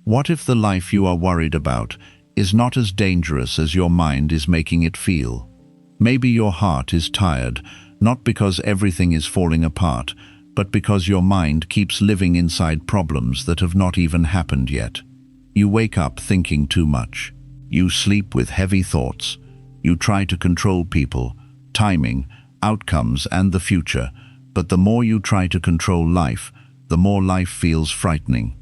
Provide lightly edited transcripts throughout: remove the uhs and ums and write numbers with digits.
What if the life you are worried about is not as dangerous as your mind is making it feel? Maybe your heart is tired, not because everything is falling apart, but because your mind keeps living inside problems that have not even happened yet. You wake up thinking too much. You sleep with heavy thoughts. You try to control people, timing, outcomes, and the future. But the more you try to control life, the more life feels frightening.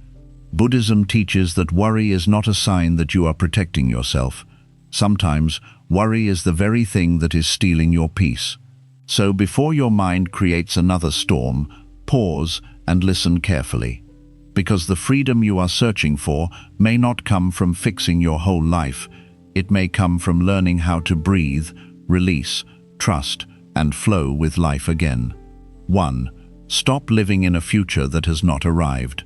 Buddhism teaches that worry is not a sign that you are protecting yourself. Sometimes, worry is the very thing that is stealing your peace. So before your mind creates another storm, pause and listen carefully. Because the freedom you are searching for may not come from fixing your whole life. It may come from learning how to breathe, release, trust, and flow with life again. 1. Stop living in a future that has not arrived.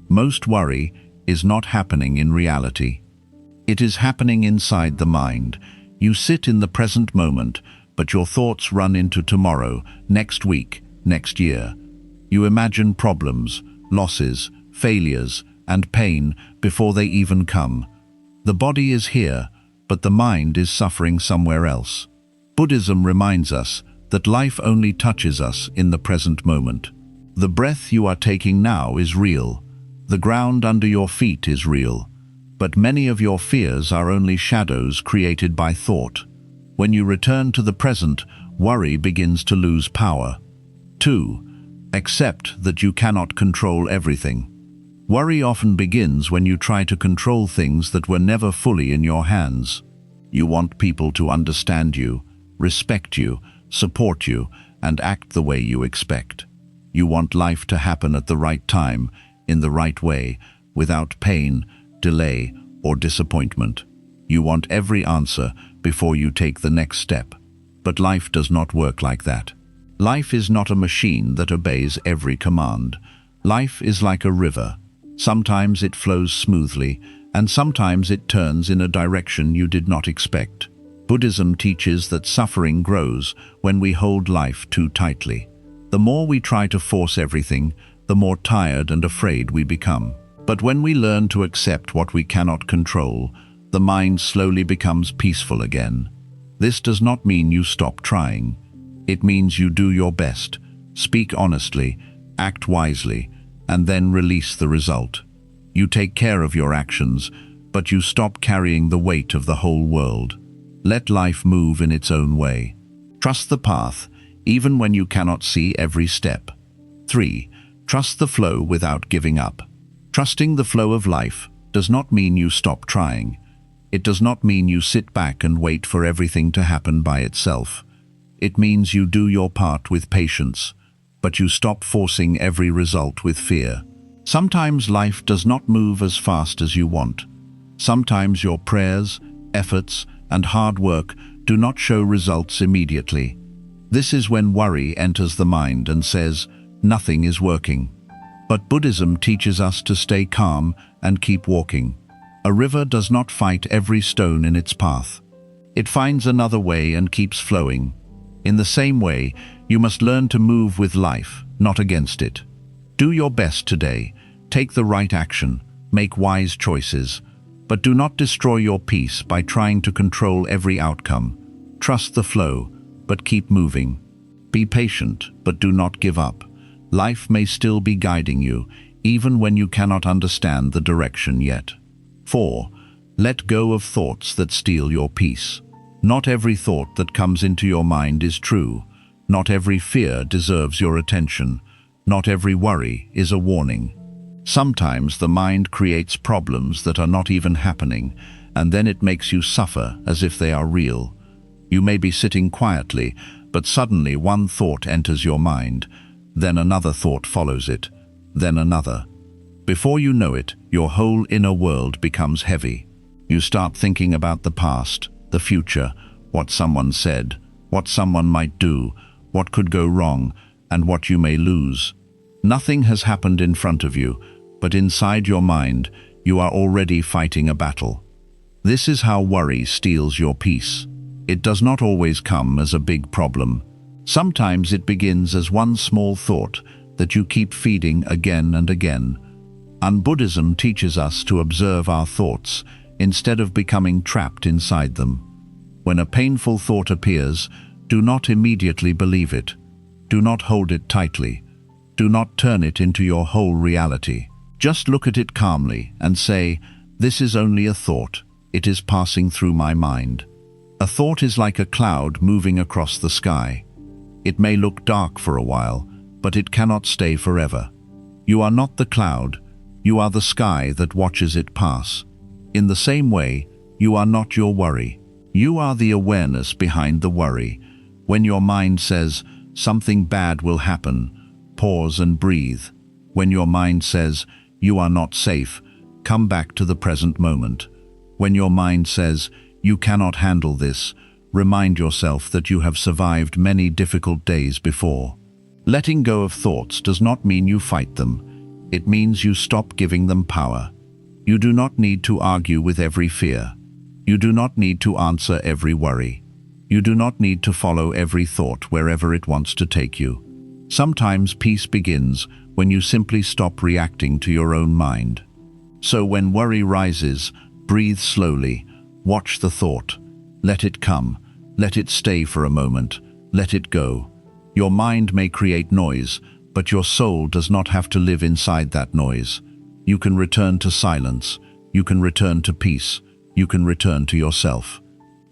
Most worry is not happening in reality. It is happening inside the mind. You sit in the present moment, but your thoughts run into tomorrow, next week, next year. You imagine problems, losses, failures, and pain before they even come. The body is here, but the mind is suffering somewhere else. Buddhism reminds us that life only touches us in the present moment. The breath you are taking now is real. The ground under your feet is real. But many of your fears are only shadows created by thought. When you return to the present, worry begins to lose power. 2. Accept that you cannot control everything. Worry often begins when you try to control things that were never fully in your hands. You want people to understand you, respect you, support you, and act the way you expect. You want life to happen at the right time, in the right way, without pain, delay, or disappointment. You want every answer before you take the next step. But life does not work like that. Life is not a machine that obeys every command. Life is like a river. Sometimes it flows smoothly, and sometimes it turns in a direction you did not expect. Buddhism teaches that suffering grows when we hold life too tightly. The more we try to force everything, the more tired and afraid we become. But when we learn to accept what we cannot control, the mind slowly becomes peaceful again. This does not mean you stop trying. It means you do your best, speak honestly, act wisely, and then release the result. You take care of your actions, but you stop carrying the weight of the whole world. Let life move in its own way. Trust the path, even when you cannot see every step. 3. Trust the flow without giving up. Trusting the flow of life does not mean you stop trying. It does not mean you sit back and wait for everything to happen by itself. It means you do your part with patience, but you stop forcing every result with fear. Sometimes life does not move as fast as you want. Sometimes your prayers, efforts, and hard work do not show results immediately. This is when worry enters the mind and says, "Nothing is working." But Buddhism teaches us to stay calm and keep walking. A river does not fight every stone in its path. It finds another way and keeps flowing. In the same way, you must learn to move with life, not against it. Do your best today, take the right action, make wise choices, but do not destroy your peace by trying to control every outcome. Trust the flow, but keep moving. Be patient, but do not give up. Life may still be guiding you, even when you cannot understand the direction yet. 4. Let go of thoughts that steal your peace. Not every thought that comes into your mind is true. Not every fear deserves your attention. Not every worry is a warning. Sometimes the mind creates problems that are not even happening, and then it makes you suffer as if they are real. You may be sitting quietly, but suddenly one thought enters your mind, then another thought follows it, then another. Before you know it, your whole inner world becomes heavy. You start thinking about the past, the future, what someone said, what someone might do, what could go wrong, and what you may lose. Nothing has happened in front of you, but inside your mind, you are already fighting a battle. This is how worry steals your peace. It does not always come as a big problem. Sometimes it begins as one small thought that you keep feeding again and again. And Buddhism teaches us to observe our thoughts instead of becoming trapped inside them. When a painful thought appears, do not immediately believe it. Do not hold it tightly. Do not turn it into your whole reality. Just look at it calmly and say, "This is only a thought. It is passing through my mind." A thought is like a cloud moving across the sky. It may look dark for a while, but it cannot stay forever. You are not the cloud. You are the sky that watches it pass. In the same way, you are not your worry. You are the awareness behind the worry. When your mind says, "Something bad will happen," pause and breathe. When your mind says, "You are not safe," come back to the present moment. When your mind says, "You cannot handle this," remind yourself that you have survived many difficult days before. Letting go of thoughts does not mean you fight them. It means you stop giving them power. You do not need to argue with every fear. You do not need to answer every worry. You do not need to follow every thought wherever it wants to take you. Sometimes peace begins when you simply stop reacting to your own mind. So when worry rises, breathe slowly, watch the thought. Let it come, let it stay for a moment, let it go. Your mind may create noise, but your soul does not have to live inside that noise. You can return to silence, you can return to peace, you can return to yourself.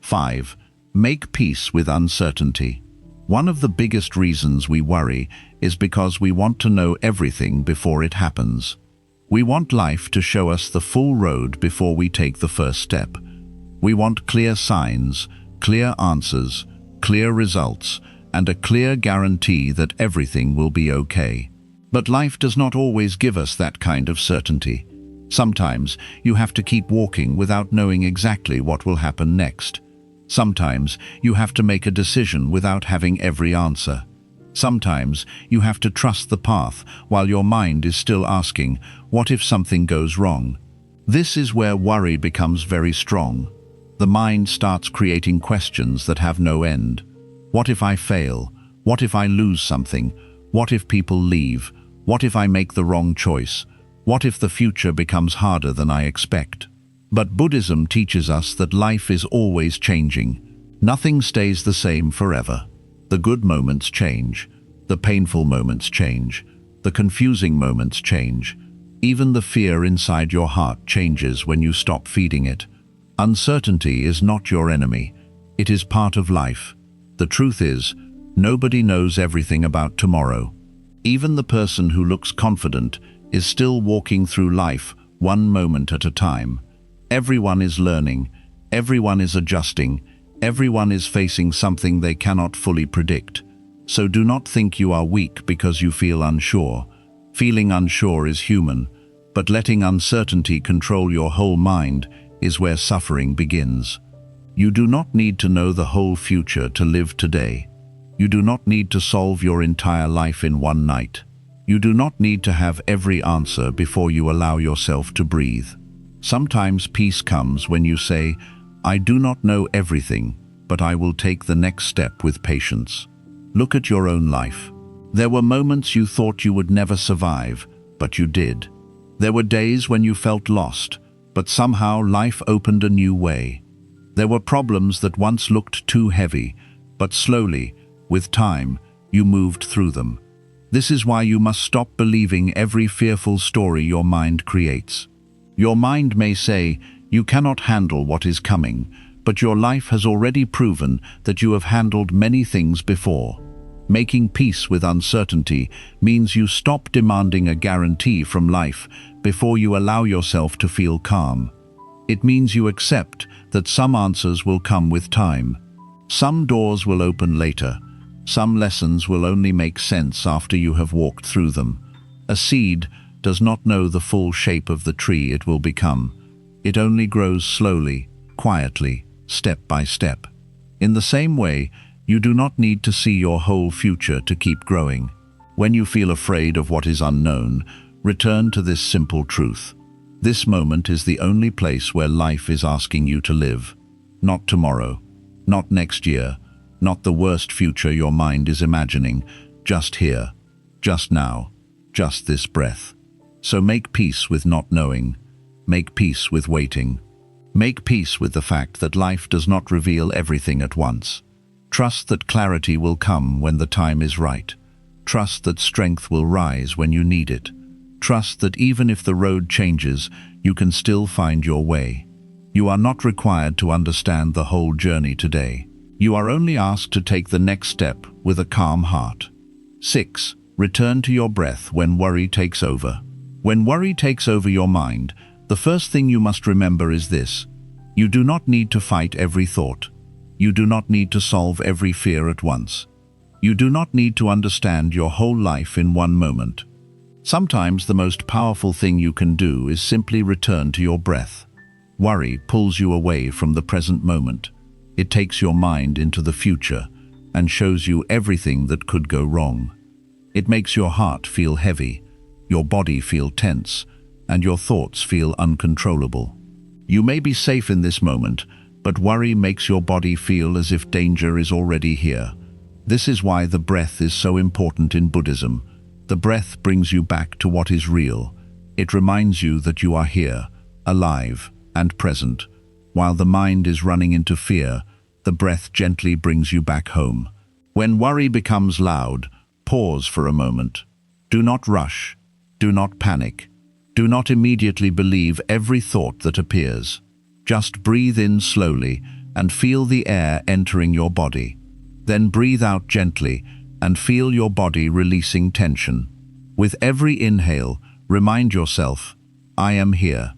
5. Make peace with uncertainty. One of the biggest reasons we worry is because we want to know everything before it happens. We want life to show us the full road before we take the first step. We want clear signs, clear answers, clear results, and a clear guarantee that everything will be okay. But life does not always give us that kind of certainty. Sometimes you have to keep walking without knowing exactly what will happen next. Sometimes you have to make a decision without having every answer. Sometimes you have to trust the path while your mind is still asking, "What if something goes wrong?" This is where worry becomes very strong. The mind starts creating questions that have no end. What if I fail? What if I lose something? What if people leave? What if I make the wrong choice? What if the future becomes harder than I expect? But Buddhism teaches us that life is always changing. Nothing stays the same forever. The good moments change. The painful moments change. The confusing moments change. Even the fear inside your heart changes when you stop feeding it. Uncertainty is not your enemy. It is part of life. The truth is, nobody knows everything about tomorrow. Even the person who looks confident is still walking through life one moment at a time. Everyone is learning, everyone is adjusting, everyone is facing something they cannot fully predict. So do not think you are weak because you feel unsure. Feeling unsure is human, but letting uncertainty control your whole mind is where suffering begins. You do not need to know the whole future to live today. You do not need to solve your entire life in one night. You do not need to have every answer before you allow yourself to breathe. Sometimes peace comes when you say, "I do not know everything, but I will take the next step with patience." Look at your own life. There were moments you thought you would never survive, but you did. There were days when you felt lost, but somehow life opened a new way. There were problems that once looked too heavy, but slowly, with time, you moved through them. This is why you must stop believing every fearful story your mind creates. Your mind may say, "You cannot handle what is coming," but your life has already proven that you have handled many things before. Making peace with uncertainty means you stop demanding a guarantee from life before you allow yourself to feel calm. It means you accept that some answers will come with time. Some doors will open later. Some lessons will only make sense after you have walked through them. A seed does not know the full shape of the tree it will become. It only grows slowly, quietly, step by step. In the same way, you do not need to see your whole future to keep growing. When you feel afraid of what is unknown, return to this simple truth. This moment is the only place where life is asking you to live. Not tomorrow, not next year, not the worst future your mind is imagining, just here, just now, just this breath. So make peace with not knowing. Make peace with waiting. Make peace with the fact that life does not reveal everything at once. Trust that clarity will come when the time is right. Trust that strength will rise when you need it. Trust that even if the road changes, you can still find your way. You are not required to understand the whole journey today. You are only asked to take the next step with a calm heart. 6. Return to your breath when worry takes over. When worry takes over your mind, the first thing you must remember is this: you do not need to fight every thought. You do not need to solve every fear at once. You do not need to understand your whole life in one moment. Sometimes the most powerful thing you can do is simply return to your breath. Worry pulls you away from the present moment. It takes your mind into the future and shows you everything that could go wrong. It makes your heart feel heavy, your body feel tense, and your thoughts feel uncontrollable. You may be safe in this moment, but worry makes your body feel as if danger is already here. This is why the breath is so important in Buddhism. The breath brings you back to what is real. It reminds you that you are here, alive and present. While the mind is running into fear, the breath gently brings you back home. When worry becomes loud, pause for a moment. Do not rush. Do not panic. Do not immediately believe every thought that appears. Just breathe in slowly and feel the air entering your body. Then breathe out gently and feel your body releasing tension. With every inhale, remind yourself, I am here.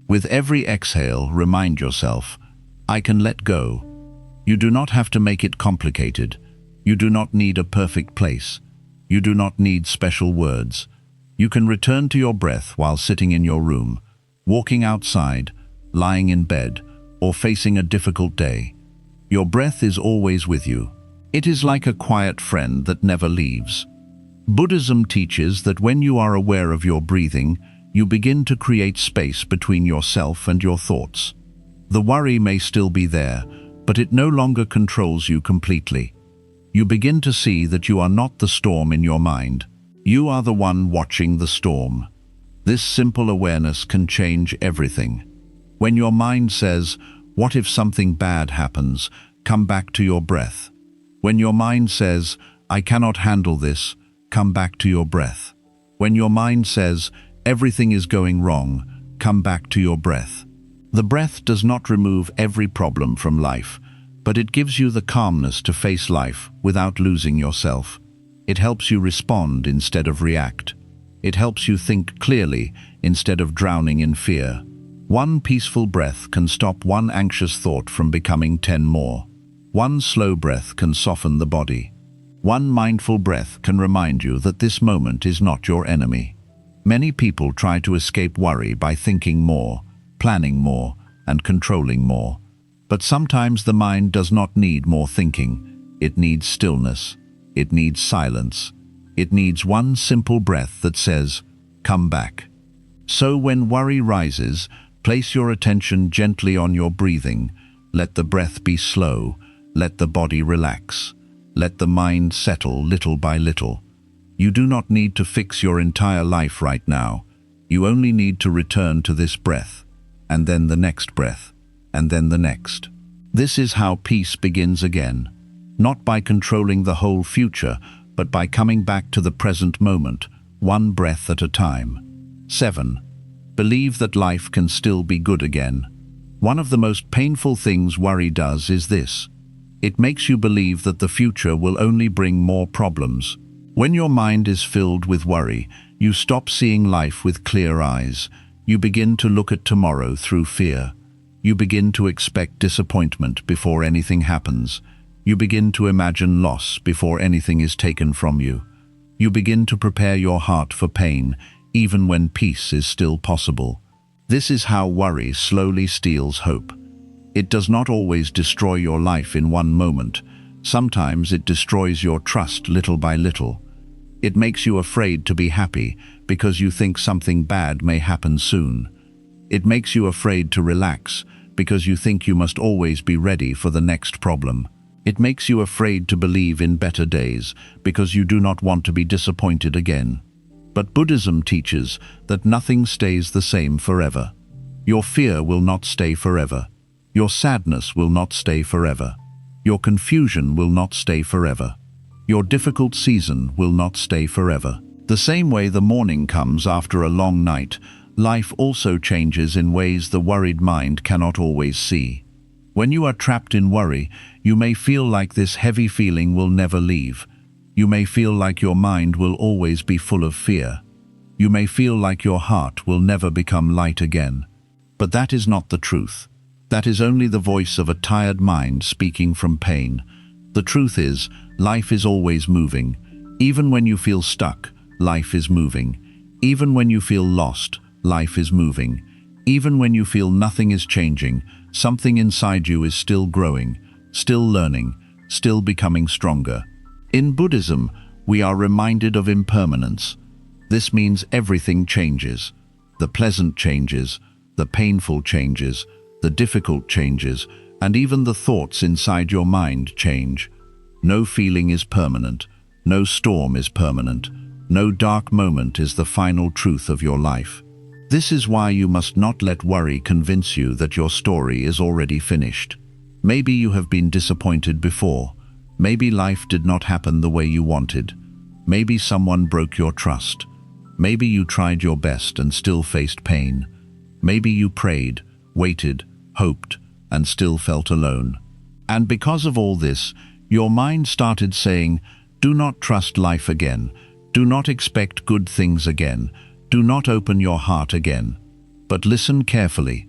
With every exhale, remind yourself, I can let go. You do not have to make it complicated. You do not need a perfect place. You do not need special words. You can return to your breath while sitting in your room, walking outside, lying in bed, or facing a difficult day. Your breath is always with you. It is like a quiet friend that never leaves. Buddhism teaches that when you are aware of your breathing, you begin to create space between yourself and your thoughts. The worry may still be there, but it no longer controls you completely. You begin to see that you are not the storm in your mind. You are the one watching the storm. This simple awareness can change everything. When your mind says, what if something bad happens, come back to your breath. When your mind says, I cannot handle this, come back to your breath. When your mind says, everything is going wrong, come back to your breath. The breath does not remove every problem from life, but it gives you the calmness to face life without losing yourself. It helps you respond instead of react. It helps you think clearly instead of drowning in fear. One peaceful breath can stop one anxious thought from becoming 10 more. One slow breath can soften the body. One mindful breath can remind you that this moment is not your enemy. Many people try to escape worry by thinking more, planning more, and controlling more. But sometimes the mind does not need more thinking. It needs stillness. It needs silence. It needs one simple breath that says, come back. So when worry rises, place your attention gently on your breathing. Let the breath be slow. Let the body relax. Let the mind settle little by little. You do not need to fix your entire life right now. You only need to return to this breath, and then the next breath, and then the next. This is how peace begins again, not by controlling the whole future, but by coming back to the present moment, one breath at a time. 7. Believe that life can still be good again. One of the most painful things worry does is this. It makes you believe that the future will only bring more problems. When your mind is filled with worry, you stop seeing life with clear eyes. You begin to look at tomorrow through fear. You begin to expect disappointment before anything happens. You begin to imagine loss before anything is taken from you. You begin to prepare your heart for pain, even when peace is still possible. This is how worry slowly steals hope. It does not always destroy your life in one moment. Sometimes it destroys your trust little by little. It makes you afraid to be happy because you think something bad may happen soon. It makes you afraid to relax because you think you must always be ready for the next problem. It makes you afraid to believe in better days because you do not want to be disappointed again. But Buddhism teaches that nothing stays the same forever. Your fear will not stay forever. Your sadness will not stay forever. Your confusion will not stay forever. Your difficult season will not stay forever. The same way the morning comes after a long night, life also changes in ways the worried mind cannot always see. When you are trapped in worry, you may feel like this heavy feeling will never leave. You may feel like your mind will always be full of fear. You may feel like your heart will never become light again. But that is not the truth. That is only the voice of a tired mind speaking from pain. The truth is, life is always moving. Even when you feel stuck, life is moving. Even when you feel lost, life is moving. Even when you feel nothing is changing, something inside you is still growing, still learning, still becoming stronger. In Buddhism, we are reminded of impermanence. This means everything changes. The pleasant changes, the painful changes, the difficult changes, and even the thoughts inside your mind change. No feeling is permanent. No storm is permanent. No dark moment is the final truth of your life. This is why you must not let worry convince you that your story is already finished. Maybe you have been disappointed before. Maybe life did not happen the way you wanted. Maybe someone broke your trust. Maybe you tried your best and still faced pain. Maybe you prayed, waited, hoped, and still felt alone. And because of all this, your mind started saying, "Do not trust life again. Do not expect good things again. Do not open your heart again." But listen carefully.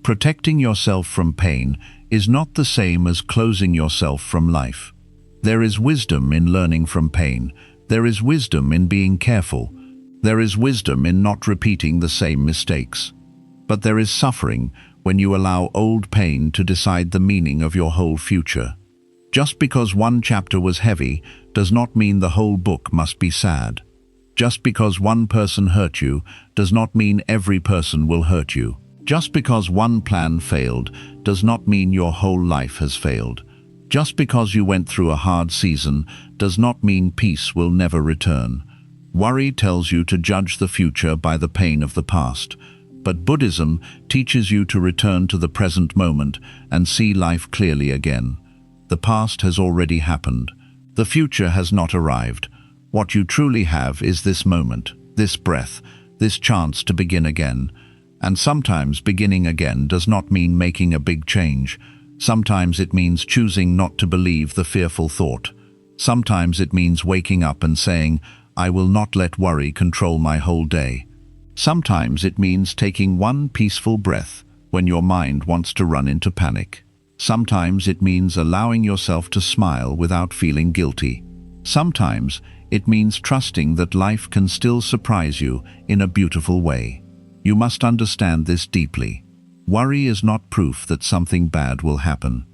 Protecting yourself from pain is not the same as closing yourself from life. There is wisdom in learning from pain. There is wisdom in being careful. There is wisdom in not repeating the same mistakes. But there is suffering when you allow old pain to decide the meaning of your whole future. Just because one chapter was heavy does not mean the whole book must be sad. Just because one person hurt you does not mean every person will hurt you. Just because one plan failed does not mean your whole life has failed. Just because you went through a hard season does not mean peace will never return. Worry tells you to judge the future by the pain of the past. But Buddhism teaches you to return to the present moment and see life clearly again. The past has already happened. The future has not arrived. What you truly have is this moment, this breath, this chance to begin again. And sometimes beginning again does not mean making a big change. Sometimes it means choosing not to believe the fearful thought. Sometimes it means waking up and saying, "I will not let worry control my whole day." Sometimes it means taking one peaceful breath when your mind wants to run into panic. Sometimes it means allowing yourself to smile without feeling guilty. Sometimes it means trusting that life can still surprise you in a beautiful way. You must understand this deeply. Worry is not proof that something bad will happen.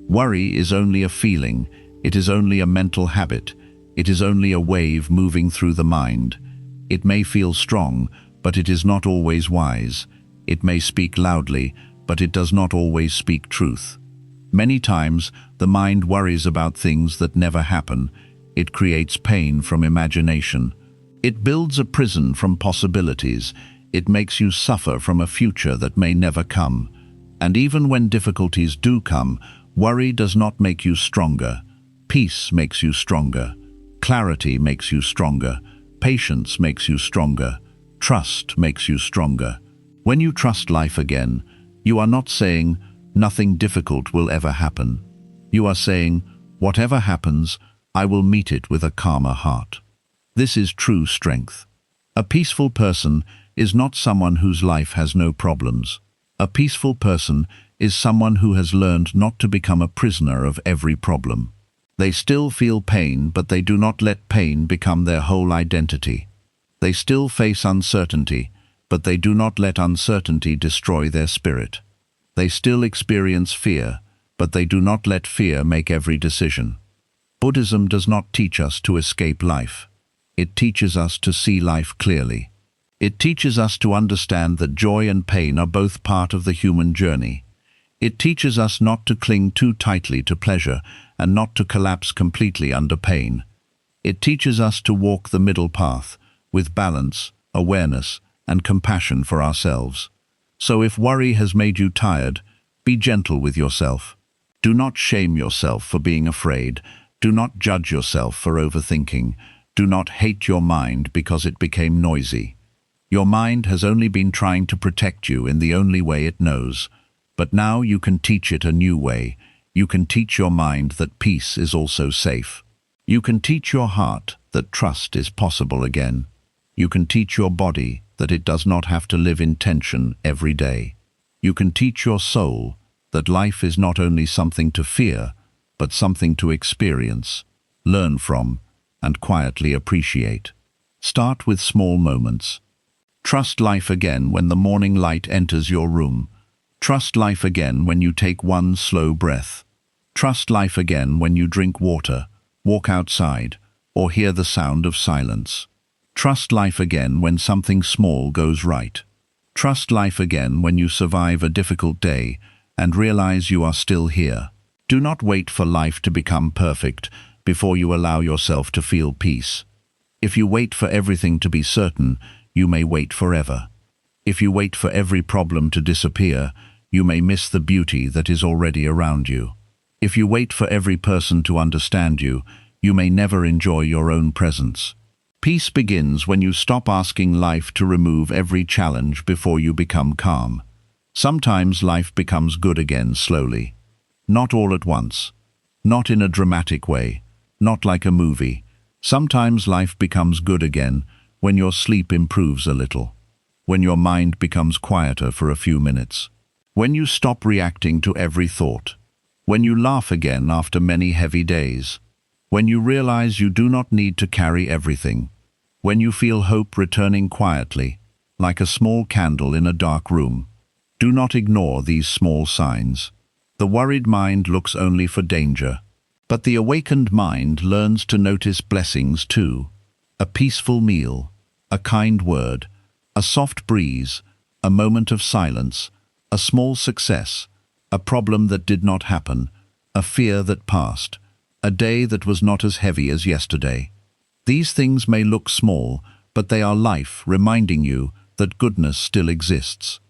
Worry is only a feeling. It is only a mental habit. It is only a wave moving through the mind. It may feel strong, but it is not always wise. It may speak loudly, but it does not always speak truth. Many times, the mind worries about things that never happen. It creates pain from imagination. It builds a prison from possibilities. It makes you suffer from a future that may never come. And even when difficulties do come, worry does not make you stronger. Peace makes you stronger. Clarity makes you stronger. Patience makes you stronger. Trust makes you stronger. When you trust life again, you are not saying, "Nothing difficult will ever happen." You are saying, "Whatever happens, I will meet it with a calmer heart." This is true strength. A peaceful person is not someone whose life has no problems. A peaceful person is someone who has learned not to become a prisoner of every problem. They still feel pain, but they do not let pain become their whole identity. They still face uncertainty, but they do not let uncertainty destroy their spirit. They still experience fear, but they do not let fear make every decision. Buddhism does not teach us to escape life. It teaches us to see life clearly. It teaches us to understand that joy and pain are both part of the human journey. It teaches us not to cling too tightly to pleasure and not to collapse completely under pain. It teaches us to walk the middle path, with balance, awareness, and compassion for ourselves. So if worry has made you tired, be gentle with yourself. Do not shame yourself for being afraid. Do not judge yourself for overthinking. Do not hate your mind because it became noisy. Your mind has only been trying to protect you in the only way it knows. But now you can teach it a new way. You can teach your mind that peace is also safe. You can teach your heart that trust is possible again. You can teach your body that it does not have to live in tension every day. You can teach your soul that life is not only something to fear, but something to experience, learn from, and quietly appreciate. Start with small moments. Trust life again when the morning light enters your room. Trust life again when you take one slow breath. Trust life again when you drink water, walk outside, or hear the sound of silence. Trust life again when something small goes right. Trust life again when you survive a difficult day and realize you are still here. Do not wait for life to become perfect before you allow yourself to feel peace. If you wait for everything to be certain, you may wait forever. If you wait for every problem to disappear, you may miss the beauty that is already around you. If you wait for every person to understand you, you may never enjoy your own presence. Peace begins when you stop asking life to remove every challenge before you become calm. Sometimes life becomes good again slowly. Not all at once. Not in a dramatic way. Not like a movie. Sometimes life becomes good again when your sleep improves a little. When your mind becomes quieter for a few minutes. When you stop reacting to every thought. When you laugh again after many heavy days. When you realize you do not need to carry everything. When you feel hope returning quietly, like a small candle in a dark room. Do not ignore these small signs. The worried mind looks only for danger, but the awakened mind learns to notice blessings too. A peaceful meal, a kind word, a soft breeze, a moment of silence, a small success, a problem that did not happen, a fear that passed, a day that was not as heavy as yesterday. These things may look small, but they are life reminding you that goodness still exists.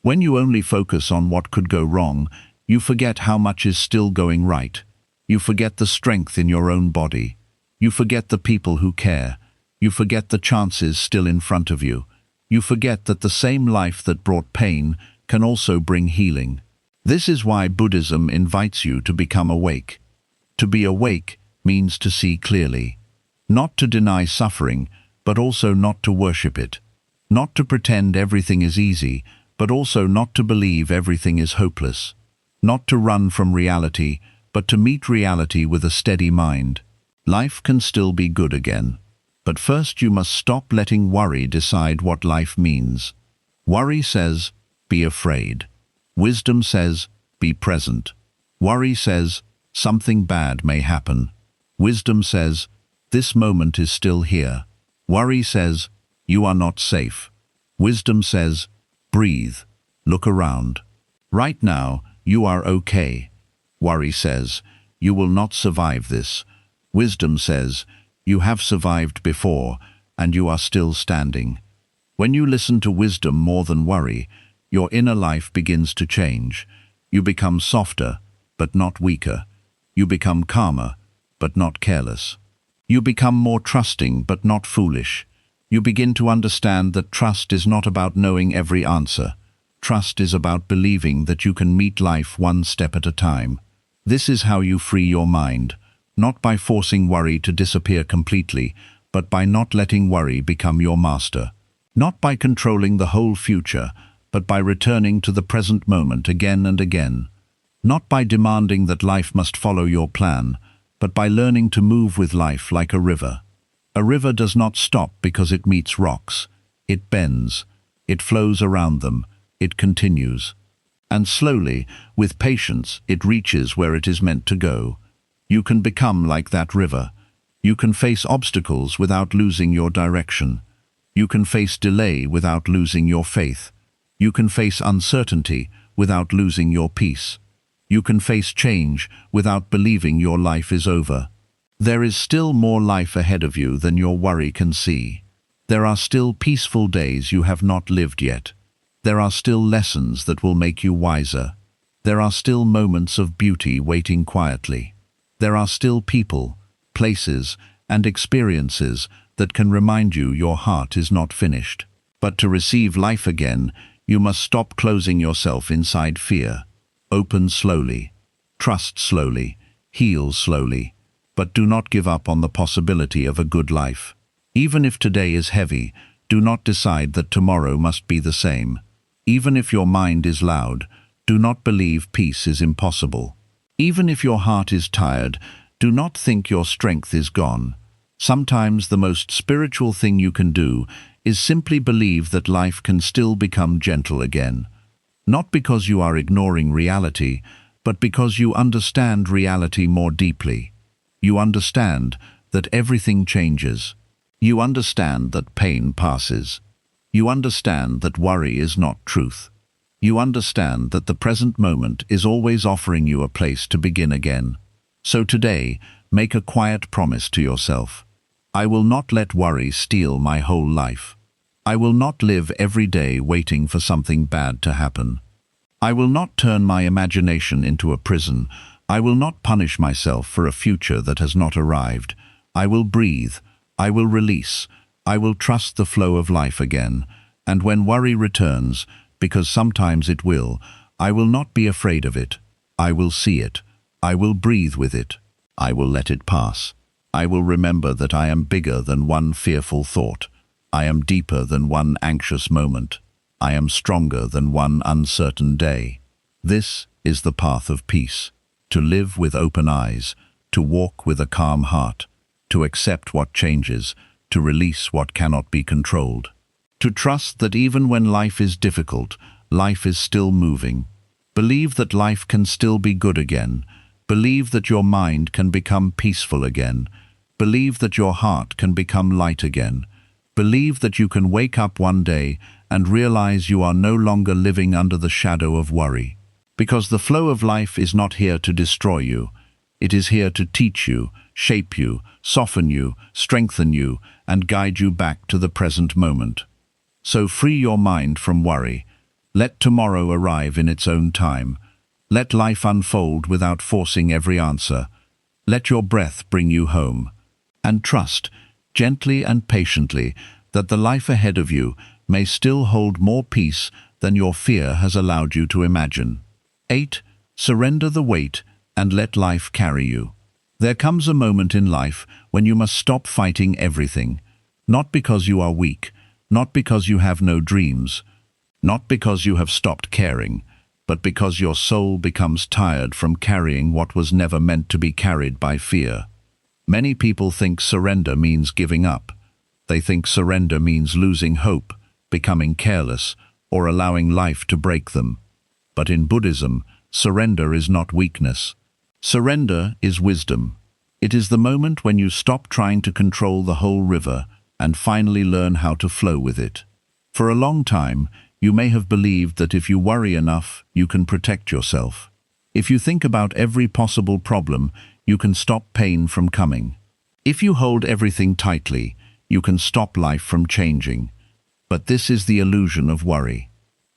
When you only focus on what could go wrong, you forget how much is still going right. You forget the strength in your own body. You forget the people who care. You forget the chances still in front of you. You forget that the same life that brought pain can also bring healing. This is why Buddhism invites you to become awake. To be awake means to see clearly. Not to deny suffering, but also not to worship it. Not to pretend everything is easy, but also not to believe everything is hopeless. Not to run from reality, but to meet reality with a steady mind. Life can still be good again. But first you must stop letting worry decide what life means. Worry says, be afraid. Wisdom says, be present. Worry says, something bad may happen. Wisdom says, this moment is still here. Worry says, you are not safe. Wisdom says, breathe, look around. Right now, you are okay. Worry says, you will not survive this. Wisdom says, you have survived before, and you are still standing. When you listen to wisdom more than worry, your inner life begins to change. You become softer, but not weaker. You become calmer, but not careless. You become more trusting, but not foolish. You begin to understand that trust is not about knowing every answer. Trust is about believing that you can meet life one step at a time. This is how you free your mind, not by forcing worry to disappear completely, but by not letting worry become your master. Not by controlling the whole future, but by returning to the present moment again and again. Not by demanding that life must follow your plan, but by learning to move with life like a river. A river does not stop because it meets rocks. It bends. It flows around them. It continues. And slowly, with patience, it reaches where it is meant to go. You can become like that river. You can face obstacles without losing your direction. You can face delay without losing your faith. You can face uncertainty without losing your peace. You can face change without believing your life is over. There is still more life ahead of you than your worry can see. There are still peaceful days you have not lived yet. There are still lessons that will make you wiser. There are still moments of beauty waiting quietly. There are still people, places, and experiences that can remind you your heart is not finished. But to receive life again, you must stop closing yourself inside fear. Open slowly, trust slowly, heal slowly, but do not give up on the possibility of a good life. Even if today is heavy, do not decide that tomorrow must be the same. Even if your mind is loud, do not believe peace is impossible. Even if your heart is tired, do not think your strength is gone. Sometimes the most spiritual thing you can do is simply believe that life can still become gentle again. Not because you are ignoring reality, but because you understand reality more deeply. You understand that everything changes. You understand that pain passes. You understand that worry is not truth. You understand that the present moment is always offering you a place to begin again. So today, make a quiet promise to yourself. I will not let worry steal my whole life. I will not live every day waiting for something bad to happen. I will not turn my imagination into a prison. I will not punish myself for a future that has not arrived. I will breathe. I will release. I will trust the flow of life again. And when worry returns, because sometimes it will, I will not be afraid of it. I will see it. I will breathe with it. I will let it pass. I will remember that I am bigger than one fearful thought. I am deeper than one anxious moment. I am stronger than one uncertain day. This is the path of peace. To live with open eyes, to walk with a calm heart, to accept what changes, to release what cannot be controlled. To trust that even when life is difficult, life is still moving. Believe that life can still be good again. Believe that your mind can become peaceful again. Believe that your heart can become light again. Believe that you can wake up one day and realize you are no longer living under the shadow of worry. Because the flow of life is not here to destroy you. It is here to teach you, shape you, soften you, strengthen you, and guide you back to the present moment. So free your mind from worry. Let tomorrow arrive in its own time. Let life unfold without forcing every answer. Let your breath bring you home. And trust, gently and patiently, that the life ahead of you may still hold more peace than your fear has allowed you to imagine. 8. Surrender the weight and let life carry you. There comes a moment in life when you must stop fighting everything. Not because you are weak, not because you have no dreams, not because you have stopped caring, but because your soul becomes tired from carrying what was never meant to be carried by fear. Many people think surrender means giving up. They think surrender means losing hope, becoming careless, or allowing life to break them. But in Buddhism, surrender is not weakness. Surrender is wisdom. It is the moment when you stop trying to control the whole river and finally learn how to flow with it. For a long time, you may have believed that if you worry enough, you can protect yourself. If you think about every possible problem, you can stop pain from coming. If you hold everything tightly, you can stop life from changing. But this is the illusion of worry.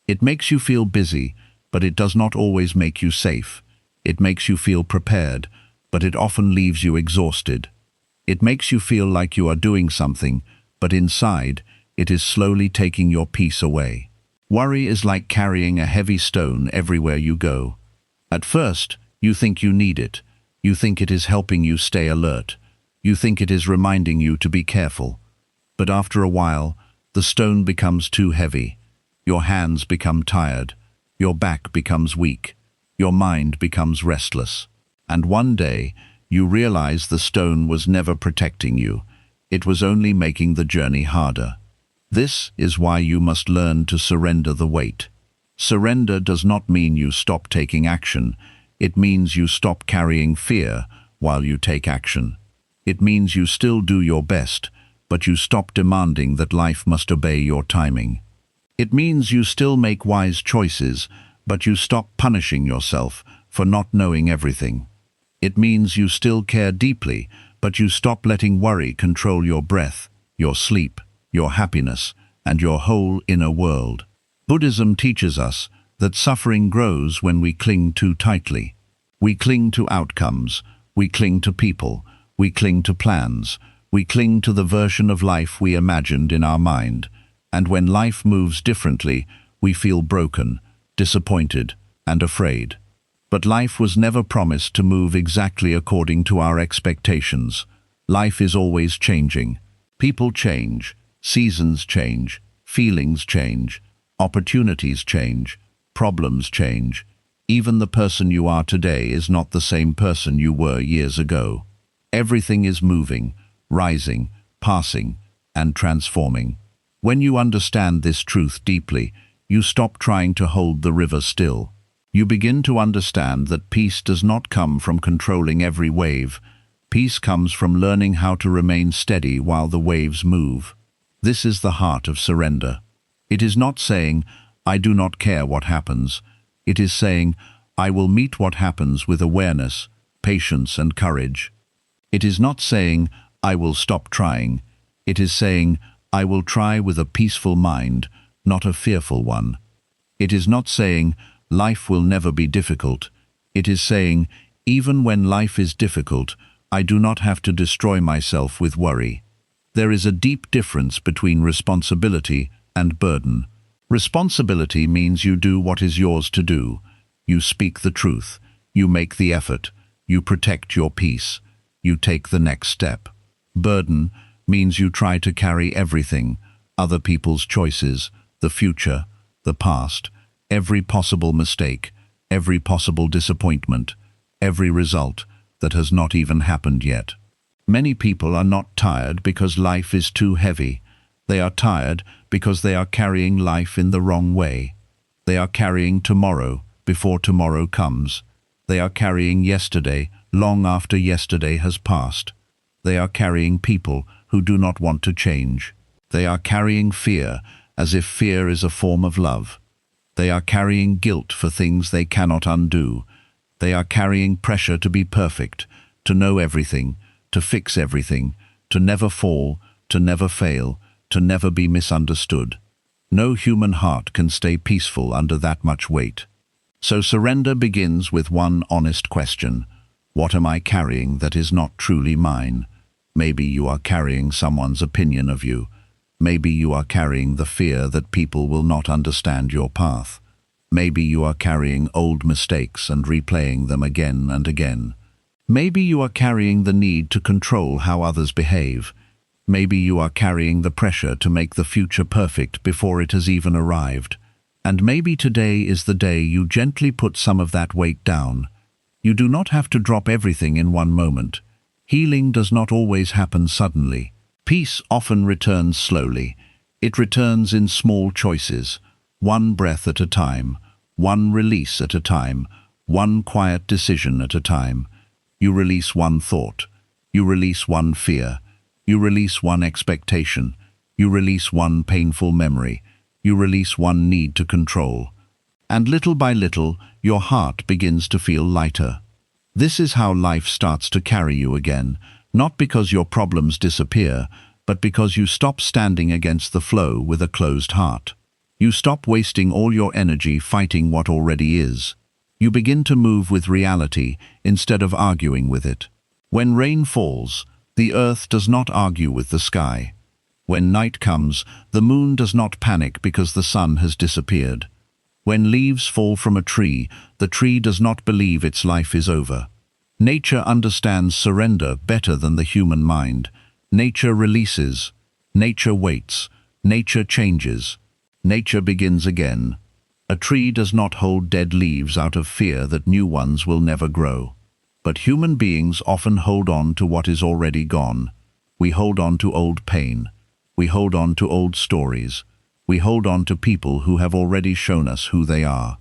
It makes you feel busy, but it does not always make you safe. It makes you feel prepared, but it often leaves you exhausted. It makes you feel like you are doing something, but inside, it is slowly taking your peace away. Worry is like carrying a heavy stone everywhere you go. At first, you think you need it. You think it is helping you stay alert. You think it is reminding you to be careful. But after a while, the stone becomes too heavy. Your hands become tired. Your back becomes weak. Your mind becomes restless. And one day, you realize the stone was never protecting you. It was only making the journey harder. This is why you must learn to surrender the weight. Surrender does not mean you stop taking action. It means you stop carrying fear while you take action. It means you still do your best, but you stop demanding that life must obey your timing. It means you still make wise choices, but you stop punishing yourself for not knowing everything. It means you still care deeply, but you stop letting worry control your breath, your sleep, your happiness, and your whole inner world. Buddhism teaches us that suffering grows when we cling too tightly. We cling to outcomes, we cling to people, we cling to plans, we cling to the version of life we imagined in our mind. And when life moves differently, we feel broken, disappointed, and afraid. But life was never promised to move exactly according to our expectations. Life is always changing. People change, seasons change, feelings change, opportunities change, problems change. Even the person you are today is not the same person you were years ago. Everything is moving, rising, passing, and transforming. When you understand this truth deeply, you stop trying to hold the river still. You begin to understand that peace does not come from controlling every wave. Peace comes from learning how to remain steady while the waves move. This is the heart of surrender. It is not saying, "I do not care what happens." It is saying, "I will meet what happens with awareness, patience, and courage." It is not saying, "I will stop trying." It is saying, "I will try with a peaceful mind, not a fearful one." It is not saying, "Life will never be difficult." It is saying, "Even when life is difficult, I do not have to destroy myself with worry." There is a deep difference between responsibility and burden. Responsibility means you do what is yours to do. You speak the truth. You make the effort. You protect your peace. You take the next step. Burden means you try to carry everything, other people's choices, the future, the past, every possible mistake, every possible disappointment, every result that has not even happened yet. Many people are not tired because life is too heavy. They are tired because they are carrying life in the wrong way. They are carrying tomorrow before tomorrow comes. They are carrying yesterday long after yesterday has passed. They are carrying people who do not want to change. They are carrying fear as if fear is a form of love. They are carrying guilt for things they cannot undo. They are carrying pressure to be perfect, to know everything, to fix everything, to never fall, to never fail, to never be misunderstood. No human heart can stay peaceful under that much weight. So surrender begins with one honest question. What am I carrying that is not truly mine? Maybe you are carrying someone's opinion of you. Maybe you are carrying the fear that people will not understand your path. Maybe you are carrying old mistakes and replaying them again and again. Maybe you are carrying the need to control how others behave. Maybe you are carrying the pressure to make the future perfect before it has even arrived. And maybe today is the day you gently put some of that weight down. You do not have to drop everything in one moment. Healing does not always happen suddenly. Peace often returns slowly. It returns in small choices, one breath at a time, one release at a time, one quiet decision at a time. You release one thought. You release one fear. You release one expectation. You release one painful memory. You release one need to control. And little by little, your heart begins to feel lighter. This is how life starts to carry you again, not because your problems disappear, but because you stop standing against the flow with a closed heart. You stop wasting all your energy fighting what already is. You begin to move with reality instead of arguing with it. When rain falls, the earth does not argue with the sky. When night comes, the moon does not panic because the sun has disappeared. When leaves fall from a tree, the tree does not believe its life is over. Nature understands surrender better than the human mind. Nature releases. Nature waits. Nature changes. Nature begins again. A tree does not hold dead leaves out of fear that new ones will never grow. But human beings often hold on to what is already gone. We hold on to old pain. We hold on to old stories. We hold on to people who have already shown us who they are.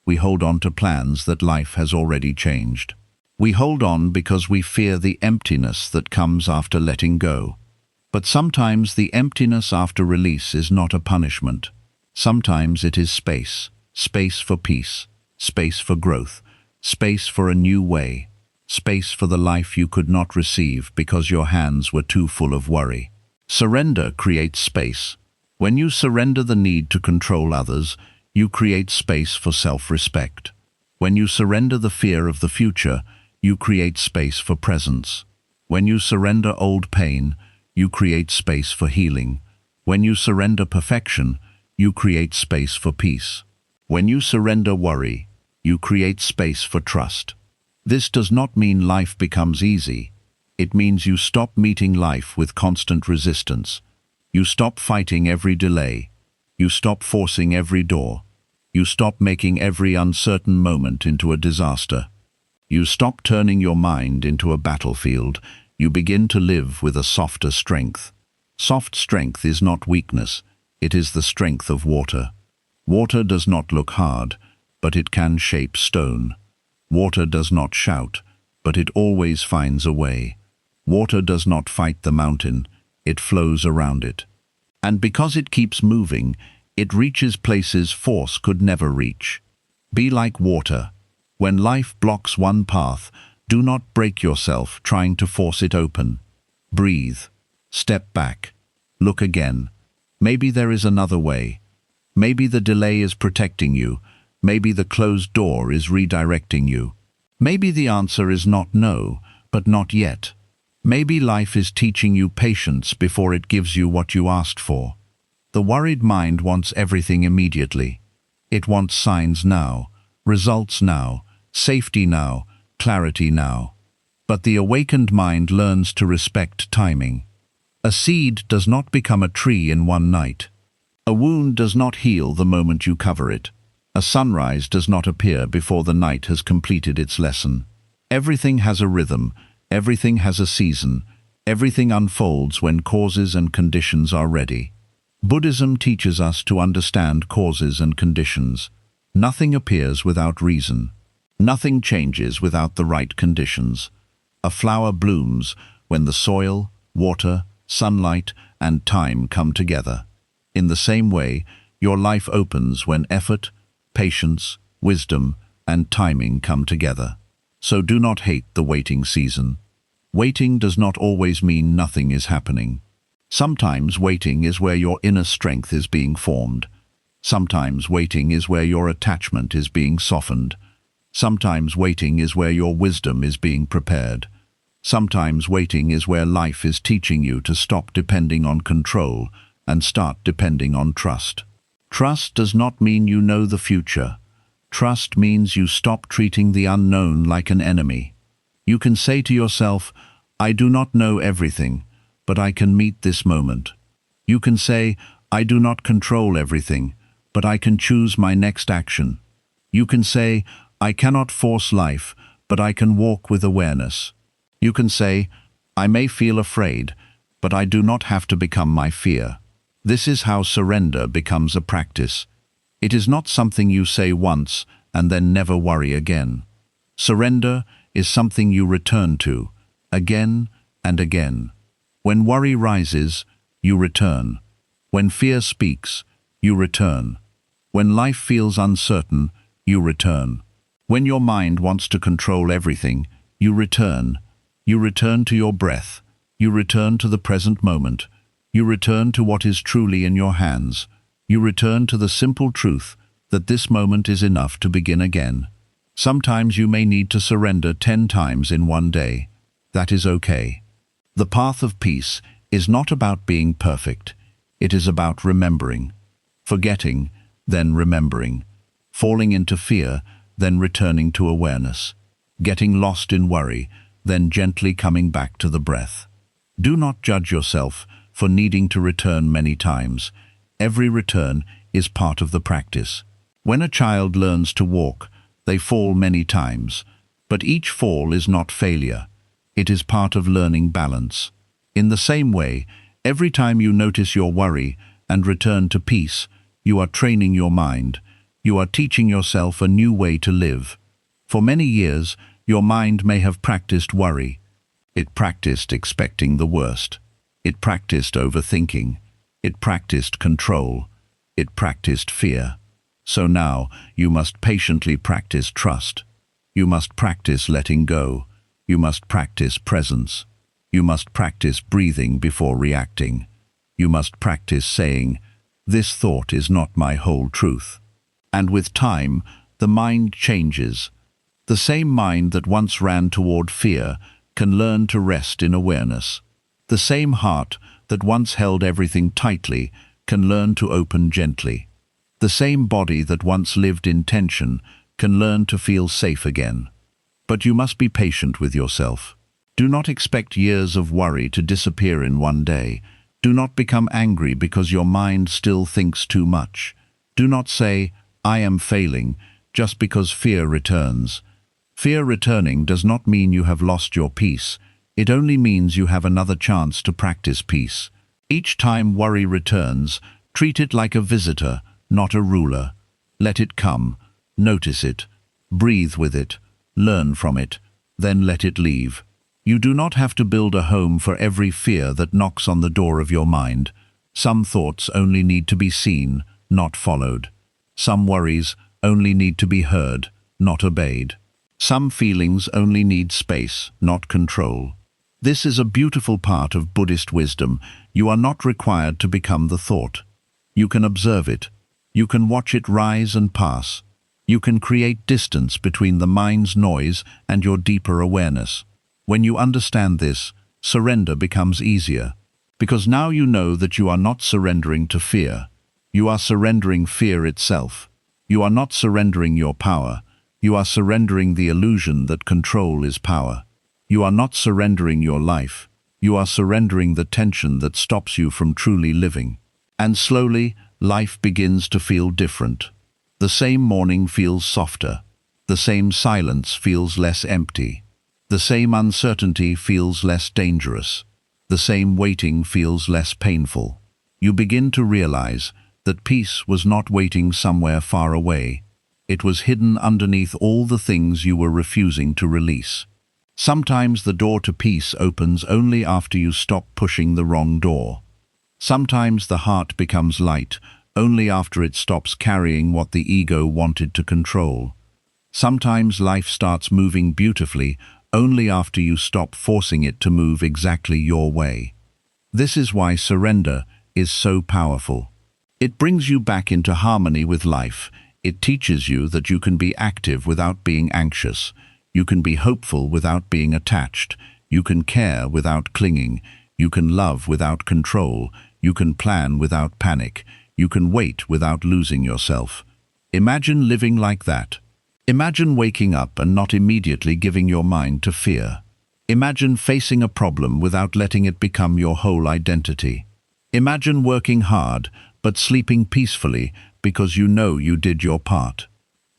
We hold on to plans that life has already changed. We hold on because we fear the emptiness that comes after letting go. But sometimes the emptiness after release is not a punishment. Sometimes it is space. Space for peace. Space for growth. Space for a new way. Space for the life you could not receive because your hands were too full of worry. Surrender creates space. When you surrender the need to control others, you create space for self-respect. When you surrender the fear of the future, you create space for presence. When you surrender old pain, you create space for healing. When you surrender perfection, you create space for peace. When you surrender worry, you create space for trust. This does not mean life becomes easy. It means you stop meeting life with constant resistance. You stop fighting every delay. You stop forcing every door. You stop making every uncertain moment into a disaster. You stop turning your mind into a battlefield. You begin to live with a softer strength. Soft strength is not weakness. It is the strength of water. Water does not look hard, but it can shape stone. Water does not shout, but it always finds a way. Water does not fight the mountain, it flows around it. And because it keeps moving, it reaches places force could never reach. Be like water. When life blocks one path, do not break yourself trying to force it open. Breathe. Step back. Look again. Maybe there is another way. Maybe the delay is protecting you. Maybe the closed door is redirecting you. Maybe the answer is not no, but not yet. Maybe life is teaching you patience before it gives you what you asked for. The worried mind wants everything immediately. It wants signs now, results now, safety now, clarity now. But the awakened mind learns to respect timing. A seed does not become a tree in one night. A wound does not heal the moment you cover it. A sunrise does not appear before the night has completed its lesson. Everything has a rhythm. Everything has a season. Everything unfolds when causes and conditions are ready. Buddhism teaches us to understand causes and conditions. Nothing appears without reason. Nothing changes without the right conditions. A flower blooms when the soil, water, sunlight, and time come together. In the same way, your life opens when effort, patience, wisdom, and timing come together. So do not hate the waiting season. Waiting does not always mean nothing is happening. Sometimes waiting is where your inner strength is being formed. Sometimes waiting is where your attachment is being softened. Sometimes waiting is where your wisdom is being prepared. Sometimes waiting is where life is teaching you to stop depending on control and start depending on trust. Trust does not mean you know the future. Trust means you stop treating the unknown like an enemy. You can say to yourself, I do not know everything, but I can meet this moment. You can say, I do not control everything, but I can choose my next action. You can say, I cannot force life, but I can walk with awareness. You can say, I may feel afraid, but I do not have to become my fear. This is how surrender becomes a practice. It is not something you say once and then never worry again. Surrender is something you return to, again and again. When worry rises, you return. When fear speaks, you return. When life feels uncertain, you return. When your mind wants to control everything, you return. You return to your breath. You return to the present moment. You return to what is truly in your hands. You return to the simple truth that this moment is enough to begin again. Sometimes you may need to surrender 10 times in one day. That is okay. The path of peace is not about being perfect. It is about remembering. Forgetting, then remembering. Falling into fear, then returning to awareness. Getting lost in worry, then gently coming back to the breath. Do not judge yourself for needing to return many times. Every return is part of the practice. When a child learns to walk, they fall many times, but each fall is not failure. It is part of learning balance. In the same way, every time you notice your worry and return to peace, you are training your mind. You are teaching yourself a new way to live. For many years, your mind may have practiced worry. It practiced expecting the worst. It practiced overthinking. It practiced control. It practiced fear. So now you must patiently practice trust. You must practice letting go. You must practice presence. You must practice breathing before reacting. You must practice saying, "This thought is not my whole truth." And with time, the mind changes. The same mind that once ran toward fear can learn to rest in awareness. The same heart that once held everything tightly can learn to open gently. The same body that once lived in tension can learn to feel safe again. But you must be patient with yourself. Do not expect years of worry to disappear in one day. Do not become angry because your mind still thinks too much. Do not say, "I am failing," just because fear returns. Fear returning does not mean you have lost your peace. It only means you have another chance to practice peace. Each time worry returns, treat it like a visitor, not a ruler. Let it come, notice it, breathe with it, learn from it, then let it leave. You do not have to build a home for every fear that knocks on the door of your mind. Some thoughts only need to be seen, not followed. Some worries only need to be heard, not obeyed. Some feelings only need space, not control. This is a beautiful part of Buddhist wisdom. You are not required to become the thought. You can observe it. You can watch it rise and pass. You can create distance between the mind's noise and your deeper awareness. When you understand this, surrender becomes easier. Because now you know that you are not surrendering to fear. You are surrendering fear itself. You are not surrendering your power. You are surrendering the illusion that control is power. You are not surrendering your life. You are surrendering the tension that stops you from truly living. And slowly, life begins to feel different. The same morning feels softer. The same silence feels less empty. The same uncertainty feels less dangerous. The same waiting feels less painful. You begin to realize that peace was not waiting somewhere far away. It was hidden underneath all the things you were refusing to release. Sometimes the door to peace opens only after you stop pushing the wrong door. Sometimes the heart becomes light only after it stops carrying what the ego wanted to control. Sometimes life starts moving beautifully only after you stop forcing it to move exactly your way. This is why surrender is so powerful. It brings you back into harmony with life. It teaches you that you can be active without being anxious. You can be hopeful without being attached. You can care without clinging. You can love without control. You can plan without panic. You can wait without losing yourself. Imagine living like that. Imagine waking up and not immediately giving your mind to fear. Imagine facing a problem without letting it become your whole identity. Imagine working hard but sleeping peacefully because you know you did your part.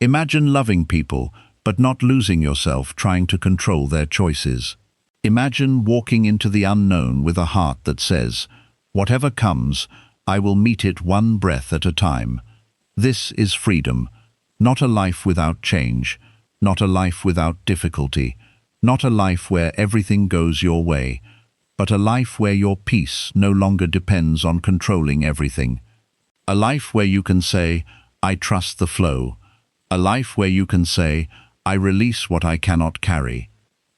Imagine loving people but not losing yourself trying to control their choices. Imagine walking into the unknown with a heart that says, "Whatever comes, I will meet it one breath at a time." This is freedom, not a life without change, not a life without difficulty, not a life where everything goes your way, but a life where your peace no longer depends on controlling everything. A life where you can say, "I trust the flow." A life where you can say, "I release what I cannot carry."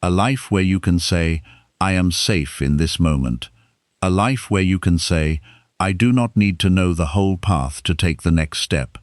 A life where you can say, "I am safe in this moment." A life where you can say, "I do not need to know the whole path to take the next step."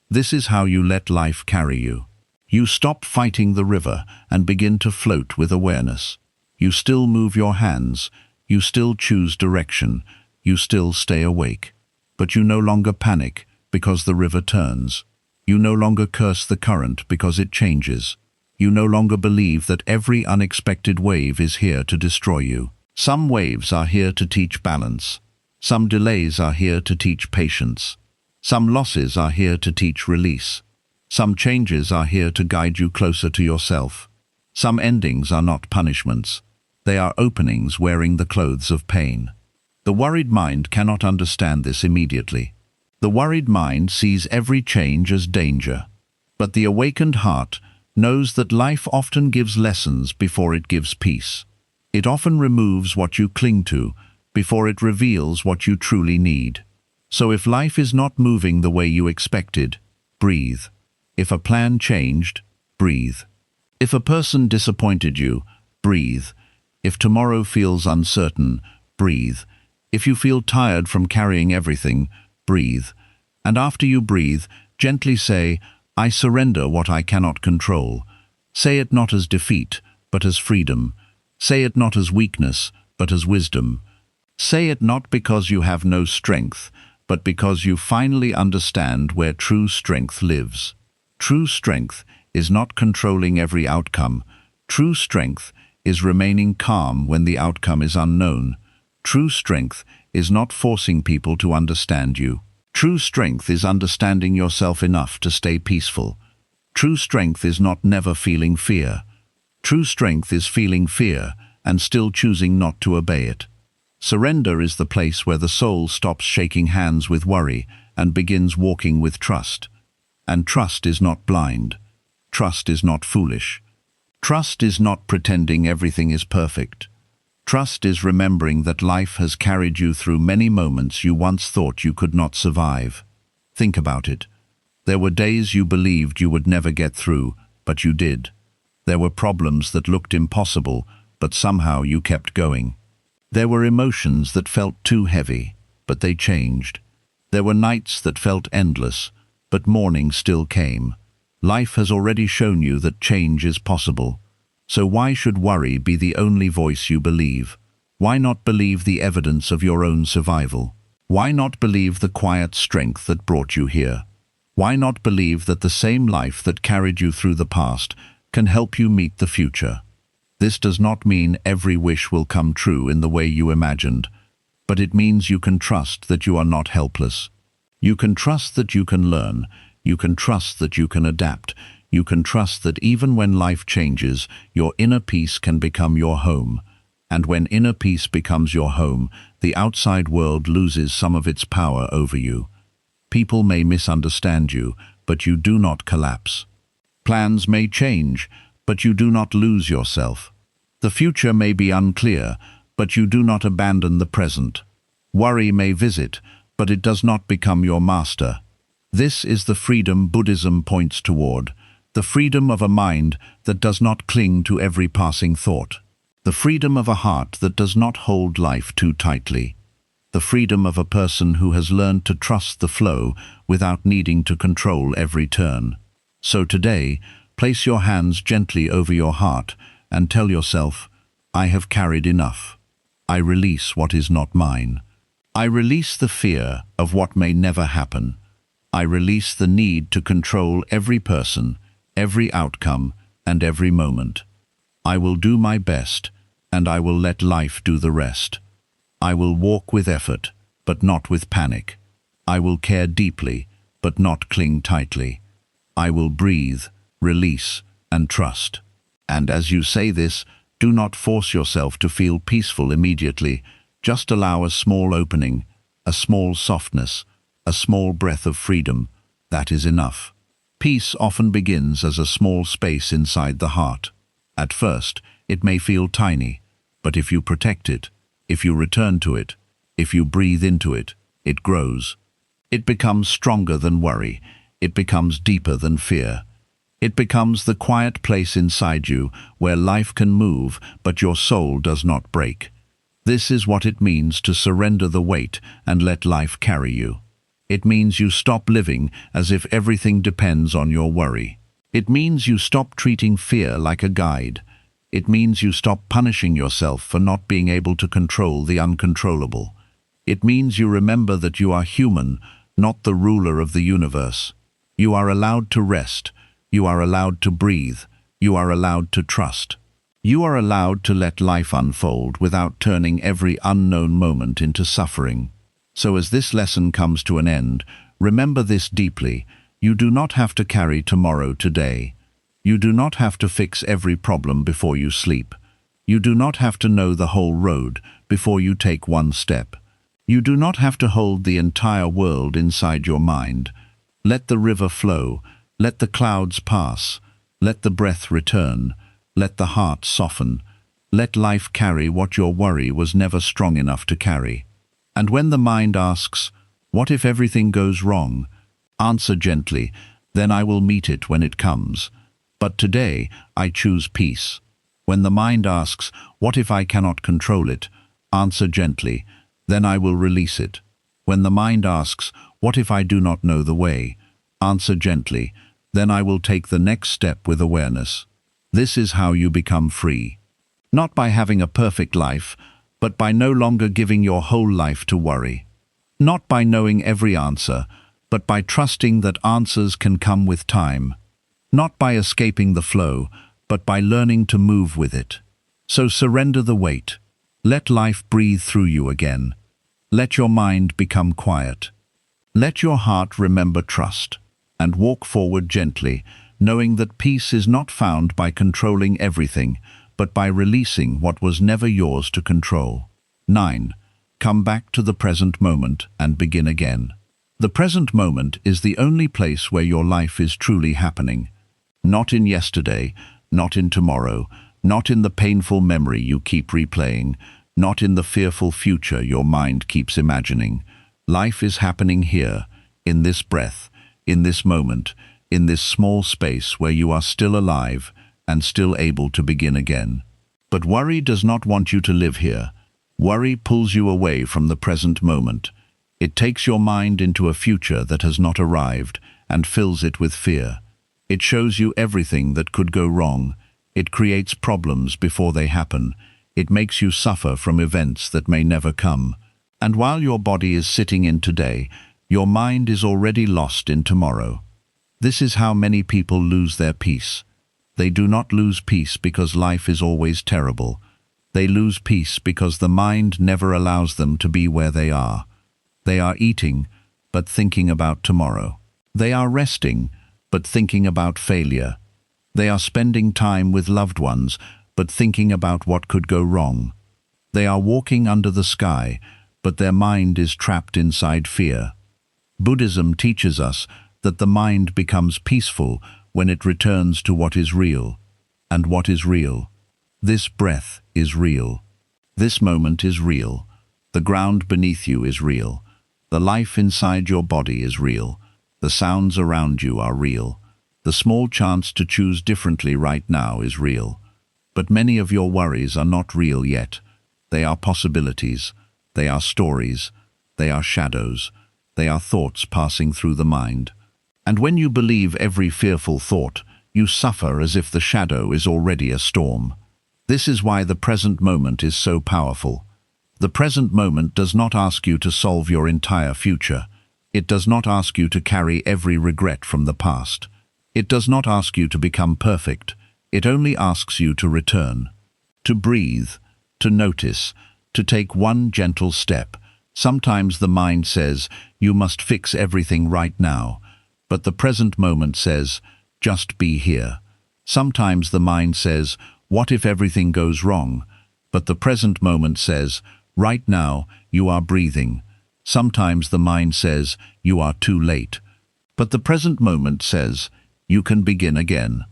This is how you let life carry you. You stop fighting the river and begin to float with awareness. You still move your hands. You still choose direction. You still stay awake. But you no longer panic because the river turns. You no longer curse the current because it changes. You no longer believe that every unexpected wave is here to destroy you. Some waves are here to teach balance. Some delays are here to teach patience. Some losses are here to teach release. Some changes are here to guide you closer to yourself. Some endings are not punishments. They are openings wearing the clothes of pain. The worried mind cannot understand this immediately. The worried mind sees every change as danger. But the awakened heart knows that life often gives lessons before it gives peace. It often removes what you cling to before it reveals what you truly need. So if life is not moving the way you expected, breathe. If a plan changed, breathe. If a person disappointed you, breathe. If tomorrow feels uncertain, breathe. If you feel tired from carrying everything, breathe. And after you breathe, gently say, I surrender what I cannot control. Say it not as defeat, but as freedom. Say it not as weakness, but as wisdom. Say it not because you have no strength, but because you finally understand where true strength lives. True strength is not controlling every outcome. True strength is remaining calm when the outcome is unknown. True strength is not forcing people to understand you. True strength is understanding yourself enough to stay peaceful. True strength is not never feeling fear. True strength is feeling fear and still choosing not to obey it. Surrender is the place where the soul stops shaking hands with worry and begins walking with trust. And trust is not blind. Trust is not foolish. Trust is not pretending everything is perfect. Trust is remembering that life has carried you through many moments you once thought you could not survive. Think about it. There were days you believed you would never get through, but you did. There were problems that looked impossible, but somehow you kept going. There were emotions that felt too heavy, but they changed. There were nights that felt endless, but morning still came. Life has already shown you that change is possible. So why should worry be the only voice you believe? Why not believe the evidence of your own survival? Why not believe the quiet strength that brought you here? Why not believe that the same life that carried you through the past can help you meet the future? This does not mean every wish will come true in the way you imagined, but it means you can trust that you are not helpless. You can trust that you can learn. You can trust that you can adapt. You can trust that even when life changes, your inner peace can become your home. And when inner peace becomes your home, the outside world loses some of its power over you. People may misunderstand you, but you do not collapse. Plans may change, but you do not lose yourself. The future may be unclear, but you do not abandon the present. Worry may visit, but it does not become your master. This is the freedom Buddhism points toward. The freedom of a mind that does not cling to every passing thought. The freedom of a heart that does not hold life too tightly. The freedom of a person who has learned to trust the flow without needing to control every turn. So today, place your hands gently over your heart and tell yourself, I have carried enough. I release what is not mine. I release the fear of what may never happen. I release the need to control every person, every outcome, and every moment. I will do my best, and I will let life do the rest. I will walk with effort, but not with panic. I will care deeply, but not cling tightly. I will breathe, release, and trust. And as you say this, do not force yourself to feel peaceful immediately. Just allow a small opening, a small softness, a small breath of freedom. That is enough. Peace often begins as a small space inside the heart. At first, it may feel tiny, but if you protect it, if you return to it, if you breathe into it, it grows. It becomes stronger than worry. It becomes deeper than fear. It becomes the quiet place inside you where life can move, but your soul does not break. This is what it means to surrender the weight and let life carry you. It means you stop living as if everything depends on your worry. It means you stop treating fear like a guide. It means you stop punishing yourself for not being able to control the uncontrollable. It means you remember that you are human, not the ruler of the universe. You are allowed to rest. You are allowed to breathe. You are allowed to trust. You are allowed to let life unfold without turning every unknown moment into suffering. So as this lesson comes to an end, remember this deeply. You do not have to carry tomorrow today. You do not have to fix every problem before you sleep. You do not have to know the whole road before you take one step. You do not have to hold the entire world inside your mind. Let the river flow. Let the clouds pass. Let the breath return. Let the heart soften. Let life carry what your worry was never strong enough to carry. And when the mind asks, what if everything goes wrong? Answer gently, then I will meet it when it comes. But today, I choose peace. When the mind asks, what if I cannot control it? Answer gently, then I will release it. When the mind asks, "What if I do not know the way?" answer gently, "Then I will take the next step with awareness." This is how you become free. Not by having a perfect life, but by no longer giving your whole life to worry. Not by knowing every answer, but by trusting that answers can come with time. Not by escaping the flow, but by learning to move with it. So surrender the weight. Let life breathe through you again. Let your mind become quiet. Let your heart remember trust, and walk forward gently, knowing that peace is not found by controlling everything, but by releasing what was never yours to control. 9. Come back to the present moment and begin again. The present moment is the only place where your life is truly happening. Not in yesterday, not in tomorrow, not in the painful memory you keep replaying, not in the fearful future your mind keeps imagining. Life is happening here, in this breath, in this moment, in this small space where you are still alive and still able to begin again. But worry does not want you to live here. Worry pulls you away from the present moment. It takes your mind into a future that has not arrived and fills it with fear. It shows you everything that could go wrong. It creates problems before they happen. It makes you suffer from events that may never come. And while your body is sitting in today, your mind is already lost in tomorrow. This is how many people lose their peace. They do not lose peace because life is always terrible. They lose peace because the mind never allows them to be where they are. They are eating, but thinking about tomorrow. They are resting, but thinking about failure. They are spending time with loved ones, but thinking about what could go wrong. They are walking under the sky, but their mind is trapped inside fear. Buddhism teaches us that the mind becomes peaceful when it returns to what is real. And what is real? This breath is real. This moment is real. The ground beneath you is real. The life inside your body is real. The sounds around you are real. The small chance to choose differently right now is real. But many of your worries are not real yet. They are possibilities. They are stories. They are shadows. They are thoughts passing through the mind. And when you believe every fearful thought, you suffer as if the shadow is already a storm. This is why the present moment is so powerful. The present moment does not ask you to solve your entire future. It does not ask you to carry every regret from the past. It does not ask you to become perfect. It only asks you to return, to breathe, to notice, to take one gentle step. Sometimes the mind says, "You must fix everything right now." But the present moment says, "Just be here." Sometimes the mind says, "What if everything goes wrong?" But the present moment says, "Right now, you are breathing." Sometimes the mind says, "You are too late." But the present moment says, "You can begin again."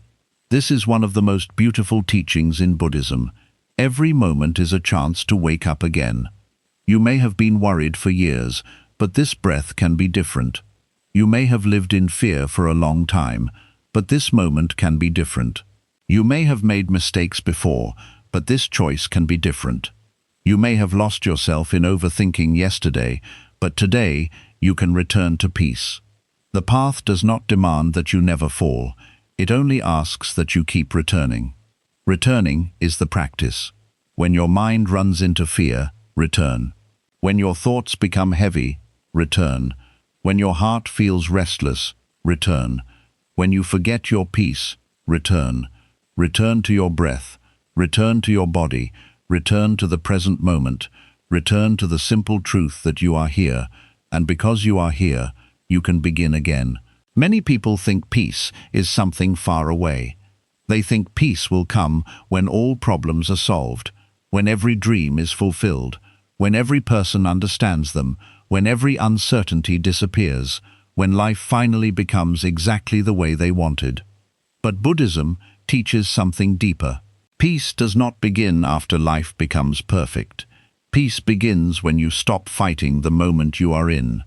This is one of the most beautiful teachings in Buddhism. Every moment is a chance to wake up again. You may have been worried for years, but this breath can be different. You may have lived in fear for a long time, but this moment can be different. You may have made mistakes before, but this choice can be different. You may have lost yourself in overthinking yesterday, but today you can return to peace. The path does not demand that you never fall. It only asks that you keep returning. Returning is the practice. When your mind runs into fear, return. When your thoughts become heavy, return. When your heart feels restless, return. When you forget your peace, return. Return to your breath. Return to your body. Return to the present moment. Return to the simple truth that you are here, and because you are here, you can begin again. Many people think peace is something far away. They think peace will come when all problems are solved, when every dream is fulfilled, when every person understands them, when every uncertainty disappears, when life finally becomes exactly the way they wanted. But Buddhism teaches something deeper. Peace does not begin after life becomes perfect. Peace begins when you stop fighting the moment you are in.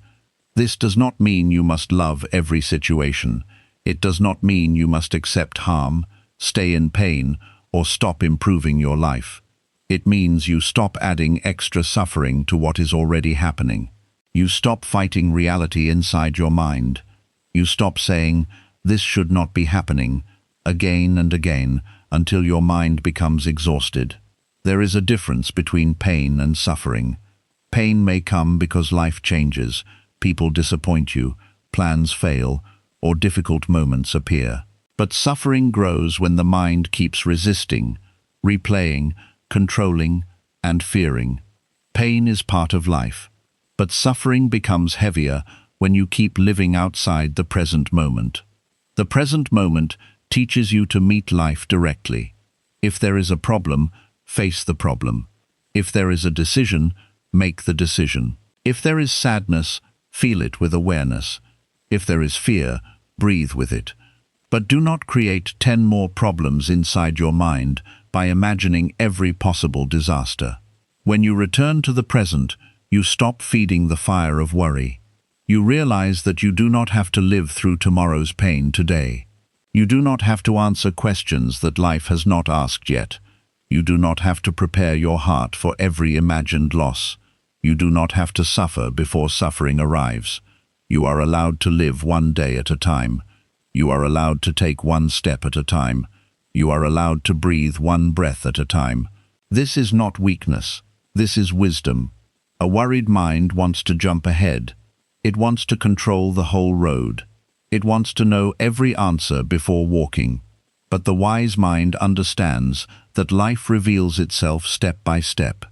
This does not mean you must love every situation. It does not mean you must accept harm, stay in pain, or stop improving your life. It means you stop adding extra suffering to what is already happening. You stop fighting reality inside your mind. You stop saying, "This should not be happening," again and again, until your mind becomes exhausted. There is a difference between pain and suffering. Pain may come because life changes, people disappoint you, plans fail, or difficult moments appear. But suffering grows when the mind keeps resisting, replaying, controlling, and fearing. Pain is part of life, but suffering becomes heavier when you keep living outside the present moment. The present moment teaches you to meet life directly. If there is a problem, face the problem. If there is a decision, make the decision. If there is sadness, feel it with awareness. If there is fear, breathe with it. But do not create 10 more problems inside your mind by imagining every possible disaster. When you return to the present, you stop feeding the fire of worry. You realize that you do not have to live through tomorrow's pain today. You do not have to answer questions that life has not asked yet. You do not have to prepare your heart for every imagined loss. You do not have to suffer before suffering arrives. You are allowed to live one day at a time. You are allowed to take one step at a time. You are allowed to breathe one breath at a time. This is not weakness. This is wisdom. A worried mind wants to jump ahead. It wants to control the whole road. It wants to know every answer before walking. But the wise mind understands that life reveals itself step by step.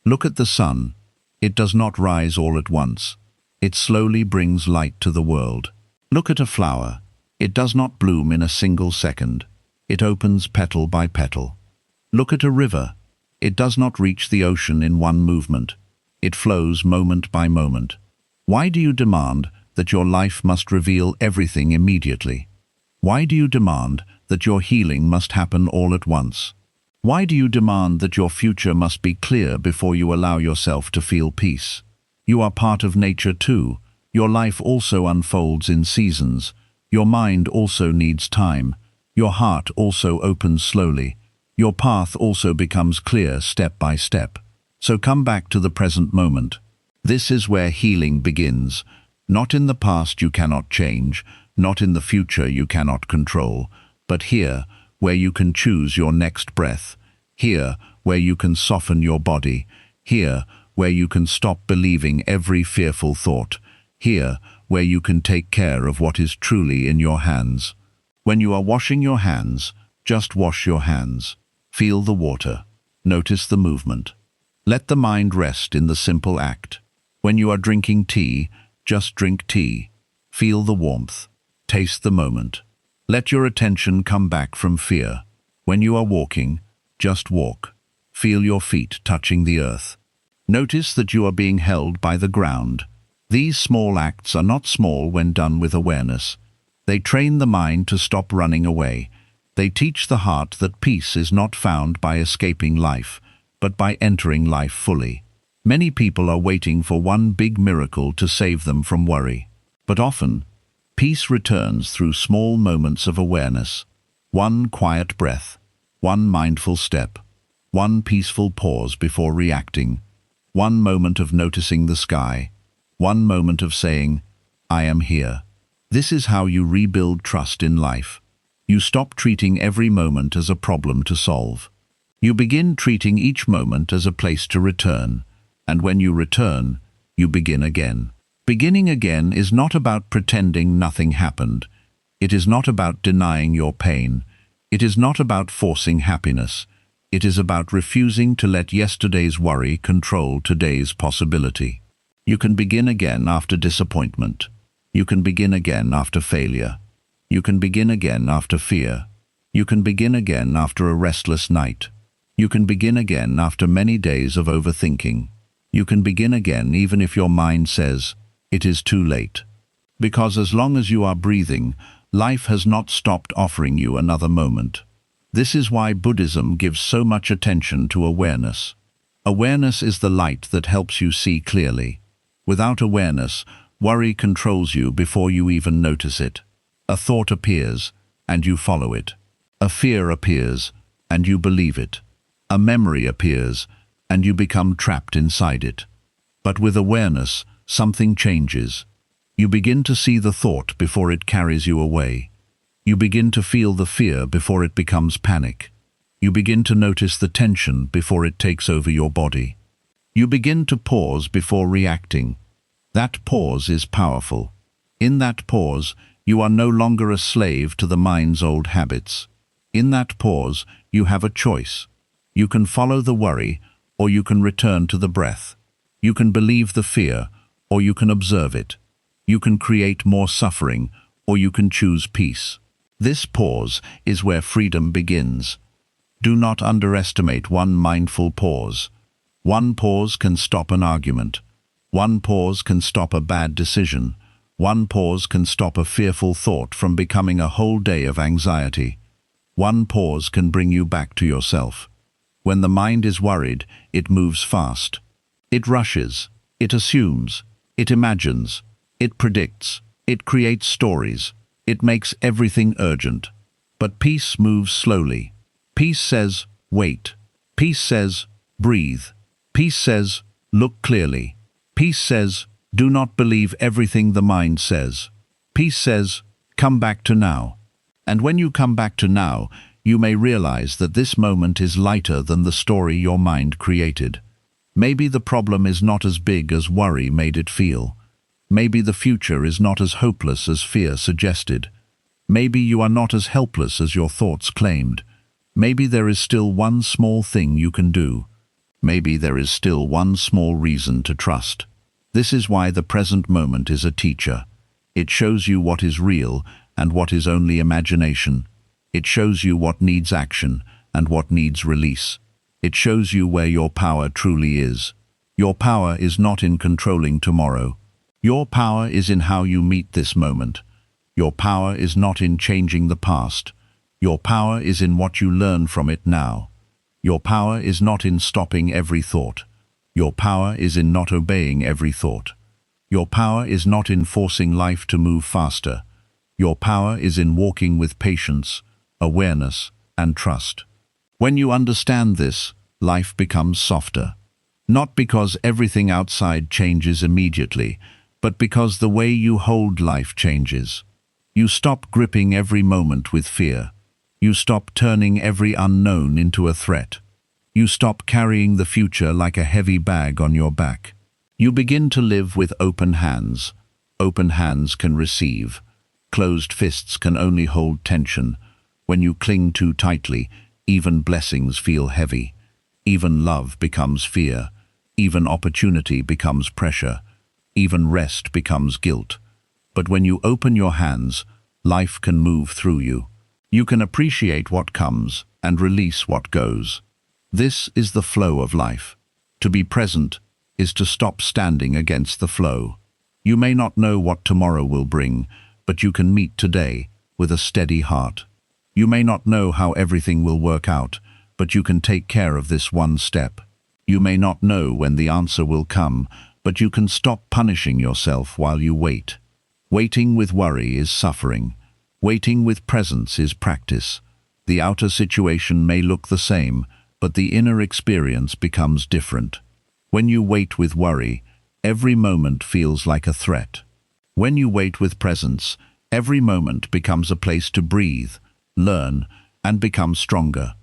Look at the sun. It does not rise all at once. It slowly brings light to the world. Look at a flower. It does not bloom in a single second. It opens petal by petal. Look at a river. It does not reach the ocean in one movement. It flows moment by moment. Why do you demand that your life must reveal everything immediately? Why do you demand that your healing must happen all at once? Why do you demand that your future must be clear before you allow yourself to feel peace? You are part of nature too. Your life also unfolds in seasons. Your mind also needs time. Your heart also opens slowly. Your path also becomes clear step by step. So come back to the present moment. This is where healing begins. Not in the past you cannot change, not in the future you cannot control, but here, where you can choose your next breath. Here, where you can soften your body. Here, where you can stop believing every fearful thought. Here, where you can take care of what is truly in your hands. When you are washing your hands, just wash your hands. Feel the water. Notice the movement. Let the mind rest in the simple act. When you are drinking tea, just drink tea. Feel the warmth. Taste the moment. Let your attention come back from fear. When you are walking, just walk. Feel your feet touching the earth. Notice that you are being held by the ground. These small acts are not small when done with awareness. They train the mind to stop running away. They teach the heart that peace is not found by escaping life, but by entering life fully. Many people are waiting for one big miracle to save them from worry. But often, peace returns through small moments of awareness. One quiet breath, one mindful step, one peaceful pause before reacting, one moment of noticing the sky, one moment of saying, "I am here." This is how you rebuild trust in life. You stop treating every moment as a problem to solve. You begin treating each moment as a place to return, and when you return, you begin again. Beginning again is not about pretending nothing happened. It is not about denying your pain. It is not about forcing happiness. It is about refusing to let yesterday's worry control today's possibility. You can begin again after disappointment. You can begin again after failure. You can begin again after fear. You can begin again after a restless night. You can begin again after many days of overthinking. You can begin again even if your mind says, "It is too late." Because as long as you are breathing, life has not stopped offering you another moment. This is why Buddhism gives so much attention to awareness. Awareness is the light that helps you see clearly. Without awareness, worry controls you before you even notice it. A thought appears, and you follow it. A fear appears, and you believe it. A memory appears, and you become trapped inside it. But with awareness, something changes. You begin to see the thought before it carries you away. You begin to feel the fear before it becomes panic. You begin to notice the tension before it takes over your body. You begin to pause before reacting. That pause is powerful. In that pause, you are no longer a slave to the mind's old habits. In that pause, you have a choice. You can follow the worry, or you can return to the breath. You can believe the fear, or you can observe it. You can create more suffering, or you can choose peace. This pause is where freedom begins. Do not underestimate one mindful pause. One pause can stop an argument. One pause can stop a bad decision. One pause can stop a fearful thought from becoming a whole day of anxiety. One pause can bring you back to yourself. When the mind is worried, it moves fast. It rushes. It assumes. It imagines. It predicts. It creates stories. It makes everything urgent. But peace moves slowly. Peace says, wait. Peace says, breathe. Peace says, look clearly. Peace says, do not believe everything the mind says. Peace says, come back to now. And when you come back to now, you may realize that this moment is lighter than the story your mind created. Maybe the problem is not as big as worry made it feel. Maybe the future is not as hopeless as fear suggested. Maybe you are not as helpless as your thoughts claimed. Maybe there is still one small thing you can do. Maybe there is still one small reason to trust. This is why the present moment is a teacher. It shows you what is real and what is only imagination. It shows you what needs action and what needs release. It shows you where your power truly is. Your power is not in controlling tomorrow. Your power is in how you meet this moment. Your power is not in changing the past. Your power is in what you learn from it now. Your power is not in stopping every thought. Your power is in not obeying every thought. Your power is not in forcing life to move faster. Your power is in walking with patience, awareness, and trust. When you understand this, life becomes softer. Not because everything outside changes immediately, but because the way you hold life changes. You stop gripping every moment with fear. You stop turning every unknown into a threat. You stop carrying the future like a heavy bag on your back. You begin to live with open hands. Open hands can receive. Closed fists can only hold tension. When you cling too tightly, even blessings feel heavy. Even love becomes fear. Even opportunity becomes pressure. Even rest becomes guilt. But when you open your hands, life can move through you. You can appreciate what comes and release what goes. This is the flow of life. To be present is to stop standing against the flow. You may not know what tomorrow will bring, but you can meet today with a steady heart. You may not know how everything will work out, but you can take care of this one step. You may not know when the answer will come, but you can stop punishing yourself while you wait. Waiting with worry is suffering. Waiting with presence is practice. The outer situation may look the same, but the inner experience becomes different. When you wait with worry, every moment feels like a threat. When you wait with presence, every moment becomes a place to breathe, learn, and become stronger.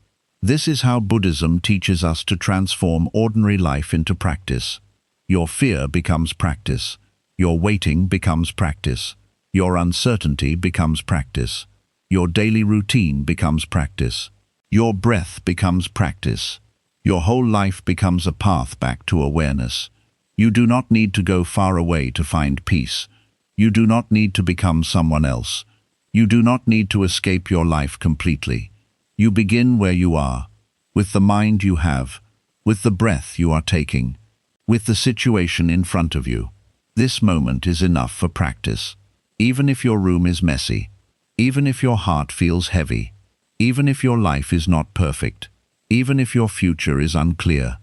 This is how Buddhism teaches us to transform ordinary life into practice. Your fear becomes practice. Your waiting becomes practice. Your uncertainty becomes practice. Your daily routine becomes practice. Your breath becomes practice. Your whole life becomes a path back to awareness. You do not need to go far away to find peace. You do not need to become someone else. You do not need to escape your life completely. You begin where you are, with the mind you have, with the breath you are taking, with the situation in front of you. This moment is enough for practice. Even if your room is messy, even if your heart feels heavy, even if your life is not perfect, even if your future is unclear,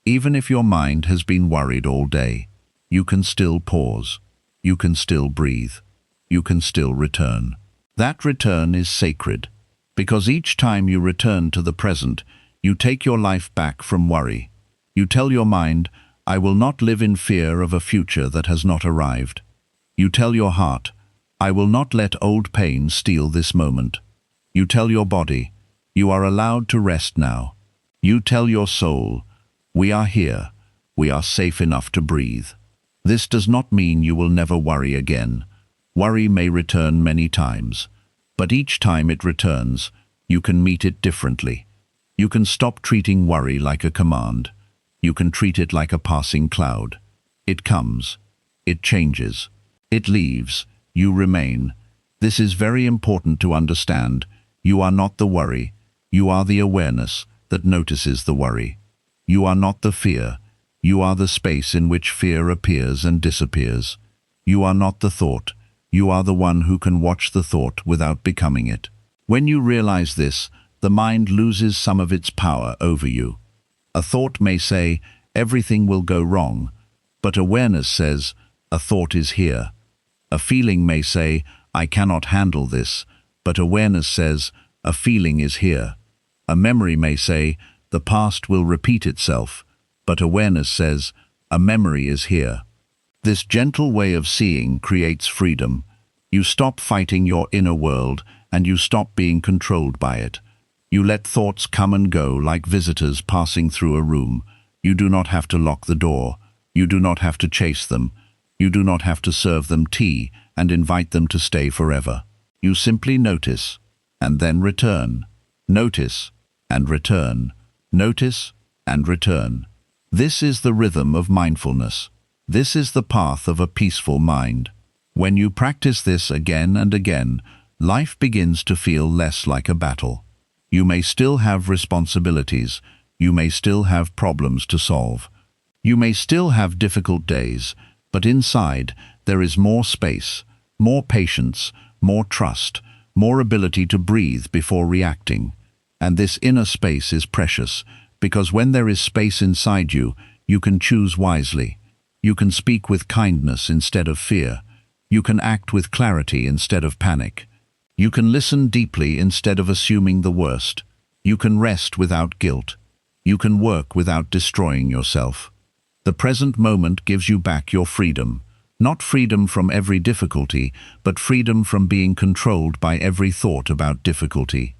even if your mind has been worried all day, you can still pause. You can still breathe. You can still return. That return is sacred, because each time you return to the present, You take your life back from worry. You tell your mind, I will not live in fear of a future that has not arrived. You tell your heart, I will not let old pain steal this moment. You tell your body, you are allowed to rest now. You tell your soul, we are here. We are safe enough to breathe. This does not mean you will never worry again. Worry may return many times, but each time it returns, you can meet it differently. You can stop treating worry like a command. You can treat it like a passing cloud. It comes. It changes. It leaves. You remain. This is very important to understand. You are not the worry. You are the awareness that notices the worry. You are not the fear. You are the space in which fear appears and disappears. You are not the thought. You are the one who can watch the thought without becoming it. When you realize this, the mind loses some of its power over you. A thought may say, everything will go wrong, but awareness says, a thought is here. A feeling may say, I cannot handle this, but awareness says, a feeling is here. A memory may say, the past will repeat itself, but awareness says, a memory is here. This gentle way of seeing creates freedom. You stop fighting your inner world and you stop being controlled by it. You let thoughts come and go like visitors passing through a room. You do not have to lock the door. You do not have to chase them. You do not have to serve them tea and invite them to stay forever. You simply notice and then return. Notice and return. Notice and return. This is the rhythm of mindfulness. This is the path of a peaceful mind. When you practice this again and again, life begins to feel less like a battle. You may still have responsibilities. You may still have problems to solve. You may still have difficult days, but inside there is more space, more patience, more trust, more ability to breathe before reacting. And this inner space is precious, because when there is space inside you, you can choose wisely. You can speak with kindness instead of fear. You can act with clarity instead of panic. You can listen deeply instead of assuming the worst. You can rest without guilt. You can work without destroying yourself. The present moment gives you back your freedom. Not freedom from every difficulty, but freedom from being controlled by every thought about difficulty.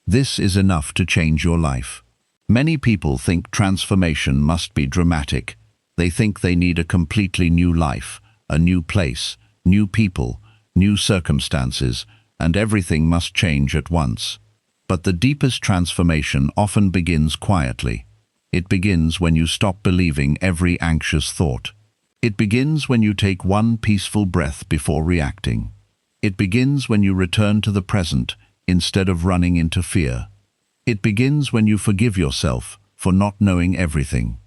This is enough to change your life. Many people think transformation must be dramatic. They think they need a completely new life, a new place, new people, new circumstances, and everything must change at once. But the deepest transformation often begins quietly. It begins when you stop believing every anxious thought. It begins when you take one peaceful breath before reacting. It begins when you return to the present instead of running into fear. It begins when you forgive yourself for not knowing everything.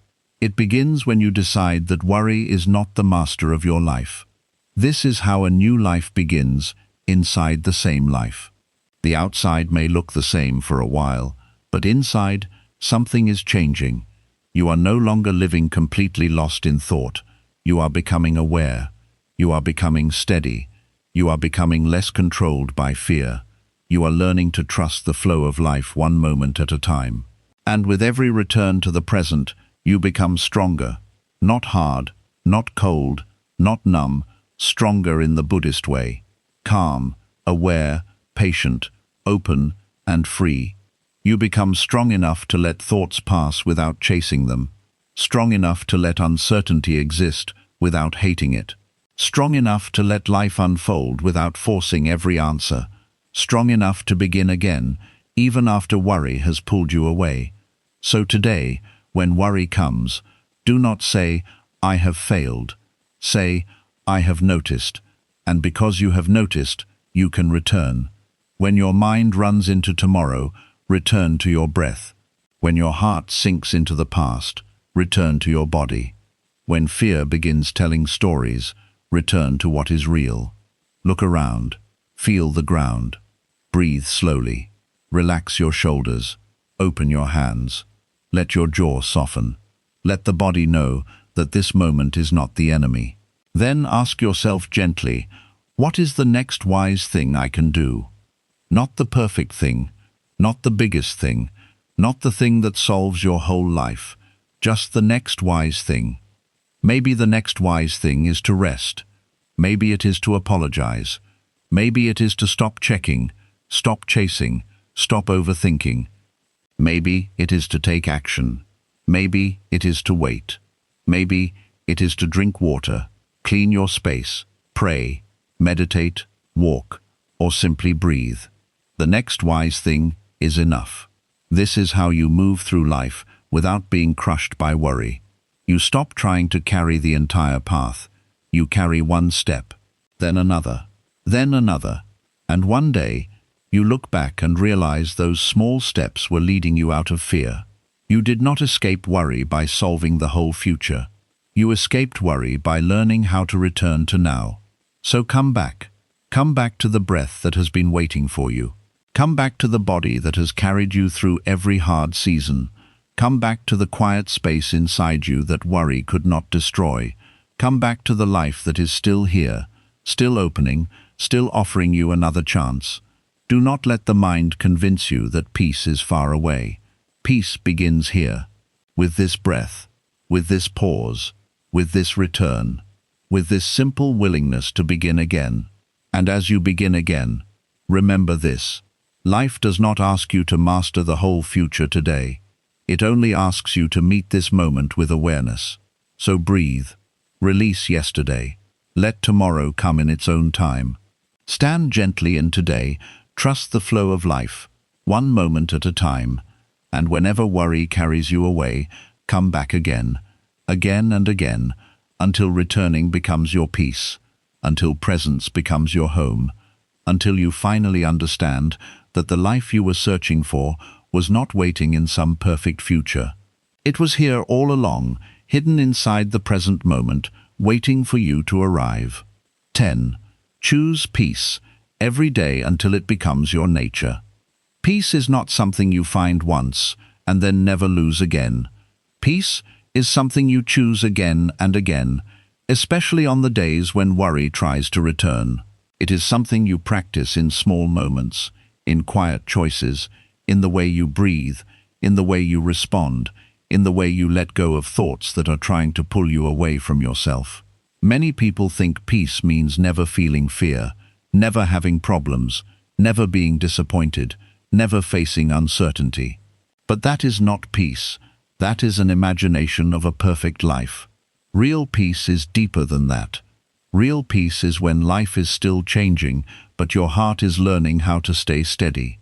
It begins when you decide that worry is not the master of your life. This is how a new life begins, inside the same life. The outside may look the same for a while, but inside, something is changing. You are no longer living completely lost in thought. You are becoming aware. You are becoming steady. You are becoming less controlled by fear. You are learning to trust the flow of life one moment at a time. And with every return to the present, you become stronger. Not hard, not cold, not numb, stronger in the Buddhist way. Calm, aware, patient, open, and free. You become strong enough to let thoughts pass without chasing them. Strong enough to let uncertainty exist without hating it. Strong enough to let life unfold without forcing every answer. Strong enough to begin again, even after worry has pulled you away. So today, when worry comes, do not say, I have failed. Say, I have noticed, and because you have noticed, you can return. When your mind runs into tomorrow, return to your breath. When your heart sinks into the past, return to your body. When fear begins telling stories, return to what is real. Look around, feel the ground, breathe slowly, relax your shoulders, open your hands, let your jaw soften. Let the body know that this moment is not the enemy. Then ask yourself gently, what is the next wise thing I can do? Not the perfect thing, not the biggest thing, Not the thing that solves your whole life, just the next wise thing. Maybe the next wise thing is to rest. Maybe it is to apologize. Maybe it is to stop checking, stop chasing, stop overthinking. Maybe it is to take action. Maybe it is to wait. Maybe it is to drink water, clean your space, pray, meditate, walk, or simply breathe. The next wise thing is enough. This is how you move through life without being crushed by worry. You stop trying to carry the entire path. You carry one step, then another, and one day you look back and realize those small steps were leading you out of fear. You did not escape worry by solving the whole future. You escaped worry by learning how to return to now. So come back. Come back to the breath that has been waiting for you. Come back to the body that has carried you through every hard season. Come back to the quiet space inside you that worry could not destroy. Come back to the life that is still here, still opening, still offering you another chance. Do not let the mind convince you that peace is far away. Peace begins here, with this breath, with this pause, with this return, with this simple willingness to begin again. And as you begin again, remember this: life does not ask you to master the whole future today. It only asks you to meet this moment with awareness. So breathe, release yesterday, let tomorrow come in its own time. Stand gently in today, trust the flow of life, one moment at a time, and whenever worry carries you away, come back again, again and again, until returning becomes your peace, until presence becomes your home, until you finally understand that the life you were searching for was not waiting in some perfect future. It was here all along, hidden inside the present moment, waiting for you to arrive. 10. Choose peace every day until it becomes your nature. Peace is not something you find once and then never lose again. Peace is something you choose again and again, especially on the days when worry tries to return. It is something you practice in small moments, in quiet choices, in the way you breathe, in the way you respond, in the way you let go of thoughts that are trying to pull you away from yourself. Many people think peace means never feeling fear, never having problems, never being disappointed, never facing uncertainty. But that is not peace. That is an imagination of a perfect life. Real peace is deeper than that. Real peace is when life is still changing, but your heart is learning how to stay steady.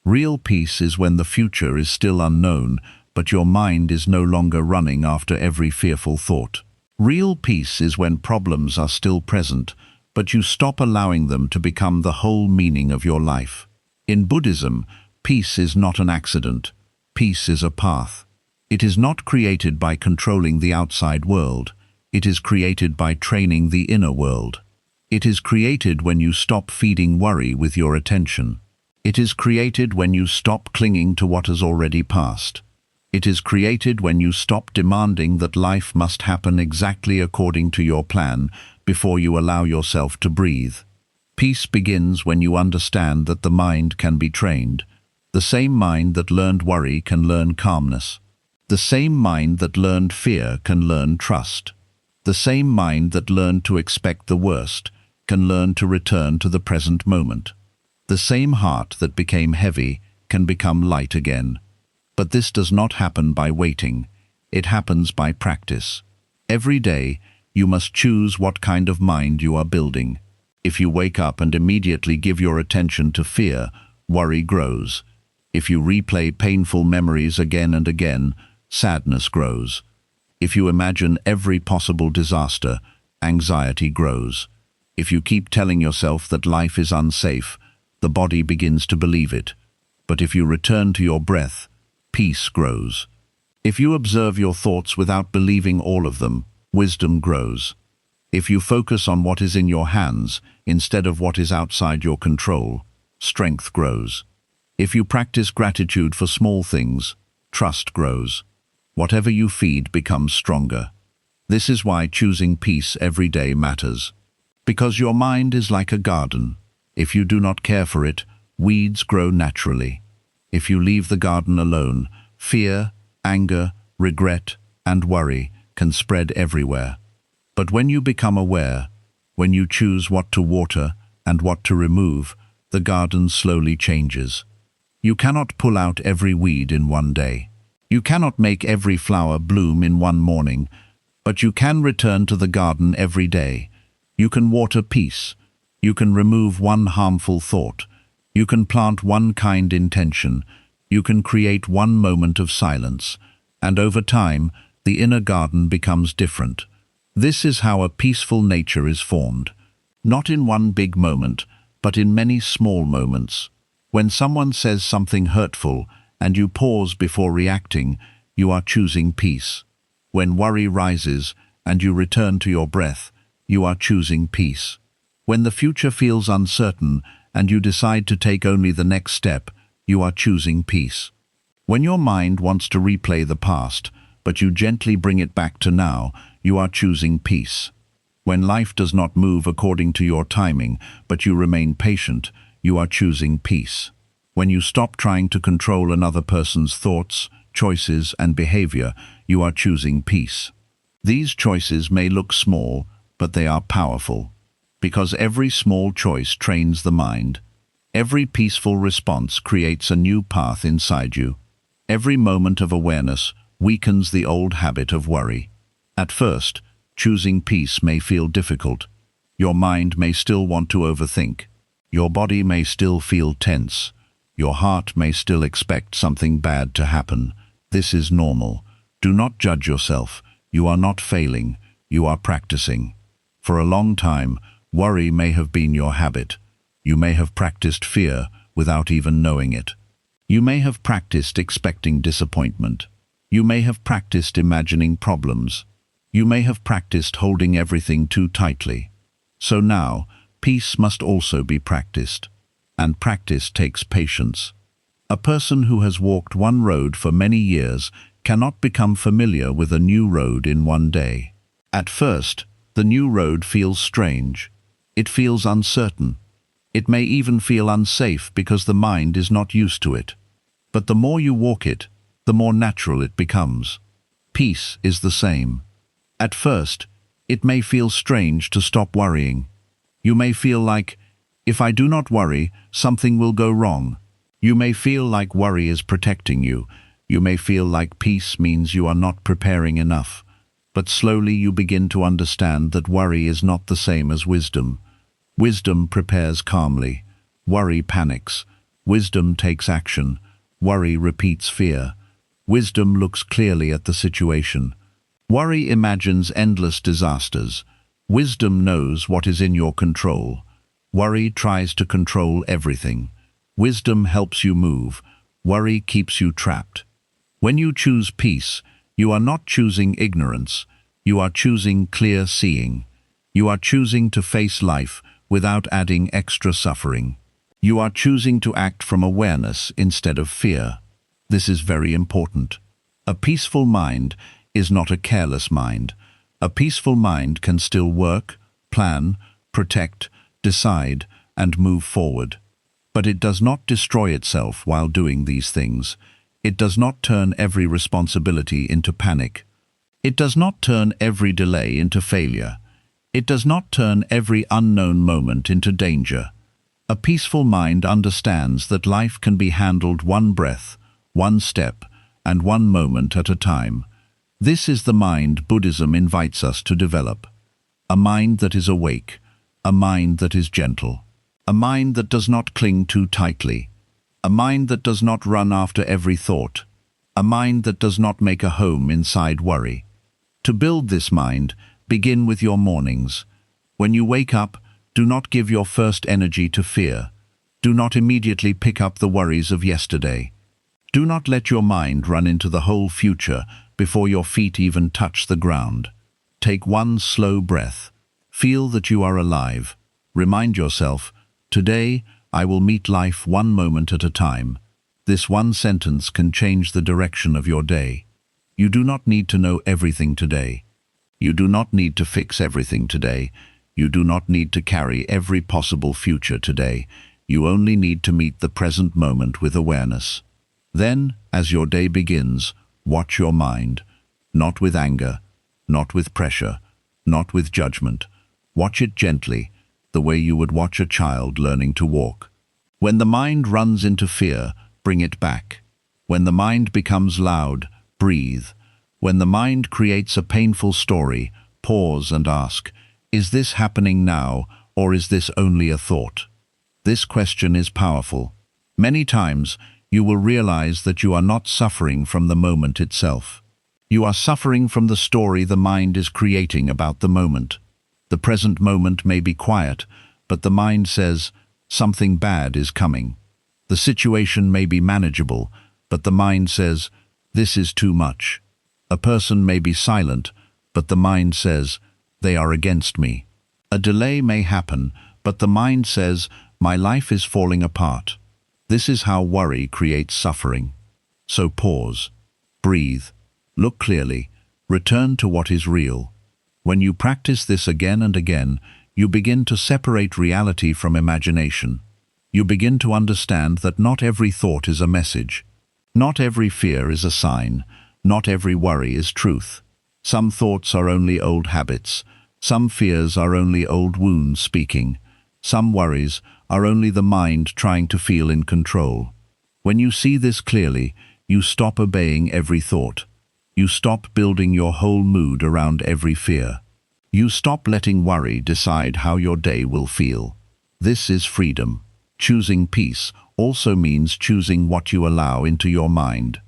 Real peace is when the future is still unknown, but your mind is no longer running after every fearful thought. Real peace is when problems are still present, but you stop allowing them to become the whole meaning of your life. In Buddhism, peace is not an accident. Peace is a path. It is not created by controlling the outside world. It is created by training the inner world. It is created when you stop feeding worry with your attention. It is created when you stop clinging to what has already passed. It is created when you stop demanding that life must happen exactly according to your plan before you allow yourself to breathe. Peace begins when you understand that the mind can be trained. The same mind that learned worry can learn calmness. The same mind that learned fear can learn trust. The same mind that learned to expect the worst can learn to return to the present moment. The same heart that became heavy can become light again. But this does not happen by waiting. It happens by practice. Every day, you must choose what kind of mind you are building. If you wake up and immediately give your attention to fear, worry grows. If you replay painful memories again and again, sadness grows. If you imagine every possible disaster, anxiety grows. If you keep telling yourself that life is unsafe, the body begins to believe it. But if you return to your breath, peace grows. If you observe your thoughts without believing all of them, wisdom grows. If you focus on what is in your hands instead of what is outside your control, strength grows. If you practice gratitude for small things, trust grows. Whatever you feed becomes stronger. This is why choosing peace every day matters. Because your mind is like a garden. If you do not care for it, weeds grow naturally. If you leave the garden alone, Fear, anger, regret, and worry can spread everywhere. But when you become aware, when you choose what to water and what to remove, the garden slowly changes. You cannot pull out every weed in one day. You cannot make every flower bloom in one morning, but you can return to the garden every day. You can water peace. You can remove one harmful thought. You can plant one kind intention. You can create one moment of silence. And over time, the inner garden becomes different. This is how a peaceful nature is formed. Not in one big moment, but in many small moments. When someone says something hurtful and you pause before reacting, you are choosing peace. When worry rises and you return to your breath, you are choosing peace. When the future feels uncertain and you decide to take only the next step, you are choosing peace. When your mind wants to replay the past, but you gently bring it back to now, you are choosing peace. When life does not move according to your timing, but you remain patient, you are choosing peace. When you stop trying to control another person's thoughts, choices, and behavior, you are choosing peace. These choices may look small, but they are powerful. Because every small choice trains the mind. Every peaceful response creates a new path inside you. Every moment of awareness weakens the old habit of worry. At first, choosing peace may feel difficult. Your mind may still want to overthink. Your body may still feel tense. Your heart may still expect something bad to happen. This is normal. Do not judge yourself. You are not failing. You are practicing. For a long time, worry may have been your habit. You may have practiced fear without even knowing it. You may have practiced expecting disappointment. You may have practiced imagining problems. You may have practiced holding everything too tightly. So now, peace must also be practiced. And practice takes patience. A person who has walked one road for many years cannot become familiar with a new road in one day. At first, the new road feels strange. It feels uncertain. It may even feel unsafe because the mind is not used to it. But the more you walk it, the more natural it becomes. Peace is the same. At first, it may feel strange to stop worrying. You may feel like, if I do not worry, something will go wrong. You may feel like worry is protecting you. You may feel like peace means you are not preparing enough. But slowly you begin to understand that worry is not the same as wisdom. Wisdom prepares calmly. Worry panics. Wisdom takes action. Worry repeats fear. Wisdom looks clearly at the situation. Worry imagines endless disasters. Wisdom knows what is in your control. Worry tries to control everything. Wisdom helps you move. Worry keeps you trapped. When you choose peace, you are not choosing ignorance. You are choosing clear seeing. You are choosing to face life without adding extra suffering. You are choosing to act from awareness instead of fear. This is very important. A peaceful mind is not a careless mind. A peaceful mind can still work, plan, protect, decide, and move forward. But it does not destroy itself while doing these things. It does not turn every responsibility into panic. It does not turn every delay into failure. It does not turn every unknown moment into danger. A peaceful mind understands that life can be handled one breath, one step, and one moment at a time. This is the mind Buddhism invites us to develop. A mind that is awake, a mind that is gentle, a mind that does not cling too tightly, a mind that does not run after every thought, a mind that does not make a home inside worry. To build this mind, begin with your mornings. When you wake up, do not give your first energy to fear. Do not immediately pick up the worries of yesterday. Do not let your mind run into the whole future before your feet even touch the ground. Take one slow breath. Feel that you are alive. Remind yourself, today I will meet life one moment at a time. This one sentence can change the direction of your day. You do not need to know everything today. You do not need to fix everything today. You do not need to carry every possible future today. You only need to meet the present moment with awareness. Then, as your day begins, watch your mind, not with anger, not with pressure, not with judgment. Watch it gently, the way you would watch a child learning to walk. When the mind runs into fear, bring it back. When the mind becomes loud, breathe. When the mind creates a painful story, pause and ask, is this happening now, or is this only a thought? This question is powerful. Many times, you will realize that you are not suffering from the moment itself. You are suffering from the story the mind is creating about the moment. The present moment may be quiet, but the mind says, something bad is coming. The situation may be manageable, but the mind says, this is too much. A person may be silent, but the mind says, they are against me. A delay may happen, but the mind says, my life is falling apart. This is how worry creates suffering. So pause, breathe, look clearly, return to what is real. When you practice this again and again, you begin to separate reality from imagination. You begin to understand that not every thought is a message. Not every fear is a sign. Not every worry is truth. Some thoughts are only old habits. Some fears are only old wounds speaking. Some worries are only the mind trying to feel in control. When you see this clearly, you stop obeying every thought. You stop building your whole mood around every fear. You stop letting worry decide how your day will feel. This is freedom. Choosing peace also means choosing what you allow into your mind.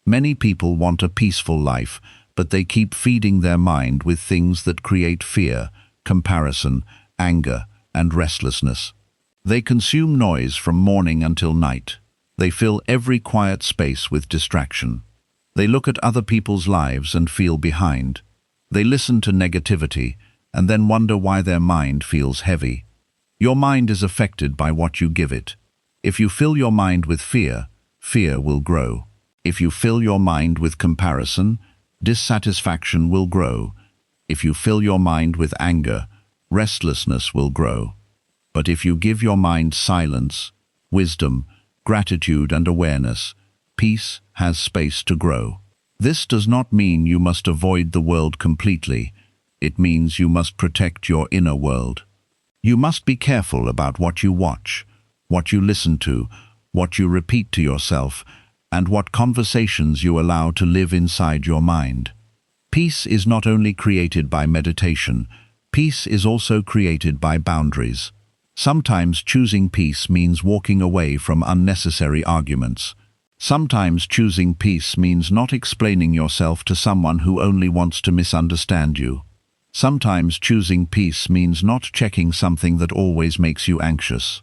Many people want a peaceful life, but they keep feeding their mind with things that create fear, comparison, anger, and restlessness. They consume noise from morning until night. They fill every quiet space with distraction. They look at other people's lives and feel behind. They listen to negativity and then wonder why their mind feels heavy. Your mind is affected by what you give it. If you fill your mind with fear, fear will grow. If you fill your mind with comparison, dissatisfaction will grow. If you fill your mind with anger, restlessness will grow. But if you give your mind silence, wisdom, gratitude and awareness, peace has space to grow. This does not mean you must avoid the world completely. It means you must protect your inner world. You must be careful about what you watch, what you listen to, what you repeat to yourself, and what conversations you allow to live inside your mind. Peace is not only created by meditation, peace is also created by boundaries. Sometimes choosing peace means walking away from unnecessary arguments. Sometimes choosing peace means not explaining yourself to someone who only wants to misunderstand you. Sometimes choosing peace means not checking something that always makes you anxious.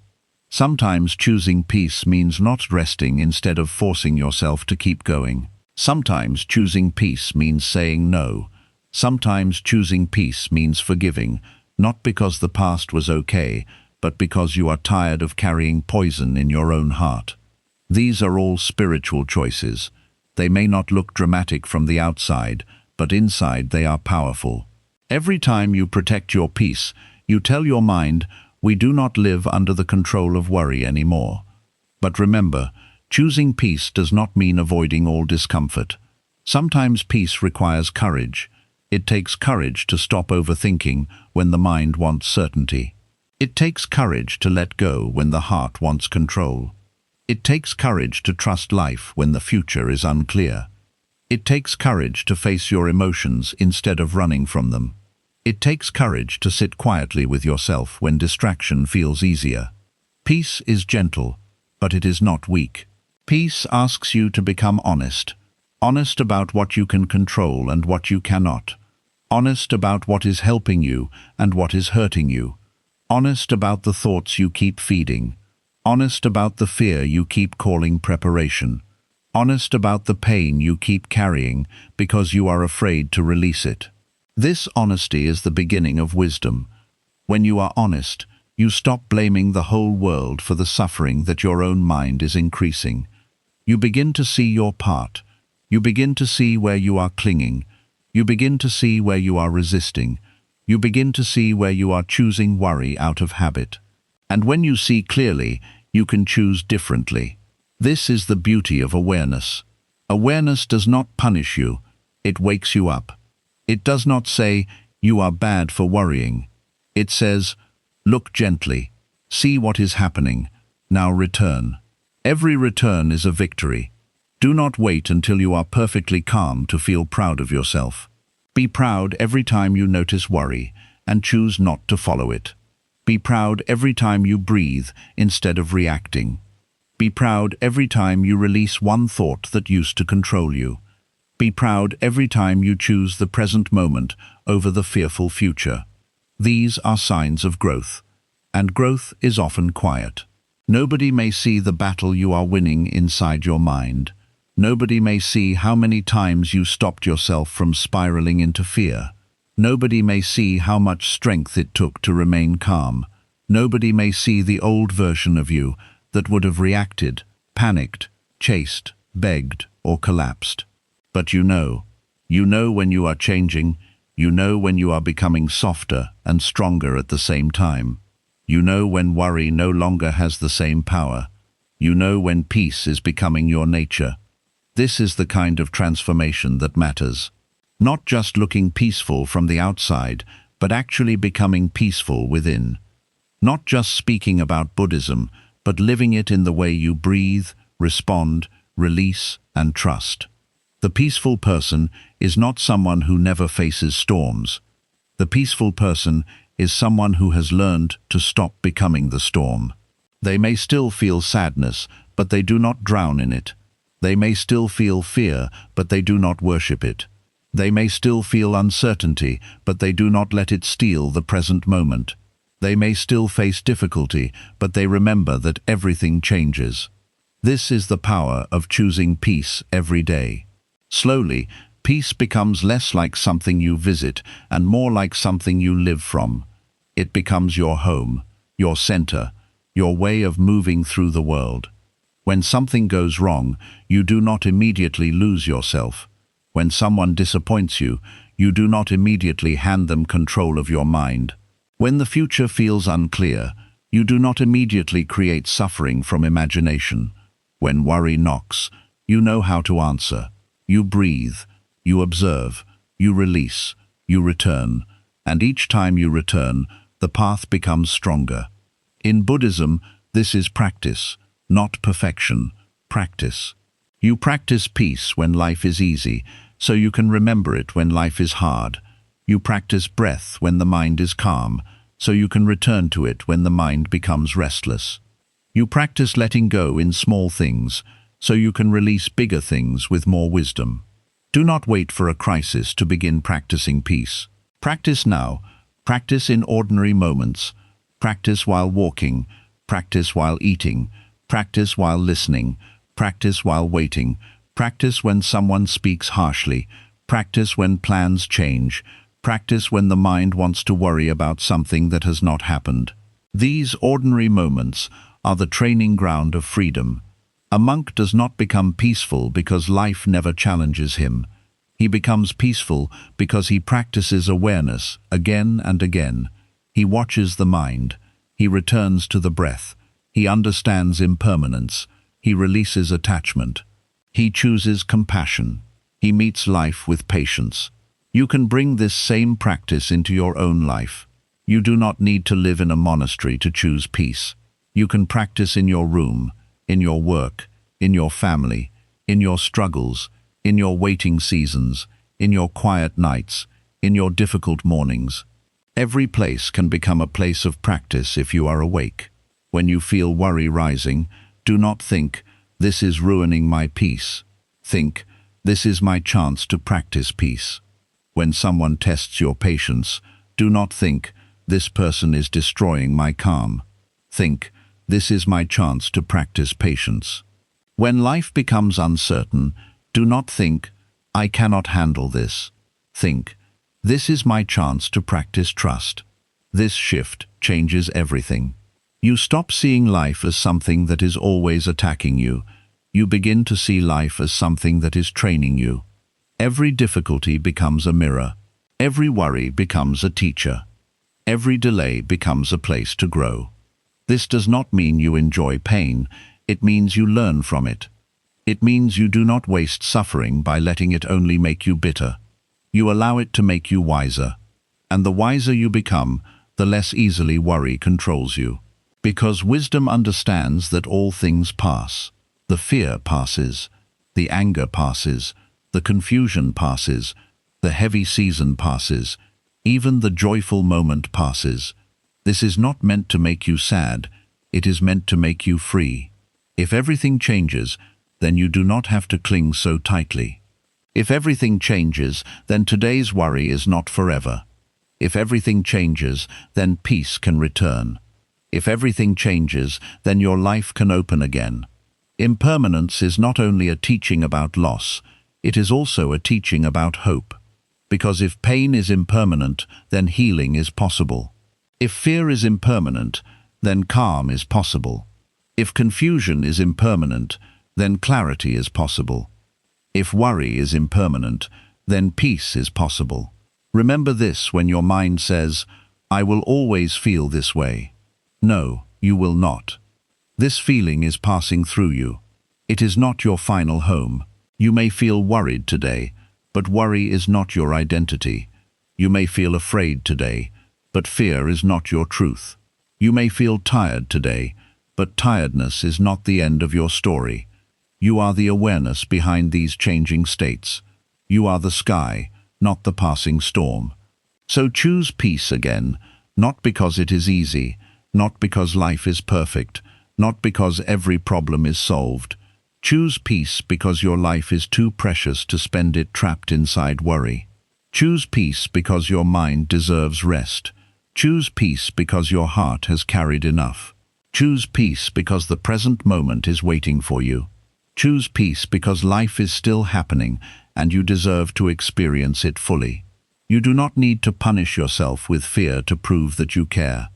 Sometimes choosing peace means not resting instead of forcing yourself to keep going. Sometimes choosing peace means saying no. Sometimes choosing peace means forgiving, not because the past was okay, but because you are tired of carrying poison in your own heart. These are all spiritual choices. They may not look dramatic from the outside, but inside they are powerful. Every time you protect your peace, you tell your mind, we do not live under the control of worry anymore. But remember, choosing peace does not mean avoiding all discomfort. Sometimes peace requires courage. It takes courage to stop overthinking when the mind wants certainty. It takes courage to let go when the heart wants control. It takes courage to trust life when the future is unclear. It takes courage to face your emotions instead of running from them. It takes courage to sit quietly with yourself when distraction feels easier. Peace is gentle, but it is not weak. Peace asks you to become honest. Honest about what you can control and what you cannot. Honest about what is helping you and what is hurting you. Honest about the thoughts you keep feeding. Honest about the fear you keep calling preparation. Honest about the pain you keep carrying because you are afraid to release it. This honesty is the beginning of wisdom. When you are honest, you stop blaming the whole world for the suffering that your own mind is increasing. You begin to see your part. You begin to see where you are clinging. You begin to see where you are resisting. You begin to see where you are choosing worry out of habit. And when you see clearly, you can choose differently. This is the beauty of awareness. Awareness does not punish you, it wakes you up. It does not say, "You are bad for worrying." It says, "Look gently, see what is happening, now return." Every return is a victory. Do not wait until you are perfectly calm to feel proud of yourself. Be proud every time you notice worry and choose not to follow it. Be proud every time you breathe instead of reacting. Be proud every time you release one thought that used to control you. Be proud every time you choose the present moment over the fearful future. These are signs of growth, and growth is often quiet. Nobody may see the battle you are winning inside your mind. Nobody may see how many times you stopped yourself from spiraling into fear. Nobody may see how much strength it took to remain calm. Nobody may see the old version of you that would have reacted, panicked, chased, begged, or collapsed. But you know when you are changing, you know when you are becoming softer and stronger at the same time. You know when worry no longer has the same power. You know when peace is becoming your nature. This is the kind of transformation that matters. Not just looking peaceful from the outside, but actually becoming peaceful within. Not just speaking about Buddhism, but living it in the way you breathe, respond, release, and trust. The peaceful person is not someone who never faces storms. The peaceful person is someone who has learned to stop becoming the storm. They may still feel sadness, but they do not drown in it. They may still feel fear, but they do not worship it. They may still feel uncertainty, but they do not let it steal the present moment. They may still face difficulty, but they remember that everything changes. This is the power of choosing peace every day. Slowly, peace becomes less like something you visit and more like something you live from. It becomes your home, your center, your way of moving through the world. When something goes wrong, you do not immediately lose yourself. When someone disappoints you, you do not immediately hand them control of your mind. When the future feels unclear, you do not immediately create suffering from imagination. When worry knocks, you know how to answer. You breathe, you observe, you release, you return, and each time you return, the path becomes stronger. In Buddhism, this is practice, not perfection, practice. You practice peace when life is easy, so you can remember it when life is hard. You practice breath when the mind is calm, so you can return to it when the mind becomes restless. You practice letting go in small things, so you can release bigger things with more wisdom. Do not wait for a crisis to begin practicing peace. Practice now. Practice in ordinary moments. Practice while walking. Practice while eating. Practice while listening. Practice while waiting. Practice when someone speaks harshly. Practice when plans change. Practice when the mind wants to worry about something that has not happened. These ordinary moments are the training ground of freedom. A monk does not become peaceful because life never challenges him. He becomes peaceful because he practices awareness again and again. He watches the mind. He returns to the breath. He understands impermanence. He releases attachment. He chooses compassion. He meets life with patience. You can bring this same practice into your own life. You do not need to live in a monastery to choose peace. You can practice in your room, in your work, in your family, in your struggles, in your waiting seasons, in your quiet nights, in your difficult mornings. Every place can become a place of practice if you are awake. When you feel worry rising, do not think, "This is ruining my peace." Think, "This is my chance to practice peace." When someone tests your patience, do not think, "This person is destroying my calm." Think, "This is my chance to practice patience." When life becomes uncertain, do not think, "I cannot handle this." Think, "This is my chance to practice trust." This shift changes everything. You stop seeing life as something that is always attacking you. You begin to see life as something that is training you. Every difficulty becomes a mirror. Every worry becomes a teacher. Every delay becomes a place to grow. This does not mean you enjoy pain. It means you learn from it. It means you do not waste suffering by letting it only make you bitter. You allow it to make you wiser. And the wiser you become, the less easily worry controls you. Because wisdom understands that all things pass. The fear passes. The anger passes. The confusion passes. The heavy season passes. Even the joyful moment passes. This is not meant to make you sad. It is meant to make you free. If everything changes, then you do not have to cling so tightly. If everything changes, then today's worry is not forever. If everything changes, then peace can return. If everything changes, then your life can open again. Impermanence is not only a teaching about loss, it is also a teaching about hope. Because if pain is impermanent, then healing is possible. If fear is impermanent, then calm is possible. If confusion is impermanent, then clarity is possible. If worry is impermanent, then peace is possible. Remember this when your mind says, "I will always feel this way." No, you will not. This feeling is passing through you. It is not your final home. You may feel worried today, but worry is not your identity. You may feel afraid today, but fear is not your truth. You may feel tired today, but tiredness is not the end of your story. You are the awareness behind these changing states. You are the sky, not the passing storm. So choose peace again, not because it is easy, not because life is perfect, not because every problem is solved. Choose peace because your life is too precious to spend it trapped inside worry. Choose peace because your mind deserves rest. Choose peace because your heart has carried enough. Choose peace because the present moment is waiting for you. Choose peace because life is still happening and you deserve to experience it fully. You do not need to punish yourself with fear to prove that you care.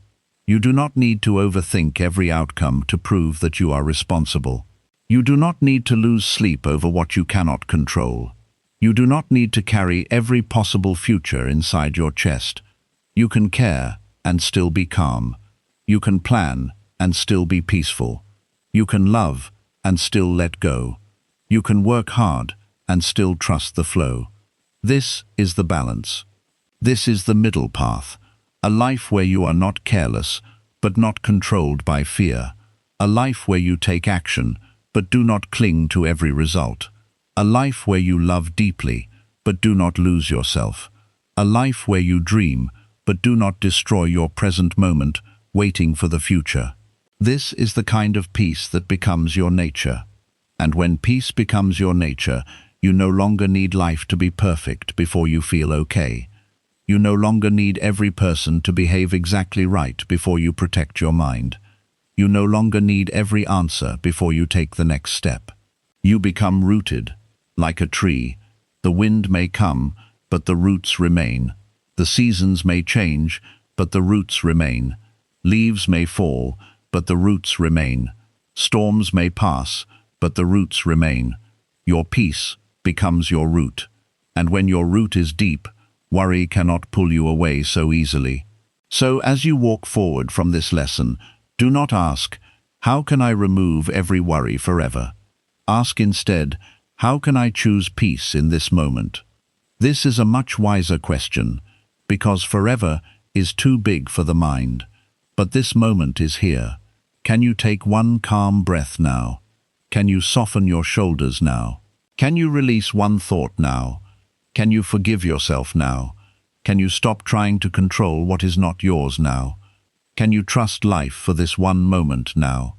You do not need to overthink every outcome to prove that you are responsible. You do not need to lose sleep over what you cannot control. You do not need to carry every possible future inside your chest. You can care and still be calm. You can plan and still be peaceful. You can love and still let go. You can work hard and still trust the flow. This is the balance. This is the middle path. A life where you are not careless, but not controlled by fear. A life where you take action, but do not cling to every result. A life where you love deeply, but do not lose yourself. A life where you dream, but do not destroy your present moment, waiting for the future. This is the kind of peace that becomes your nature. And when peace becomes your nature, you no longer need life to be perfect before you feel okay. You no longer need every person to behave exactly right before you protect your mind. You no longer need every answer before you take the next step. You become rooted, like a tree. The wind may come, but the roots remain. The seasons may change, but the roots remain. Leaves may fall, but the roots remain. Storms may pass, but the roots remain. Your peace becomes your root. And when your root is deep, worry cannot pull you away so easily. So as you walk forward from this lesson, do not ask, "How can I remove every worry forever?" Ask instead, "How can I choose peace in this moment?" This is a much wiser question, because forever is too big for the mind. But this moment is here. Can you take one calm breath now? Can you soften your shoulders now? Can you release one thought now? Can you forgive yourself now? Can you stop trying to control what is not yours now? Can you trust life for this one moment now?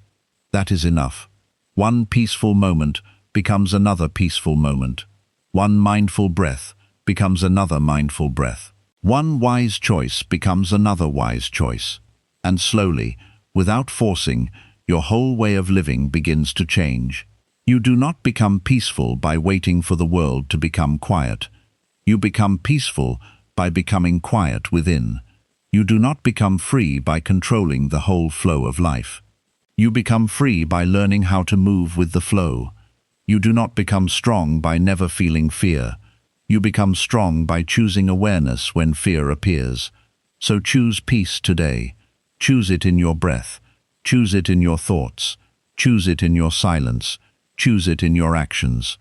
That is enough. One peaceful moment becomes another peaceful moment. One mindful breath becomes another mindful breath. One wise choice becomes another wise choice. And slowly, without forcing, your whole way of living begins to change. You do not become peaceful by waiting for the world to become quiet. You become peaceful by becoming quiet within. You do not become free by controlling the whole flow of life. You become free by learning how to move with the flow. You do not become strong by never feeling fear. You become strong by choosing awareness when fear appears. So choose peace today. Choose it in your breath. Choose it in your thoughts. Choose it in your silence. Choose it in your actions.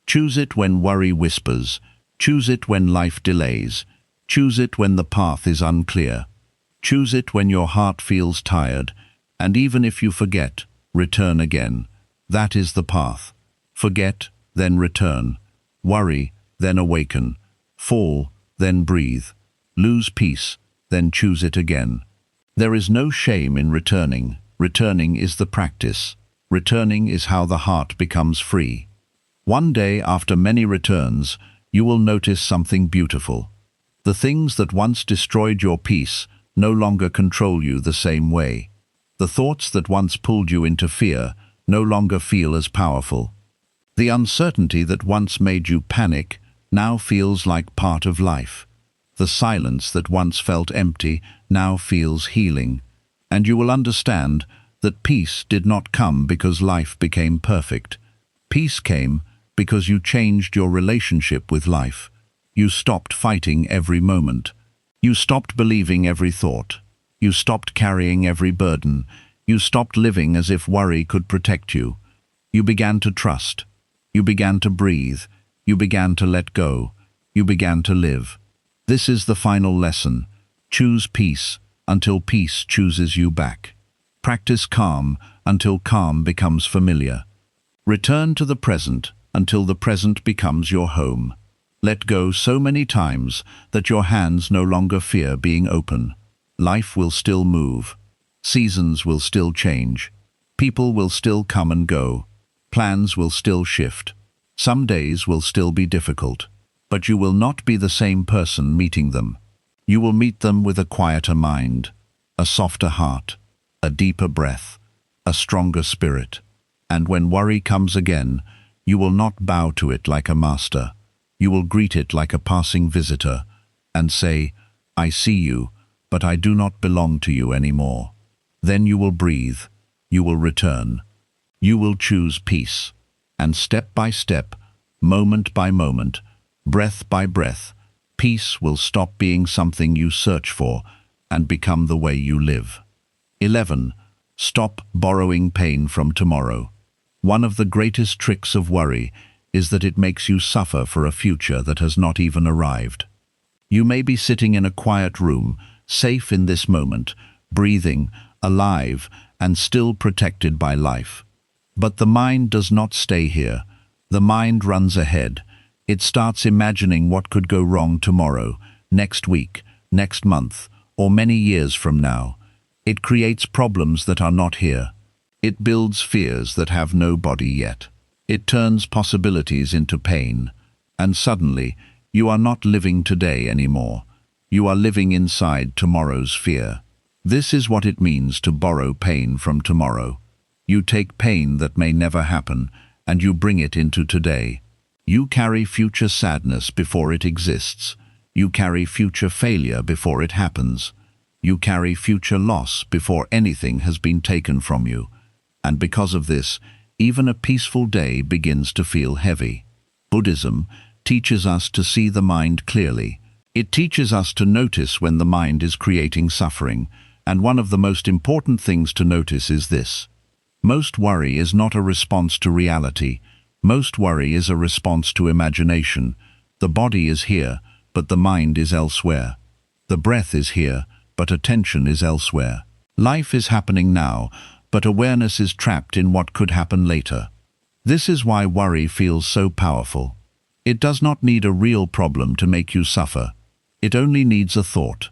Choose it when worry whispers. Choose it when life delays. Choose it when the path is unclear. Choose it when your heart feels tired. And even if you forget, return again. That is the path. Forget, then return. Worry, then awaken. Fall, then breathe. Lose peace, then choose it again. There is no shame in returning. Returning is the practice. Returning is how the heart becomes free. One day, after many returns, you will notice something beautiful. The things that once destroyed your peace no longer control you the same way. The thoughts that once pulled you into fear no longer feel as powerful. The uncertainty that once made you panic now feels like part of life. The silence that once felt empty now feels healing. And you will understand that peace did not come because life became perfect. Peace came because you changed your relationship with life. You stopped fighting every moment. You stopped believing every thought. You stopped carrying every burden. You stopped living as if worry could protect you. You began to trust. You began to breathe. You began to let go. You began to live. This is the final lesson. Choose peace until peace chooses you back. Practice calm until calm becomes familiar. Return to the present until the present becomes your home. Let go so many times that your hands no longer fear being open. Life will still move. Seasons will still change. People will still come and go. Plans will still shift. Some days will still be difficult. But you will not be the same person meeting them. You will meet them with a quieter mind, a softer heart, a deeper breath, a stronger spirit. And when worry comes again, you will not bow to it like a master. You will greet it like a passing visitor and say, "I see you, but I do not belong to you anymore." Then you will breathe. You will return. You will choose peace. And step by step, moment by moment, breath by breath, peace will stop being something you search for and become the way you live. 11. Stop borrowing pain from tomorrow. One of the greatest tricks of worry is that it makes you suffer for a future that has not even arrived. You may be sitting in a quiet room, safe in this moment, breathing, alive, and still protected by life. But the mind does not stay here. The mind runs ahead. It starts imagining what could go wrong tomorrow, next week, next month, or many years from now. It creates problems that are not here. It builds fears that have no body yet. It turns possibilities into pain. And suddenly, you are not living today anymore. You are living inside tomorrow's fear. This is what it means to borrow pain from tomorrow. You take pain that may never happen, and you bring it into today. You carry future sadness before it exists. You carry future failure before it happens. You carry future loss before anything has been taken from you. And because of this, even a peaceful day begins to feel heavy. Buddhism teaches us to see the mind clearly. It teaches us to notice when the mind is creating suffering. And one of the most important things to notice is this. Most worry is not a response to reality. Most worry is a response to imagination. The body is here, but the mind is elsewhere. The breath is here, but attention is elsewhere. Life is happening now, but awareness is trapped in what could happen later. This is why worry feels so powerful. It does not need a real problem to make you suffer. It only needs a thought.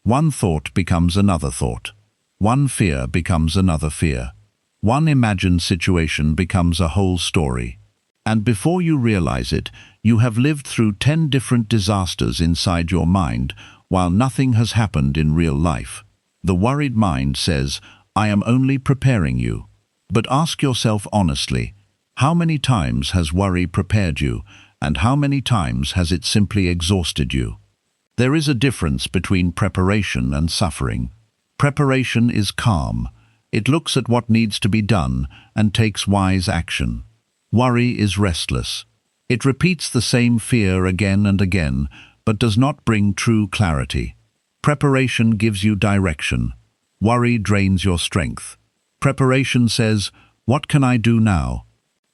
One thought becomes another thought. One fear becomes another fear. One imagined situation becomes a whole story. And before you realize it, you have lived through 10 different disasters inside your mind, while nothing has happened in real life. The worried mind says, "I am only preparing you." But ask yourself honestly, how many times has worry prepared you, and how many times has it simply exhausted you? There is a difference between preparation and suffering. Preparation is calm. It looks at what needs to be done and takes wise action. Worry is restless. It repeats the same fear again and again, but does not bring true clarity. Preparation gives you direction. Worry drains your strength. Preparation says, What can I do now?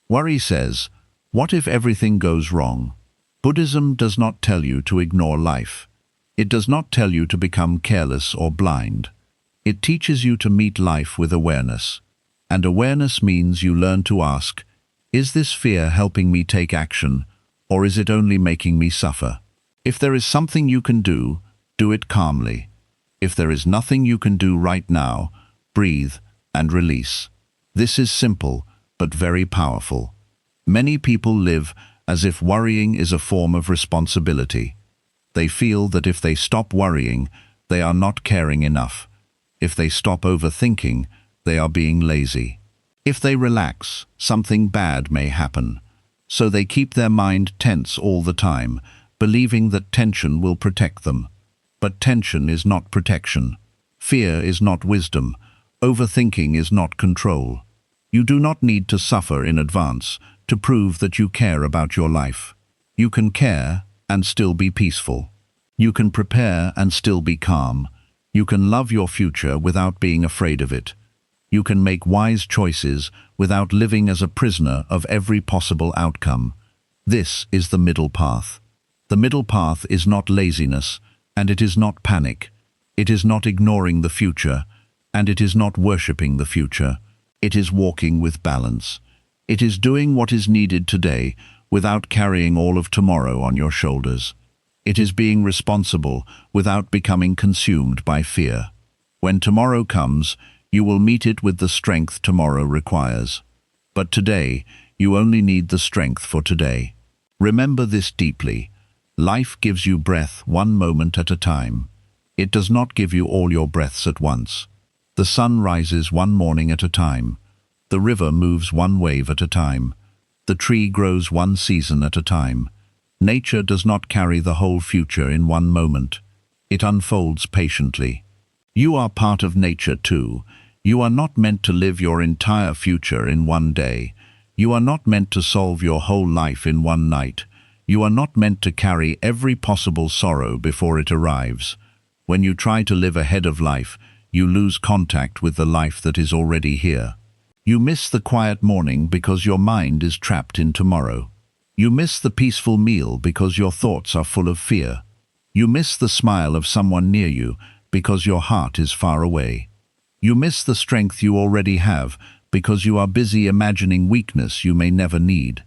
Worry says, what if everything goes wrong? Buddhism does not tell you to ignore life. It does not tell you to become careless or blind. It teaches you to meet life with awareness. And awareness means you learn to ask, is this fear helping me take action, or is it only making me suffer? If there is something you can do it calmly. If there is nothing you can do right now, breathe and release. This is simple, but very powerful. Many people live as if worrying is a form of responsibility. They feel that if they stop worrying, they are not caring enough. If they stop overthinking, they are being lazy. If they relax, something bad may happen. So they keep their mind tense all the time, believing that tension will protect them. But tension is not protection. Fear is not wisdom. Overthinking is not control. You do not need to suffer in advance to prove that you care about your life. You can care and still be peaceful. You can prepare and still be calm. You can love your future without being afraid of it. You can make wise choices without living as a prisoner of every possible outcome. This is the middle path. The middle path is not laziness, and it is not panic. It is not ignoring the future, and it is not worshipping the future. It is walking with balance. It is doing what is needed today without carrying all of tomorrow on your shoulders. It is being responsible without becoming consumed by fear. When tomorrow comes, you will meet it with the strength tomorrow requires. But today, you only need the strength for today. Remember this deeply. Life gives you breath one moment at a time. It does not give you all your breaths at once. The sun rises one morning at a time. The river moves one wave at a time. The tree grows one season at a time. Nature does not carry the whole future in one moment. It unfolds patiently. You are part of nature too. You are not meant to live your entire future in one day. You are not meant to solve your whole life in one night. You are not meant to carry every possible sorrow before it arrives. When you try to live ahead of life, you lose contact with the life that is already here. You miss the quiet morning because your mind is trapped in tomorrow. You miss the peaceful meal because your thoughts are full of fear. You miss the smile of someone near you because your heart is far away. You miss the strength you already have because you are busy imagining weakness you may never need.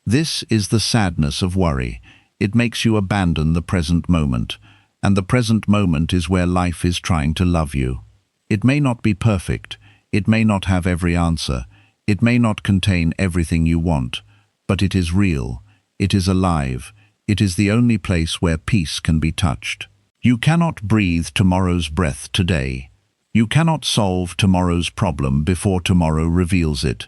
This is the sadness of worry. It makes you abandon the present moment, and the present moment is where life is trying to love you. It may not be perfect, it may not have every answer, it may not contain everything you want, but it is real, it is alive, it is the only place where peace can be touched. You cannot breathe tomorrow's breath today. You cannot solve tomorrow's problem before tomorrow reveals it.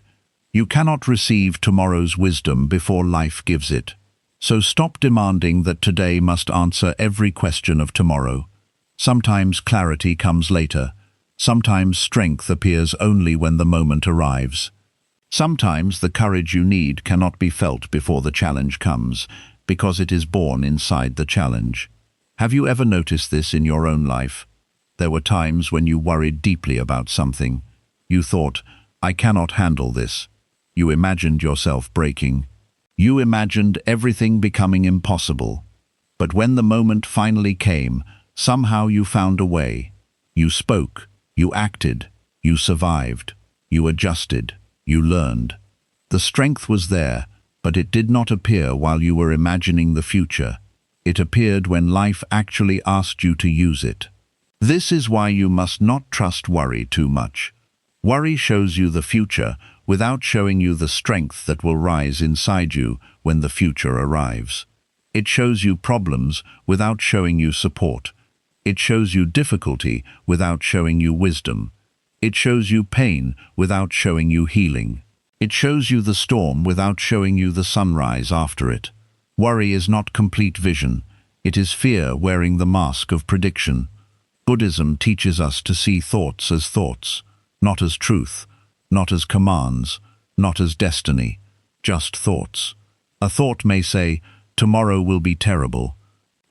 You cannot receive tomorrow's wisdom before life gives it. So stop demanding that today must answer every question of tomorrow. Sometimes clarity comes later. Sometimes strength appears only when the moment arrives. Sometimes the courage you need cannot be felt before the challenge comes, because it is born inside the challenge. Have you ever noticed this in your own life? There were times when you worried deeply about something. You thought, I cannot handle this. You imagined yourself breaking. You imagined everything becoming impossible. But when the moment finally came, somehow you found a way. You spoke, you acted, you survived, you adjusted, you learned. The strength was there, but it did not appear while you were imagining the future. It appeared when life actually asked you to use it. This is why you must not trust worry too much. Worry shows you the future without showing you the strength that will rise inside you when the future arrives. It shows you problems without showing you support. It shows you difficulty without showing you wisdom. It shows you pain without showing you healing. It shows you the storm without showing you the sunrise after it. Worry is not complete vision. It is fear wearing the mask of prediction. Buddhism teaches us to see thoughts as thoughts, not as truth, not as commands, not as destiny, just thoughts. A thought may say, tomorrow will be terrible,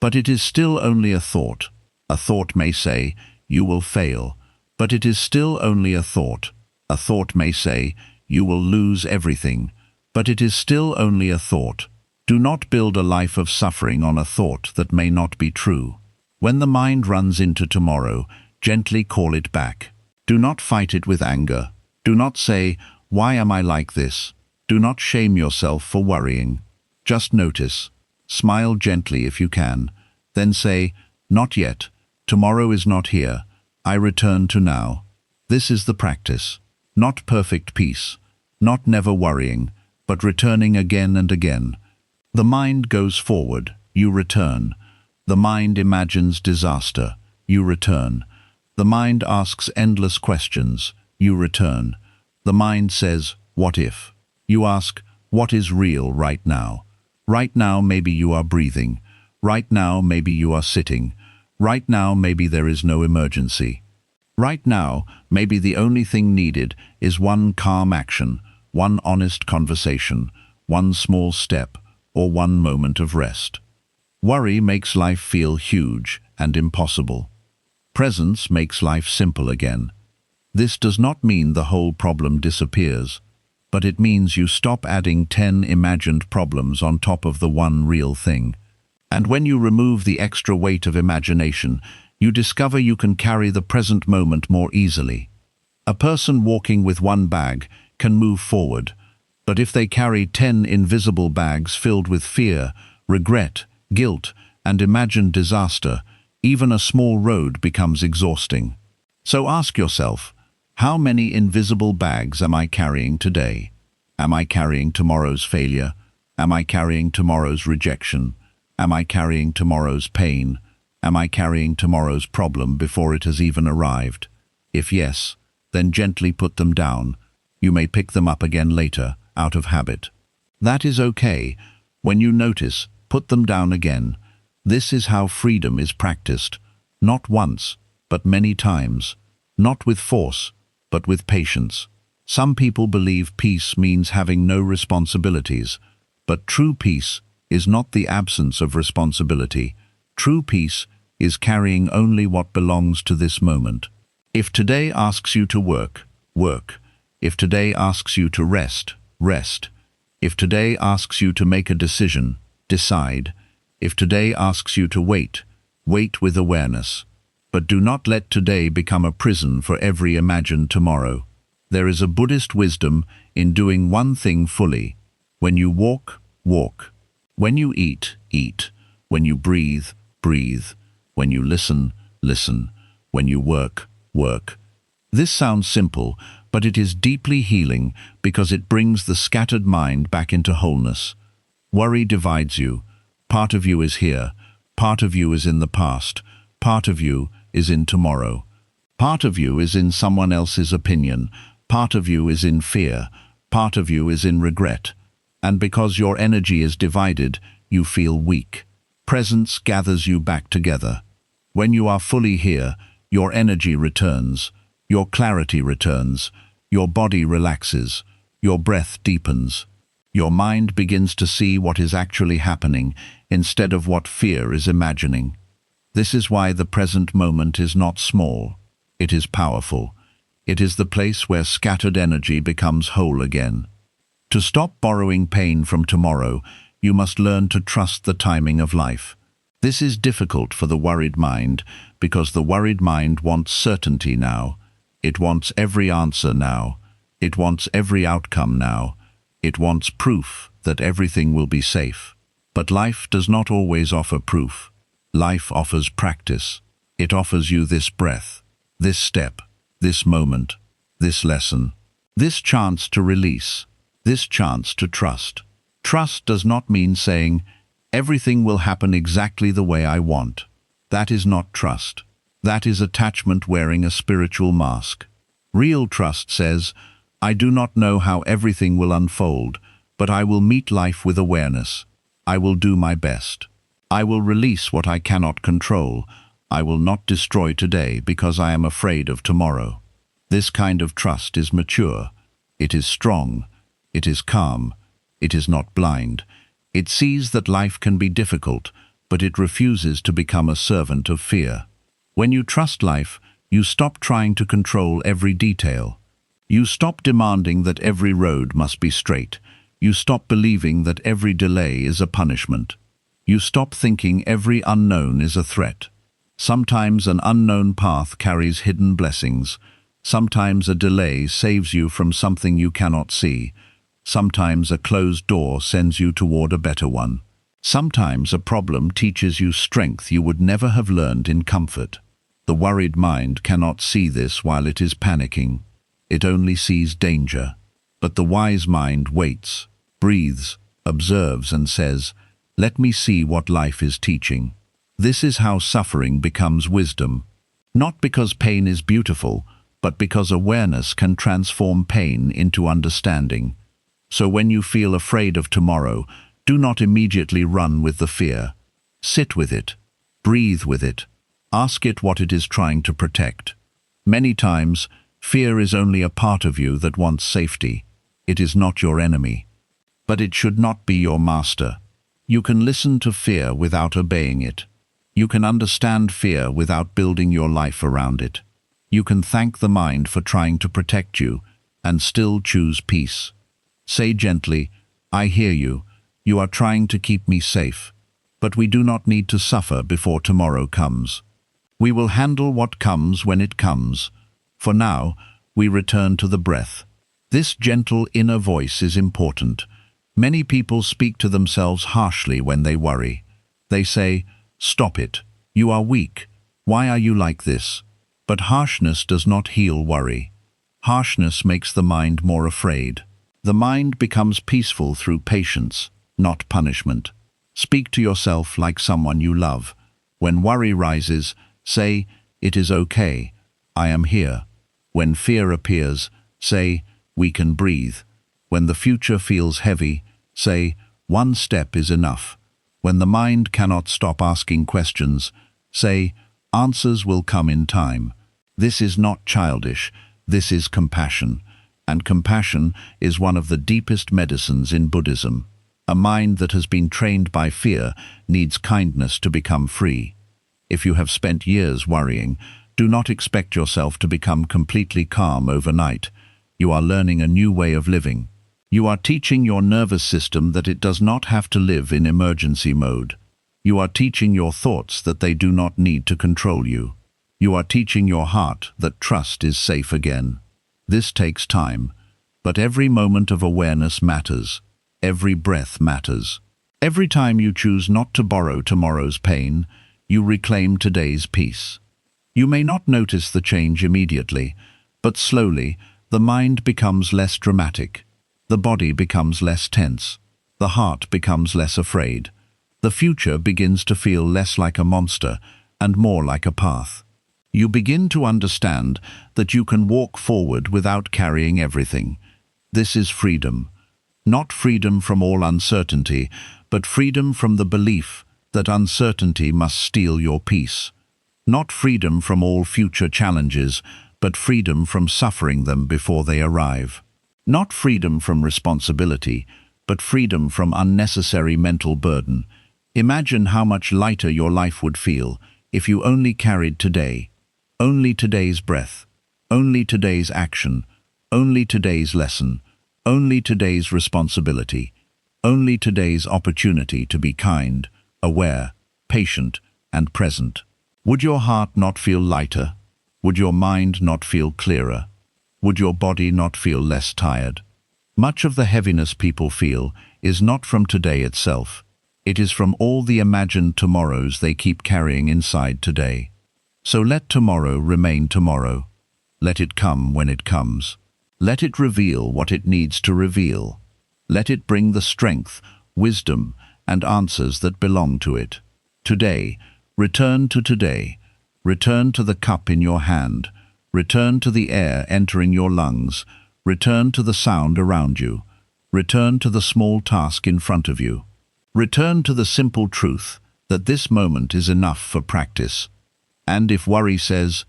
but it is still only a thought. A thought may say, you will fail, but it is still only a thought. A thought may say, you will lose everything. But it is still only a thought. Do not build a life of suffering on a thought that may not be true. When the mind runs into tomorrow, gently call it back. Do not fight it with anger. Do not say, "Why am I like this?" Do not shame yourself for worrying. Just notice. Smile gently if you can. Then say, "Not yet. Tomorrow is not here. I return to now." This is the practice. Not perfect peace. Not never worrying, but returning again and again. The mind goes forward. You return. The mind imagines disaster. You return. The mind asks endless questions. You return. The mind says, "What if?" You ask, "What is real right now?" Right now maybe you are breathing. Right now maybe you are sitting. Right now maybe there is no emergency. Right now maybe the only thing needed is one calm action, one honest conversation, one small step, or one moment of rest. Worry makes life feel huge and impossible. Presence makes life simple again. This does not mean the whole problem disappears, but it means you stop adding 10 imagined problems on top of the one real thing. And when you remove the extra weight of imagination, you discover you can carry the present moment more easily. A person walking with one bag can move forward, but if they carry 10 invisible bags filled with fear, regret, guilt, and imagined disaster, even a small road becomes exhausting. So ask yourself, how many invisible bags am I carrying today? Am I carrying tomorrow's failure? Am I carrying tomorrow's rejection? Am I carrying tomorrow's pain? Am I carrying tomorrow's problem before it has even arrived? If yes, then gently put them down. You may pick them up again later, out of habit. That is okay. When you notice, put them down again. This is how freedom is practiced. Not once, but many times. Not with force, but with patience. Some people believe peace means having no responsibilities, but true peace is not the absence of responsibility. True peace is carrying only what belongs to this moment. If today asks you to work, work. If today asks you to rest, rest. If today asks you to make a decision, decide. If today asks you to wait, wait with awareness. But do not let today become a prison for every imagined tomorrow. There is a Buddhist wisdom in doing one thing fully. When you walk, walk. When you eat, eat. When you breathe, breathe. When you listen, listen. When you work, work. This sounds simple, but it is deeply healing because it brings the scattered mind back into wholeness. Worry divides you. Part of you is here. Part of you is in the past. Part of you is in tomorrow. Part of you is in someone else's opinion. Part of you is in fear. Part of you is in regret. And because your energy is divided, you feel weak. Presence gathers you back together. When you are fully here, your energy returns, your clarity returns, your body relaxes, your breath deepens. Your mind begins to see what is actually happening instead of what fear is imagining. This is why the present moment is not small. It is powerful. It is the place where scattered energy becomes whole again. To stop borrowing pain from tomorrow, you must learn to trust the timing of life. This is difficult for the worried mind because the worried mind wants certainty now. It wants every answer now. It wants every outcome now. It wants proof that everything will be safe. But life does not always offer proof. Life offers practice. It offers you this breath, this step, this moment, this lesson, this chance to release, this chance to trust. Trust does not mean saying, "Everything will happen exactly the way I want." That is not trust. That is attachment wearing a spiritual mask. Real trust says, "I do not know how everything will unfold, but I will meet life with awareness. I will do my best. I will release what I cannot control. I will not destroy today because I am afraid of tomorrow." This kind of trust is mature. It is strong. It is calm. It is not blind. It sees that life can be difficult, but it refuses to become a servant of fear. When you trust life, you stop trying to control every detail. You stop demanding that every road must be straight. You stop believing that every delay is a punishment. You stop thinking every unknown is a threat. Sometimes an unknown path carries hidden blessings. Sometimes a delay saves you from something you cannot see. Sometimes a closed door sends you toward a better one. Sometimes a problem teaches you strength you would never have learned in comfort. The worried mind cannot see this while it is panicking. It only sees danger. But the wise mind waits, breathes, observes and says, "Let me see what life is teaching." This is how suffering becomes wisdom. Not because pain is beautiful, but because awareness can transform pain into understanding. So when you feel afraid of tomorrow, do not immediately run with the fear. Sit with it. Breathe with it. Ask it what it is trying to protect. Many times, fear is only a part of you that wants safety. It is not your enemy. But it should not be your master. You can listen to fear without obeying it. You can understand fear without building your life around it. You can thank the mind for trying to protect you and still choose peace. Say gently, "I hear you. You are trying to keep me safe. But we do not need to suffer before tomorrow comes. We will handle what comes when it comes. For now, we return to the breath." This gentle inner voice is important. Many people speak to themselves harshly when they worry. They say, "Stop it. You are weak. Why are you like this?" But harshness does not heal worry. Harshness makes the mind more afraid. The mind becomes peaceful through patience, not punishment. Speak to yourself like someone you love. When worry rises, say, "It is okay. I am here." When fear appears, say, "We can breathe." When the future feels heavy, say, "One step is enough." When the mind cannot stop asking questions, say, "Answers will come in time." This is not childish, this is compassion. And compassion is one of the deepest medicines in Buddhism. A mind that has been trained by fear needs kindness to become free. If you have spent years worrying, do not expect yourself to become completely calm overnight. You are learning a new way of living. You are teaching your nervous system that it does not have to live in emergency mode. You are teaching your thoughts that they do not need to control you. You are teaching your heart that trust is safe again. This takes time, but every moment of awareness matters. Every breath matters. Every time you choose not to borrow tomorrow's pain, you reclaim today's peace. You may not notice the change immediately, but slowly the mind becomes less dramatic. The body becomes less tense. The heart becomes less afraid. The future begins to feel less like a monster and more like a path. You begin to understand that you can walk forward without carrying everything. This is freedom. Not freedom from all uncertainty, but freedom from the belief that uncertainty must steal your peace. Not freedom from all future challenges, but freedom from suffering them before they arrive. Not freedom from responsibility, but freedom from unnecessary mental burden. Imagine how much lighter your life would feel if you only carried today. Only today's breath, only today's action, only today's lesson, only today's responsibility, only today's opportunity to be kind, aware, patient, and present. Would your heart not feel lighter? Would your mind not feel clearer? Would your body not feel less tired? Much of the heaviness people feel is not from today itself. It is from all the imagined tomorrows they keep carrying inside today. So let tomorrow remain tomorrow. Let it come when it comes. Let it reveal what it needs to reveal. Let it bring the strength, wisdom, and answers that belong to it. Today, return to today. Return to the cup in your hand. Return to the air entering your lungs. Return to the sound around you. Return to the small task in front of you. Return to the simple truth that this moment is enough for practice. And if worry says,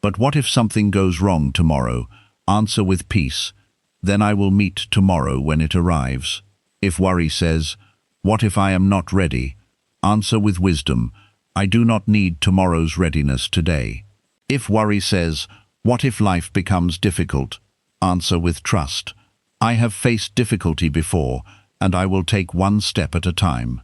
"But what if something goes wrong tomorrow?" answer with peace, "Then I will meet tomorrow when it arrives." If worry says, "What if I am not ready?" answer with wisdom, "I do not need tomorrow's readiness today." If worry says, "What if life becomes difficult?" Answer with trust. I have faced difficulty before, and I will take one step at a time.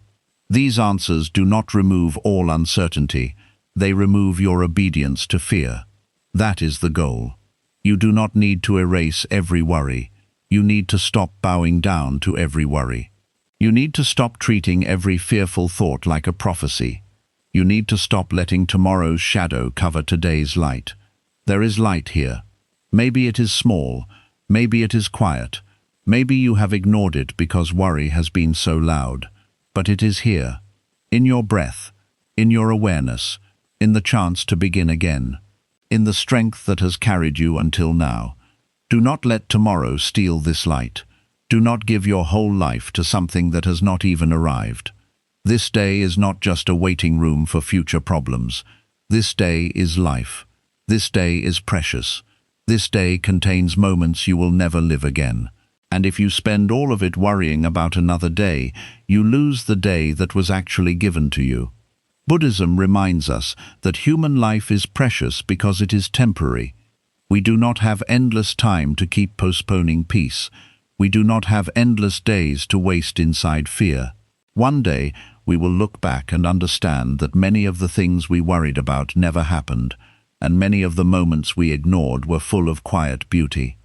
These answers do not remove all uncertainty. They remove your obedience to fear. That is the goal. You do not need to erase every worry. You need to stop bowing down to every worry. You need to stop treating every fearful thought like a prophecy. You need to stop letting tomorrow's shadow cover today's light. There is light here. Maybe it is small. Maybe it is quiet. Maybe you have ignored it because worry has been so loud. But it is here, in your breath, in your awareness, in the chance to begin again, in the strength that has carried you until now. Do not let tomorrow steal this light. Do not give your whole life to something that has not even arrived. This day is not just a waiting room for future problems. This day is life. This day is precious. This day contains moments you will never live again. And if you spend all of it worrying about another day, you lose the day that was actually given to you. Buddhism reminds us that human life is precious because it is temporary. We do not have endless time to keep postponing peace. We do not have endless days to waste inside fear. One day, we will look back and understand that many of the things we worried about never happened, and many of the moments we ignored were full of quiet beauty.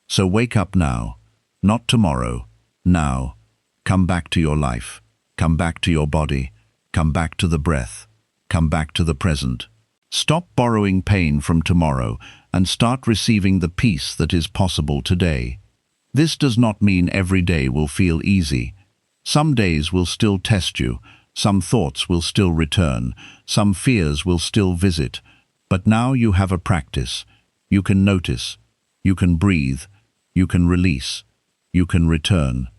So wake up now. Not tomorrow, now. Come back to your life. Come back to your body. Come back to the breath. Come back to the present. Stop borrowing pain from tomorrow and start receiving the peace that is possible today. This does not mean every day will feel easy. Some days will still test you. Some thoughts will still return. Some fears will still visit. But now you have a practice. You can notice. You can breathe. You can release. You can return.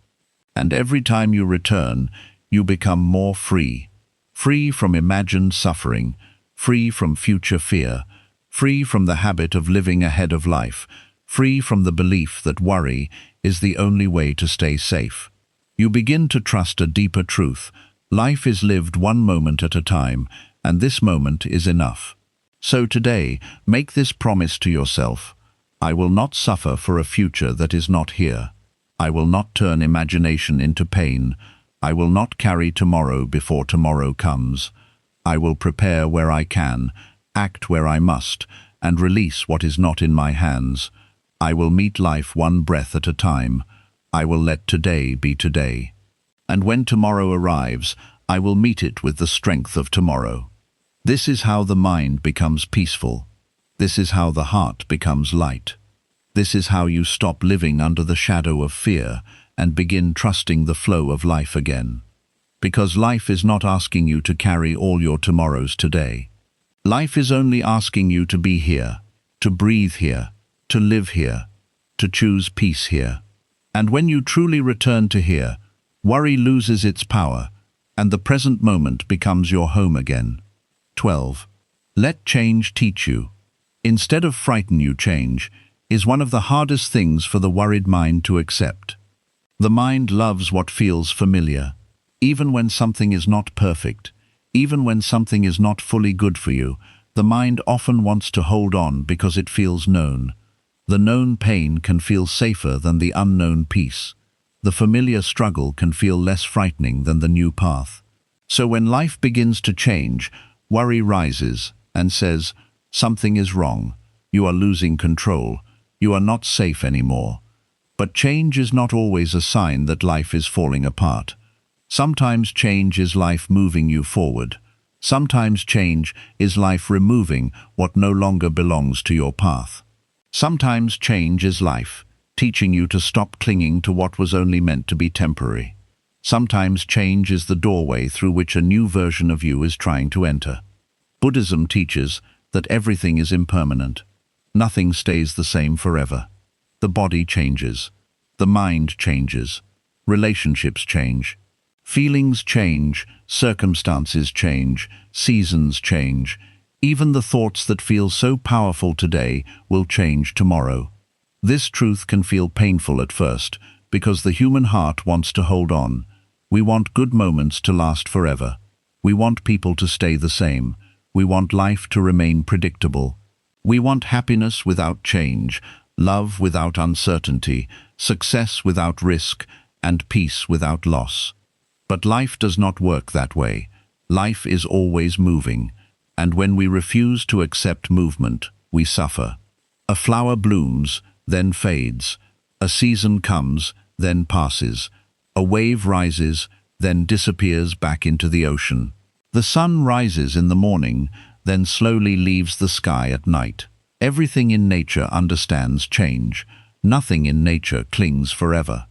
And every time you return, you become more free. Free from imagined suffering, free from future fear, free from the habit of living ahead of life, free from the belief that worry is the only way to stay safe. You begin to trust a deeper truth. Life is lived one moment at a time, and this moment is enough. So today, make this promise to yourself. I will not suffer for a future that is not here. I will not turn imagination into pain. I will not carry tomorrow before tomorrow comes. I will prepare where I can, act where I must, and release what is not in my hands. I will meet life one breath at a time. I will let today be today. And when tomorrow arrives, I will meet it with the strength of tomorrow. This is how the mind becomes peaceful. This is how the heart becomes light. This is how you stop living under the shadow of fear and begin trusting the flow of life again. Because life is not asking you to carry all your tomorrows today. Life is only asking you to be here, to breathe here, to live here, to choose peace here. And when you truly return to here, worry loses its power, and the present moment becomes your home again. 12. Let change teach you. Instead of frighten you, change is one of the hardest things for the worried mind to accept. The mind loves what feels familiar. Even when something is not perfect, even when something is not fully good for you, the mind often wants to hold on because it feels known. The known pain can feel safer than the unknown peace. The familiar struggle can feel less frightening than the new path. So when life begins to change, worry rises and says, something is wrong. You are losing control. You are not safe anymore. But change is not always a sign that life is falling apart. Sometimes change is life moving you forward. Sometimes change is life removing what no longer belongs to your path. Sometimes change is life teaching you to stop clinging to what was only meant to be temporary. Sometimes change is the doorway through which a new version of you is trying to enter. Buddhism teaches that everything is impermanent. Nothing stays the same forever. The body changes. The mind changes. Relationships change. Feelings change. Circumstances change. Seasons change. Even the thoughts that feel so powerful today will change tomorrow. This truth can feel painful at first because the human heart wants to hold on. We want good moments to last forever. We want people to stay the same. We want life to remain predictable. We want happiness without change, love without uncertainty, success without risk, and peace without loss. But life does not work that way. Life is always moving, and when we refuse to accept movement, we suffer. A flower blooms, then fades. A season comes, then passes. A wave rises, then disappears back into the ocean. The sun rises in the morning, then slowly leaves the sky at night. Everything in nature understands change. Nothing in nature clings forever.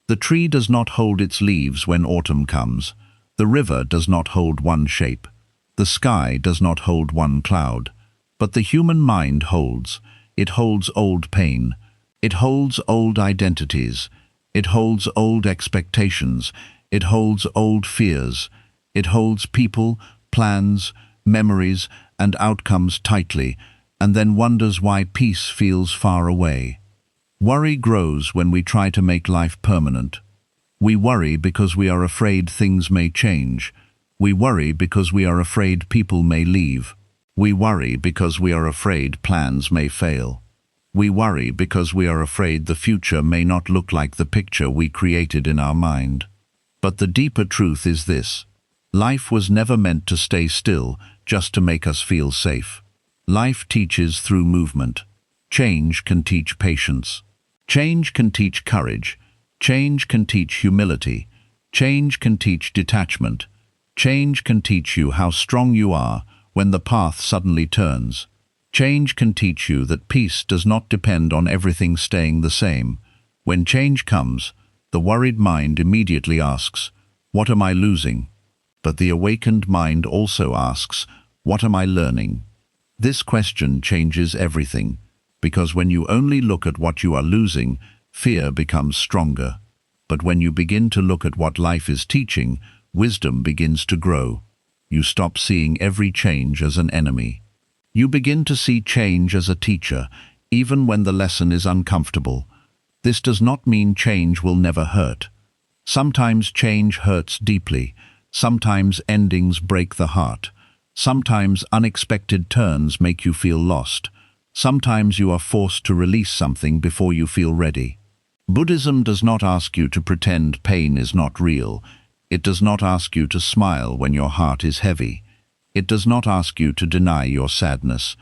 The tree does not hold its leaves when autumn comes. The river does not hold one shape. The sky does not hold one cloud. But the human mind holds. It holds old pain. It holds old identities. It holds old expectations. It holds old fears. It holds people, plans, memories, and outcomes tightly, and then wonders why peace feels far away. Worry grows when we try to make life permanent. We worry because we are afraid things may change. We worry because we are afraid people may leave. We worry because we are afraid plans may fail. We worry because we are afraid the future may not look like the picture we created in our mind. But the deeper truth is this: life was never meant to stay still just to make us feel safe. Life teaches through movement. Change can teach patience. Change can teach courage. Change can teach humility. Change can teach detachment. Change can teach you how strong you are when the path suddenly turns. Change can teach you that peace does not depend on everything staying the same. When change comes, the worried mind immediately asks, "What am I losing?" But the awakened mind also asks, "What am I learning?" This question changes everything, because when you only look at what you are losing, fear becomes stronger. But when you begin to look at what life is teaching, wisdom begins to grow. You stop seeing every change as an enemy. You begin to see change as a teacher, even when the lesson is uncomfortable. This does not mean change will never hurt. Sometimes change hurts deeply. Sometimes endings break the heart. Sometimes unexpected turns make you feel lost. Sometimes you are forced to release something before you feel ready. Buddhism does not ask you to pretend pain is not real. It does not ask you to smile when your heart is heavy. It does not ask you to deny your sadness.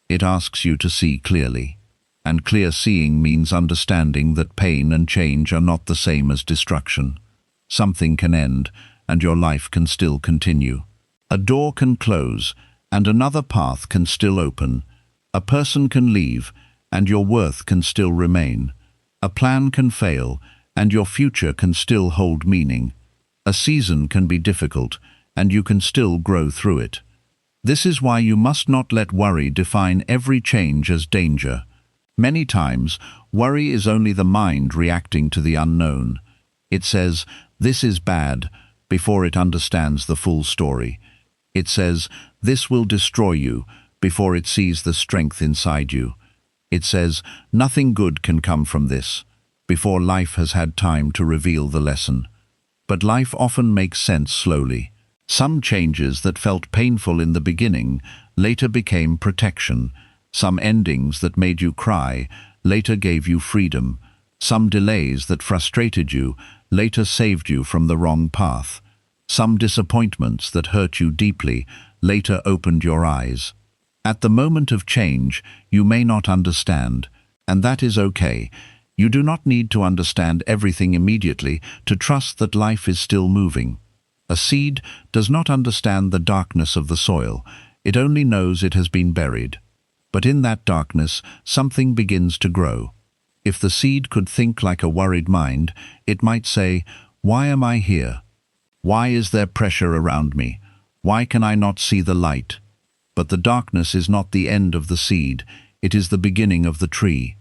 It asks you to see clearly. And clear seeing means understanding that pain and change are not the same as destruction. Something can end, and your life can still continue. A door can close, and another path can still open. A person can leave, and your worth can still remain. A plan can fail, and your future can still hold meaning. A season can be difficult, and you can still grow through it. This is why you must not let worry define every change as danger. Many times, worry is only the mind reacting to the unknown. It says, "This is bad," before it understands the full story. It says, "This will destroy you," before it sees the strength inside you. It says, "Nothing good can come from this," before life has had time to reveal the lesson. But life often makes sense slowly. Some changes that felt painful in the beginning later became protection. Some endings that made you cry later gave you freedom. Some delays that frustrated you later saved you from the wrong path. Some disappointments that hurt you deeply later opened your eyes. At the moment of change, you may not understand, and that is okay. You do not need to understand everything immediately to trust that life is still moving. A seed does not understand the darkness of the soil. It only knows it has been buried. But in that darkness, something begins to grow. If the seed could think like a worried mind, it might say, "Why am I here? Why is there pressure around me? Why can I not see the light?" But the darkness is not the end of the seed, it is the beginning of the tree.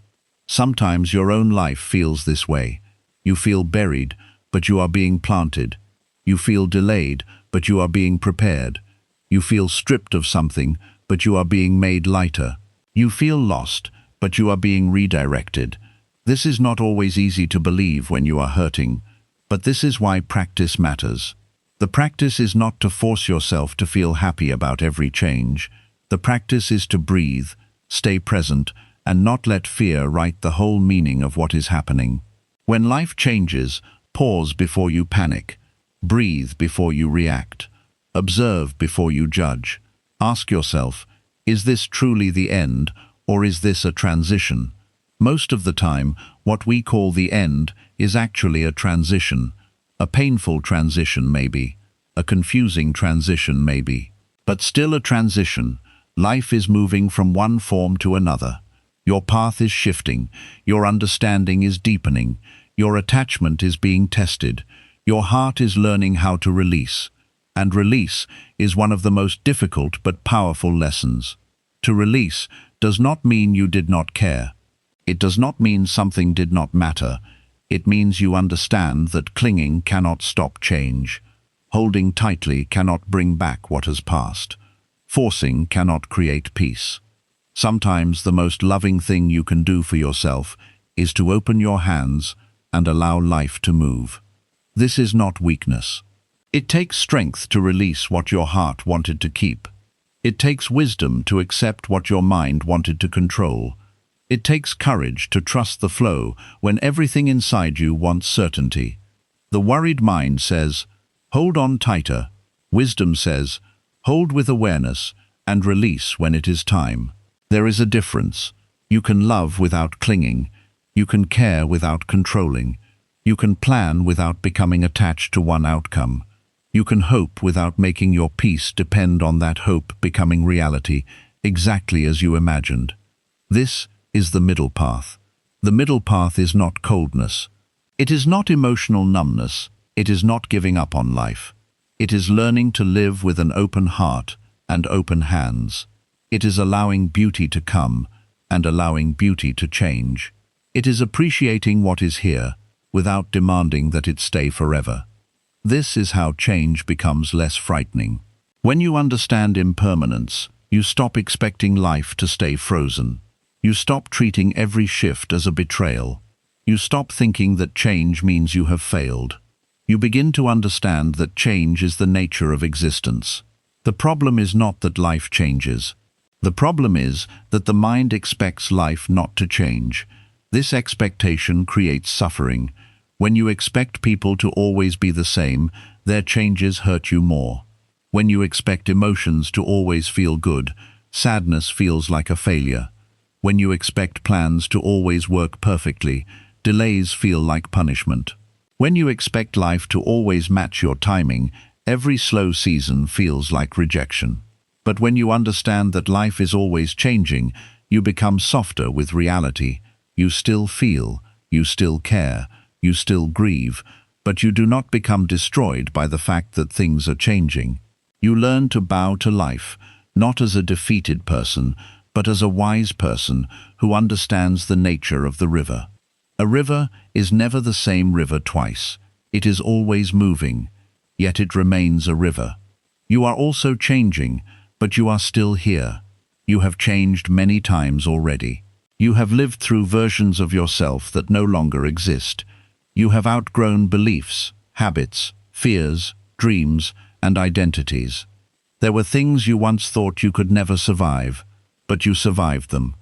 Sometimes your own life feels this way. You feel buried, but you are being planted. You feel delayed, but you are being prepared. You feel stripped of something, but you are being made lighter. You feel lost, but you are being redirected. This is not always easy to believe when you are hurting, but this is why practice matters. The practice is not to force yourself to feel happy about every change. The practice is to breathe, stay present, and not let fear write the whole meaning of what is happening. When life changes, pause before you panic. Breathe before you react. Observe before you judge. Ask yourself, is this truly the end, or is this a transition? Most of the time, what we call the end is actually a transition. A painful transition maybe. A confusing transition maybe. But still a transition. Life is moving from one form to another. Your path is shifting. Your understanding is deepening. Your attachment is being tested. Your heart is learning how to release. And release is one of the most difficult but powerful lessons. To release does not mean you did not care. It does not mean something did not matter. It means you understand that clinging cannot stop change. Holding tightly cannot bring back what has passed. Forcing cannot create peace. Sometimes the most loving thing you can do for yourself is to open your hands and allow life to move. This is not weakness. It takes strength to release what your heart wanted to keep. It takes wisdom to accept what your mind wanted to control. It takes courage to trust the flow when everything inside you wants certainty. The worried mind says, hold on tighter. Wisdom says, hold with awareness and release when it is time. There is a difference. You can love without clinging. You can care without controlling. You can plan without becoming attached to one outcome. You can hope without making your peace depend on that hope becoming reality, exactly as you imagined. This is the middle path. The middle path is not coldness. It is not emotional numbness. It is not giving up on life. It is learning to live with an open heart and open hands. It is allowing beauty to come and allowing beauty to change. It is appreciating what is here without demanding that it stay forever. This is how change becomes less frightening. When you understand impermanence, you stop expecting life to stay frozen. You stop treating every shift as a betrayal. You stop thinking that change means you have failed. You begin to understand that change is the nature of existence. The problem is not that life changes. The problem is that the mind expects life not to change. This expectation creates suffering. When you expect people to always be the same, their changes hurt you more. When you expect emotions to always feel good, sadness feels like a failure. When you expect plans to always work perfectly, delays feel like punishment. When you expect life to always match your timing, every slow season feels like rejection. But when you understand that life is always changing, you become softer with reality. You still feel, you still care, you still grieve, but you do not become destroyed by the fact that things are changing. You learn to bow to life, not as a defeated person, but as a wise person who understands the nature of the river. A river is never the same river twice. It is always moving, yet it remains a river. You are also changing, but you are still here. You have changed many times already. You have lived through versions of yourself that no longer exist. You have outgrown beliefs, habits, fears, dreams, and identities. There were things you once thought you could never survive, but you survived them.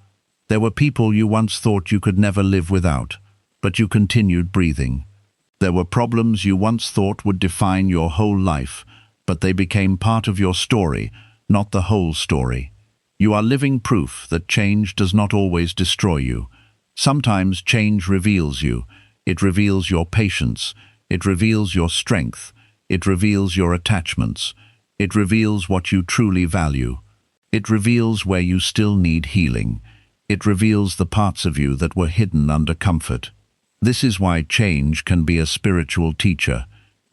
There were people you once thought you could never live without, but you continued breathing. There were problems you once thought would define your whole life, but they became part of your story, not the whole story. You are living proof that change does not always destroy you. Sometimes change reveals you. It reveals your patience. It reveals your strength. It reveals your attachments. It reveals what you truly value. It reveals where you still need healing. It reveals the parts of you that were hidden under comfort. This is why change can be a spiritual teacher.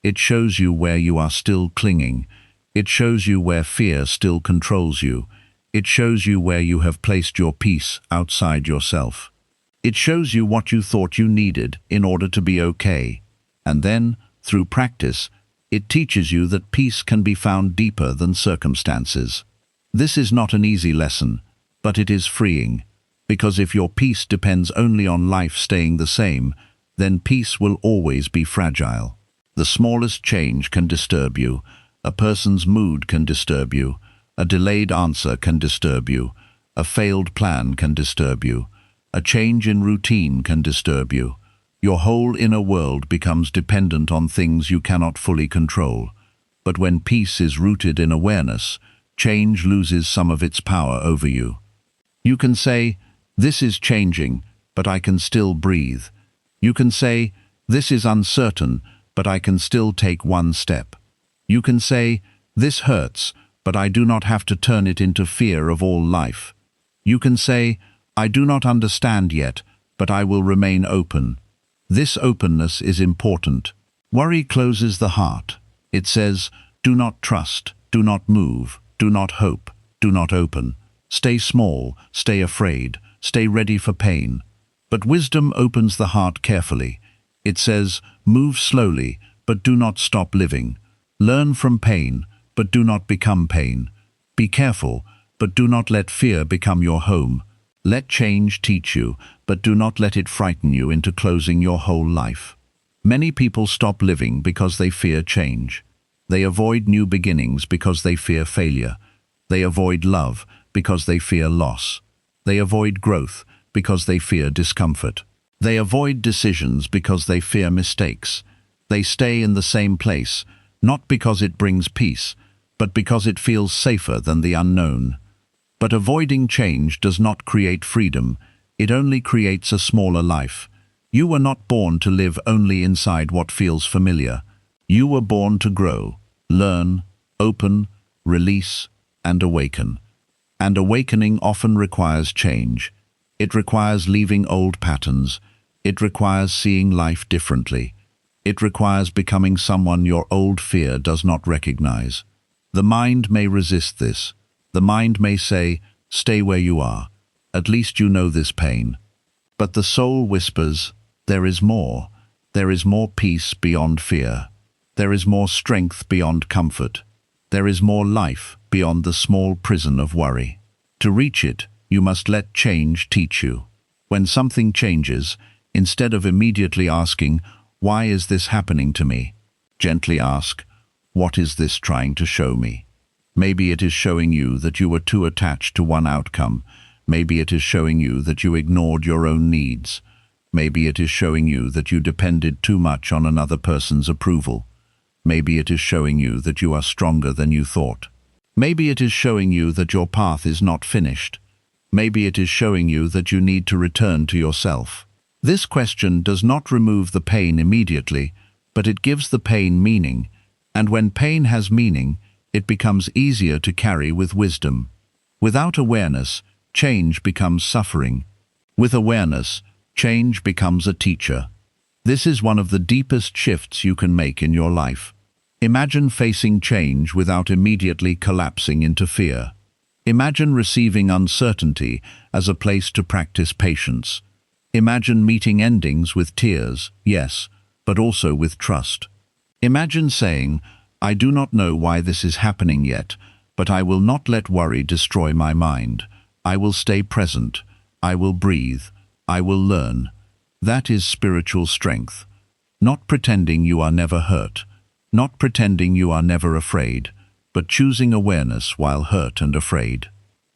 It shows you where you are still clinging. It shows you where fear still controls you. It shows you where you have placed your peace outside yourself. It shows you what you thought you needed in order to be okay. And then, through practice, it teaches you that peace can be found deeper than circumstances. This is not an easy lesson, but it is freeing. Because if your peace depends only on life staying the same, then peace will always be fragile. The smallest change can disturb you. A person's mood can disturb you. A delayed answer can disturb you. A failed plan can disturb you. A change in routine can disturb you. Your whole inner world becomes dependent on things you cannot fully control. But when peace is rooted in awareness, change loses some of its power over you. You can say, "This is changing, but I can still breathe." You can say, "This is uncertain, but I can still take one step." You can say, "This hurts, but I do not have to turn it into fear of all life." You can say, "I do not understand yet, but I will remain open." This openness is important. Worry closes the heart. It says, "Do not trust, do not move, do not hope, do not open. Stay small, stay afraid, stay ready for pain." But wisdom opens the heart carefully. It says, "Move slowly, but do not stop living. Learn from pain, but do not become pain. Be careful, but do not let fear become your home. Let change teach you, but do not let it frighten you into closing your whole life." Many people stop living because they fear change. They avoid new beginnings because they fear failure. They avoid love because they fear loss. They avoid growth because they fear discomfort. They avoid decisions because they fear mistakes. They stay in the same place, not because it brings peace, but because it feels safer than the unknown. But avoiding change does not create freedom, it only creates a smaller life. You were not born to live only inside what feels familiar. You were born to grow, learn, open, release, and awaken. And awakening often requires change. It requires leaving old patterns. It requires seeing life differently. It requires becoming someone your old fear does not recognize. The mind may resist this. The mind may say, "Stay where you are. At least you know this pain." But the soul whispers, "There is more. There is more peace beyond fear. There is more strength beyond comfort. There is more life beyond the small prison of worry." To reach it, you must let change teach you. When something changes, instead of immediately asking, "Why is this happening to me?" gently ask, "What is this trying to show me?" Maybe it is showing you that you were too attached to one outcome. Maybe it is showing you that you ignored your own needs. Maybe it is showing you that you depended too much on another person's approval. Maybe it is showing you that you are stronger than you thought. Maybe it is showing you that your path is not finished. Maybe it is showing you that you need to return to yourself. This question does not remove the pain immediately, but it gives the pain meaning. And when pain has meaning, it becomes easier to carry with wisdom. Without awareness, change becomes suffering. With awareness, change becomes a teacher. This is one of the deepest shifts you can make in your life. Imagine facing change without immediately collapsing into fear. Imagine receiving uncertainty as a place to practice patience. Imagine meeting endings with tears, yes, but also with trust. Imagine saying, "I do not know why this is happening yet, but I will not let worry destroy my mind. I will stay present. I will breathe. I will learn." That is spiritual strength. Not pretending you are never hurt. Not pretending you are never afraid, but choosing awareness while hurt and afraid.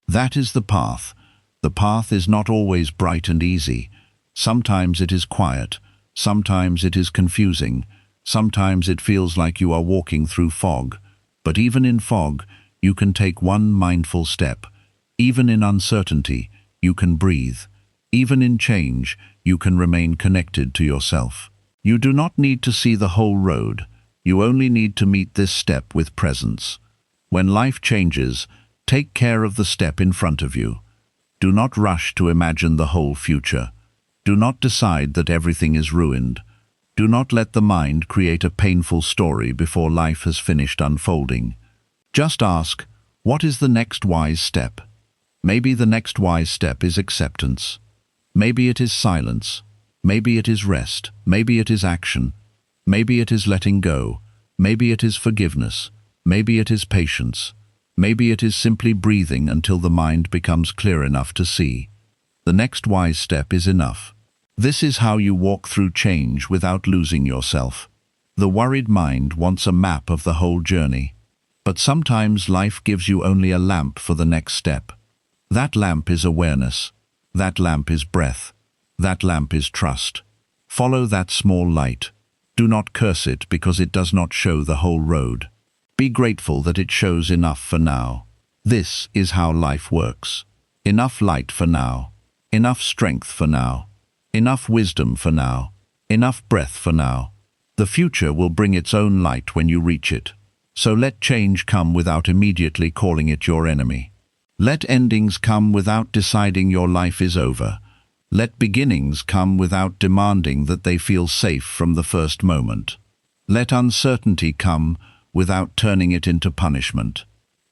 That is the path. The path is not always bright and easy. Sometimes it is quiet. Sometimes it is confusing. Sometimes it feels like you are walking through fog. But even in fog, you can take one mindful step. Even in uncertainty, you can breathe. Even in change, you can remain connected to yourself. You do not need to see the whole road. You only need to meet this step with presence. When life changes, take care of the step in front of you. Do not rush to imagine the whole future. Do not decide that everything is ruined. Do not let the mind create a painful story before life has finished unfolding. Just ask, what is the next wise step? Maybe the next wise step is acceptance. Maybe it is silence. Maybe it is rest. Maybe it is action. Maybe it is letting go. Maybe it is forgiveness. Maybe it is patience. Maybe it is simply breathing until the mind becomes clear enough to see. The next wise step is enough. This is how you walk through change without losing yourself. The worried mind wants a map of the whole journey. But sometimes life gives you only a lamp for the next step. That lamp is awareness. That lamp is breath. That lamp is trust. Follow that small light. Do not curse it because it does not show the whole road. Be grateful that it shows enough for now. This is how life works. Enough light for now. Enough strength for now. Enough wisdom for now. Enough breath for now. The future will bring its own light when you reach it. So let change come without immediately calling it your enemy. Let endings come without deciding your life is over. Let beginnings come without demanding that they feel safe from the first moment. Let uncertainty come without turning it into punishment.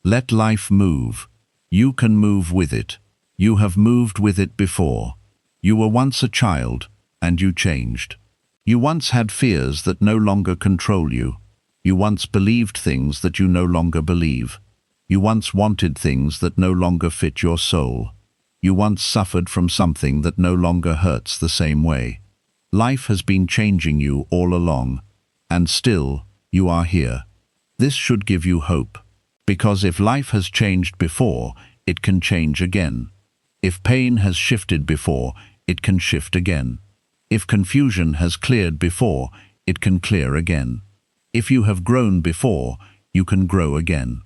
Let life move. You can move with it. You have moved with it before. You were once a child, and you changed. You once had fears that no longer control you. You once believed things that you no longer believe. You once wanted things that no longer fit your soul. You once suffered from something that no longer hurts the same way. Life has been changing you all along, and still you are here. This should give you hope, because if life has changed before, it can change again. If pain has shifted before, it can shift again. If confusion has cleared before, it can clear again. If you have grown before, you can grow again.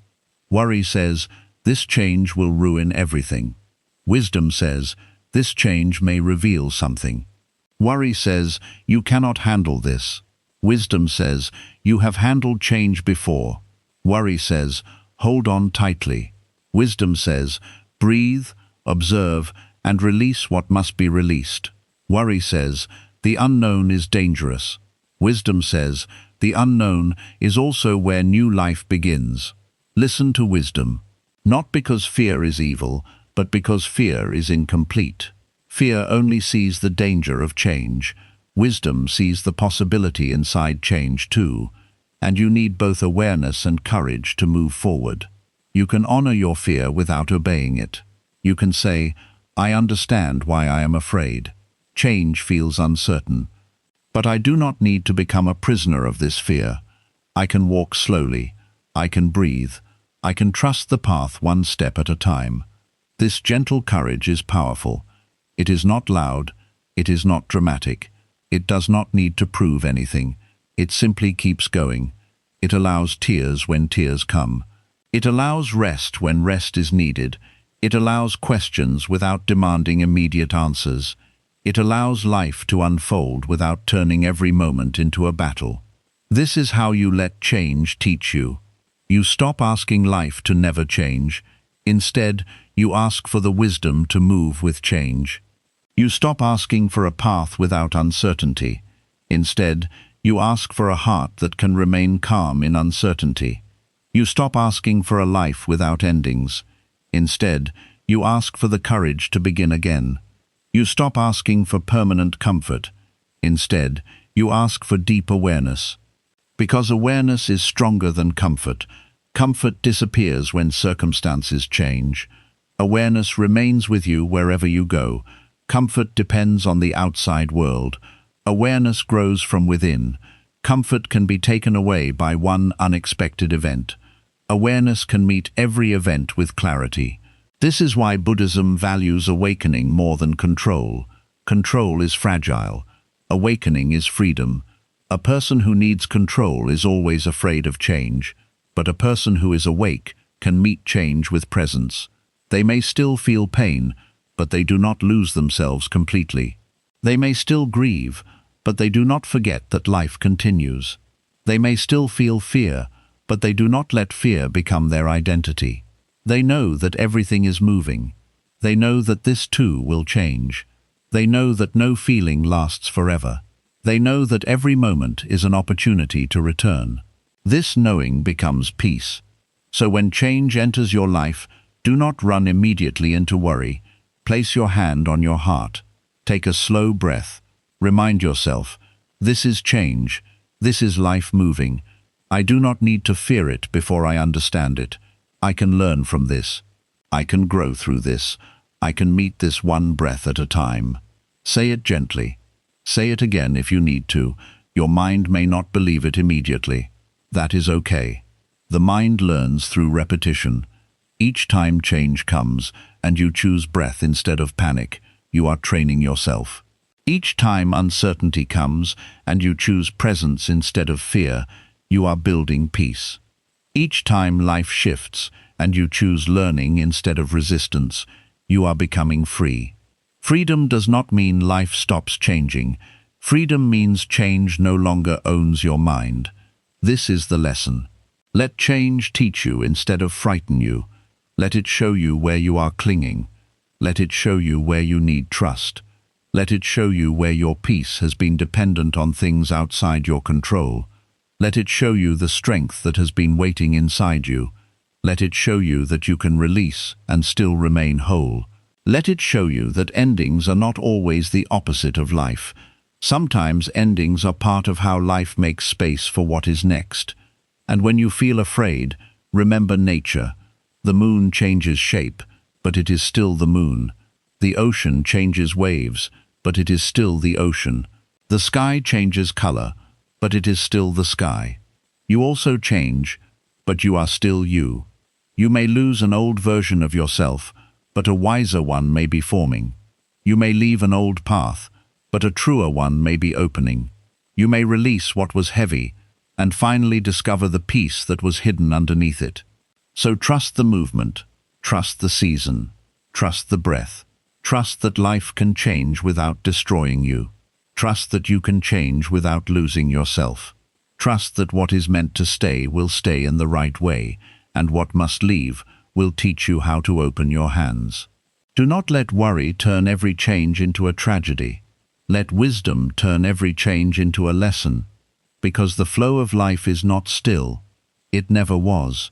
Worry says, this change will ruin everything. Wisdom says, this change may reveal something. Worry says, you cannot handle this. Wisdom says, you have handled change before. Worry says, hold on tightly. Wisdom says, breathe, observe, and release what must be released. Worry says, the unknown is dangerous. Wisdom says, the unknown is also where new life begins. Listen to wisdom, not because fear is evil, but because fear is incomplete. Fear only sees the danger of change. Wisdom sees the possibility inside change too, and you need both awareness and courage to move forward. You can honor your fear without obeying it. You can say, I understand why I am afraid. Change feels uncertain. But I do not need to become a prisoner of this fear. I can walk slowly. I can breathe. I can trust the path one step at a time. This gentle courage is powerful. It is not loud. It is not dramatic. It does not need to prove anything. It simply keeps going. It allows tears when tears come. It allows rest when rest is needed. It allows questions without demanding immediate answers. It allows life to unfold without turning every moment into a battle. This is how you let change teach you. You stop asking life to never change. Instead, you ask for the wisdom to move with change. You stop asking for a path without uncertainty. Instead, you ask for a heart that can remain calm in uncertainty. You stop asking for a life without endings. Instead, you ask for the courage to begin again. You stop asking for permanent comfort. Instead, you ask for deep awareness. Because awareness is stronger than comfort. Comfort disappears when circumstances change. Awareness remains with you wherever you go. Comfort depends on the outside world. Awareness grows from within. Comfort can be taken away by one unexpected event. Awareness can meet every event with clarity. This is why Buddhism values awakening more than control. Control is fragile. Awakening is freedom. A person who needs control is always afraid of change, but a person who is awake can meet change with presence. They may still feel pain, but they do not lose themselves completely. They may still grieve, but they do not forget that life continues. They may still feel fear, but they do not let fear become their identity. They know that everything is moving. They know that this too will change. They know that no feeling lasts forever. They know that every moment is an opportunity to return. This knowing becomes peace. So when change enters your life, do not run immediately into worry. Place your hand on your heart. Take a slow breath. Remind yourself, this is change. This is life moving. I do not need to fear it before I understand it. I can learn from this. I can grow through this. I can meet this one breath at a time. Say it gently. Say it again if you need to. Your mind may not believe it immediately. That is okay. The mind learns through repetition. Each time change comes, and you choose breath instead of panic, you are training yourself. Each time uncertainty comes and you choose presence instead of fear, you are building peace. Each time life shifts and you choose learning instead of resistance, you are becoming free. Freedom does not mean life stops changing. Freedom means change no longer owns your mind. This is the lesson. Let change teach you instead of frighten you. Let it show you where you are clinging. Let it show you where you need trust. Let it show you where your peace has been dependent on things outside your control. Let it show you the strength that has been waiting inside you. Let it show you that you can release and still remain whole. Let it show you that endings are not always the opposite of life. Sometimes endings are part of how life makes space for what is next. And when you feel afraid, remember nature. The moon changes shape, but it is still the moon. The ocean changes waves, but it is still the ocean. The sky changes color, but it is still the sky. You also change, but you are still you. You may lose an old version of yourself, but a wiser one may be forming. You may leave an old path, but a truer one may be opening. You may release what was heavy, and finally discover the peace that was hidden underneath it. So trust the movement, trust the season, trust the breath. Trust that life can change without destroying you. Trust that you can change without losing yourself. Trust that what is meant to stay will stay in the right way, and what must leave will teach you how to open your hands. Do not let worry turn every change into a tragedy. Let wisdom turn every change into a lesson, because the flow of life is not still. It never was.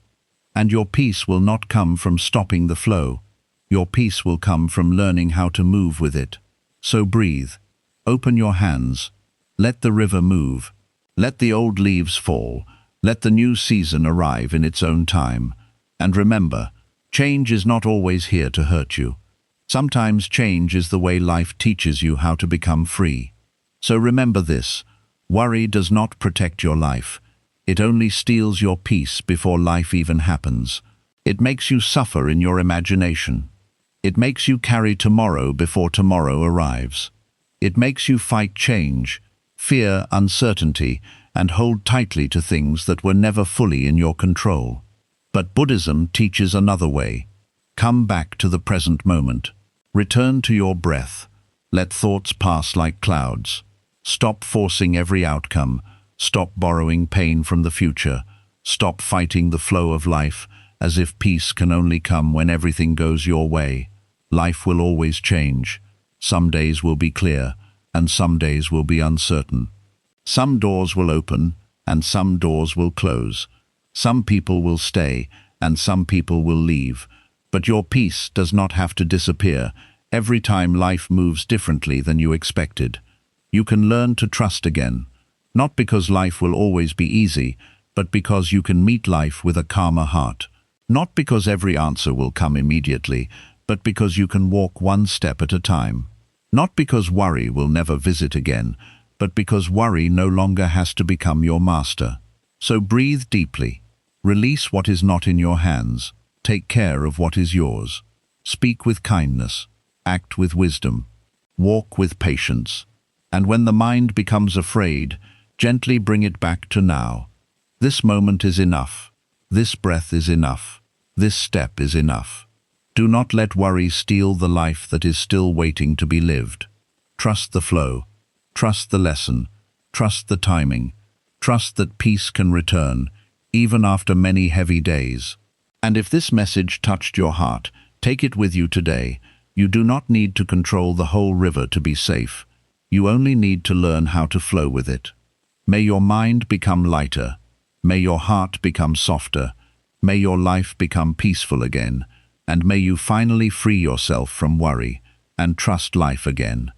And your peace will not come from stopping the flow. Your peace will come from learning how to move with it. So breathe. Open your hands. Let the river move. Let the old leaves fall. Let the new season arrive in its own time. And remember, change is not always here to hurt you. Sometimes change is the way life teaches you how to become free. So remember this: worry does not protect your life. It only steals your peace before life even happens. It makes you suffer in your imagination. It makes you carry tomorrow before tomorrow arrives. It makes you fight change, fear uncertainty, and hold tightly to things that were never fully in your control. But Buddhism teaches another way. Come back to the present moment. Return to your breath. Let thoughts pass like clouds. Stop forcing every outcome. Stop borrowing pain from the future. Stop fighting the flow of life as if peace can only come when everything goes your way. Life will always change. Some days will be clear, and some days will be uncertain. Some doors will open, and some doors will close. Some people will stay, and some people will leave. But your peace does not have to disappear every time life moves differently than you expected. You can learn to trust again, not because life will always be easy, but because you can meet life with a calmer heart. Not because every answer will come immediately, but because you can walk one step at a time. Not because worry will never visit again, but because worry no longer has to become your master. So breathe deeply. Release what is not in your hands. Take care of what is yours. Speak with kindness. Act with wisdom. Walk with patience. And when the mind becomes afraid, gently bring it back to now. This moment is enough. This breath is enough. This step is enough. Do not let worry steal the life that is still waiting to be lived. Trust the flow. Trust the lesson. Trust the timing. Trust that peace can return, even after many heavy days. And if this message touched your heart, take it with you today. You do not need to control the whole river to be safe. You only need to learn how to flow with it. May your mind become lighter. May your heart become softer. May your life become peaceful again. And may you finally free yourself from worry and trust life again.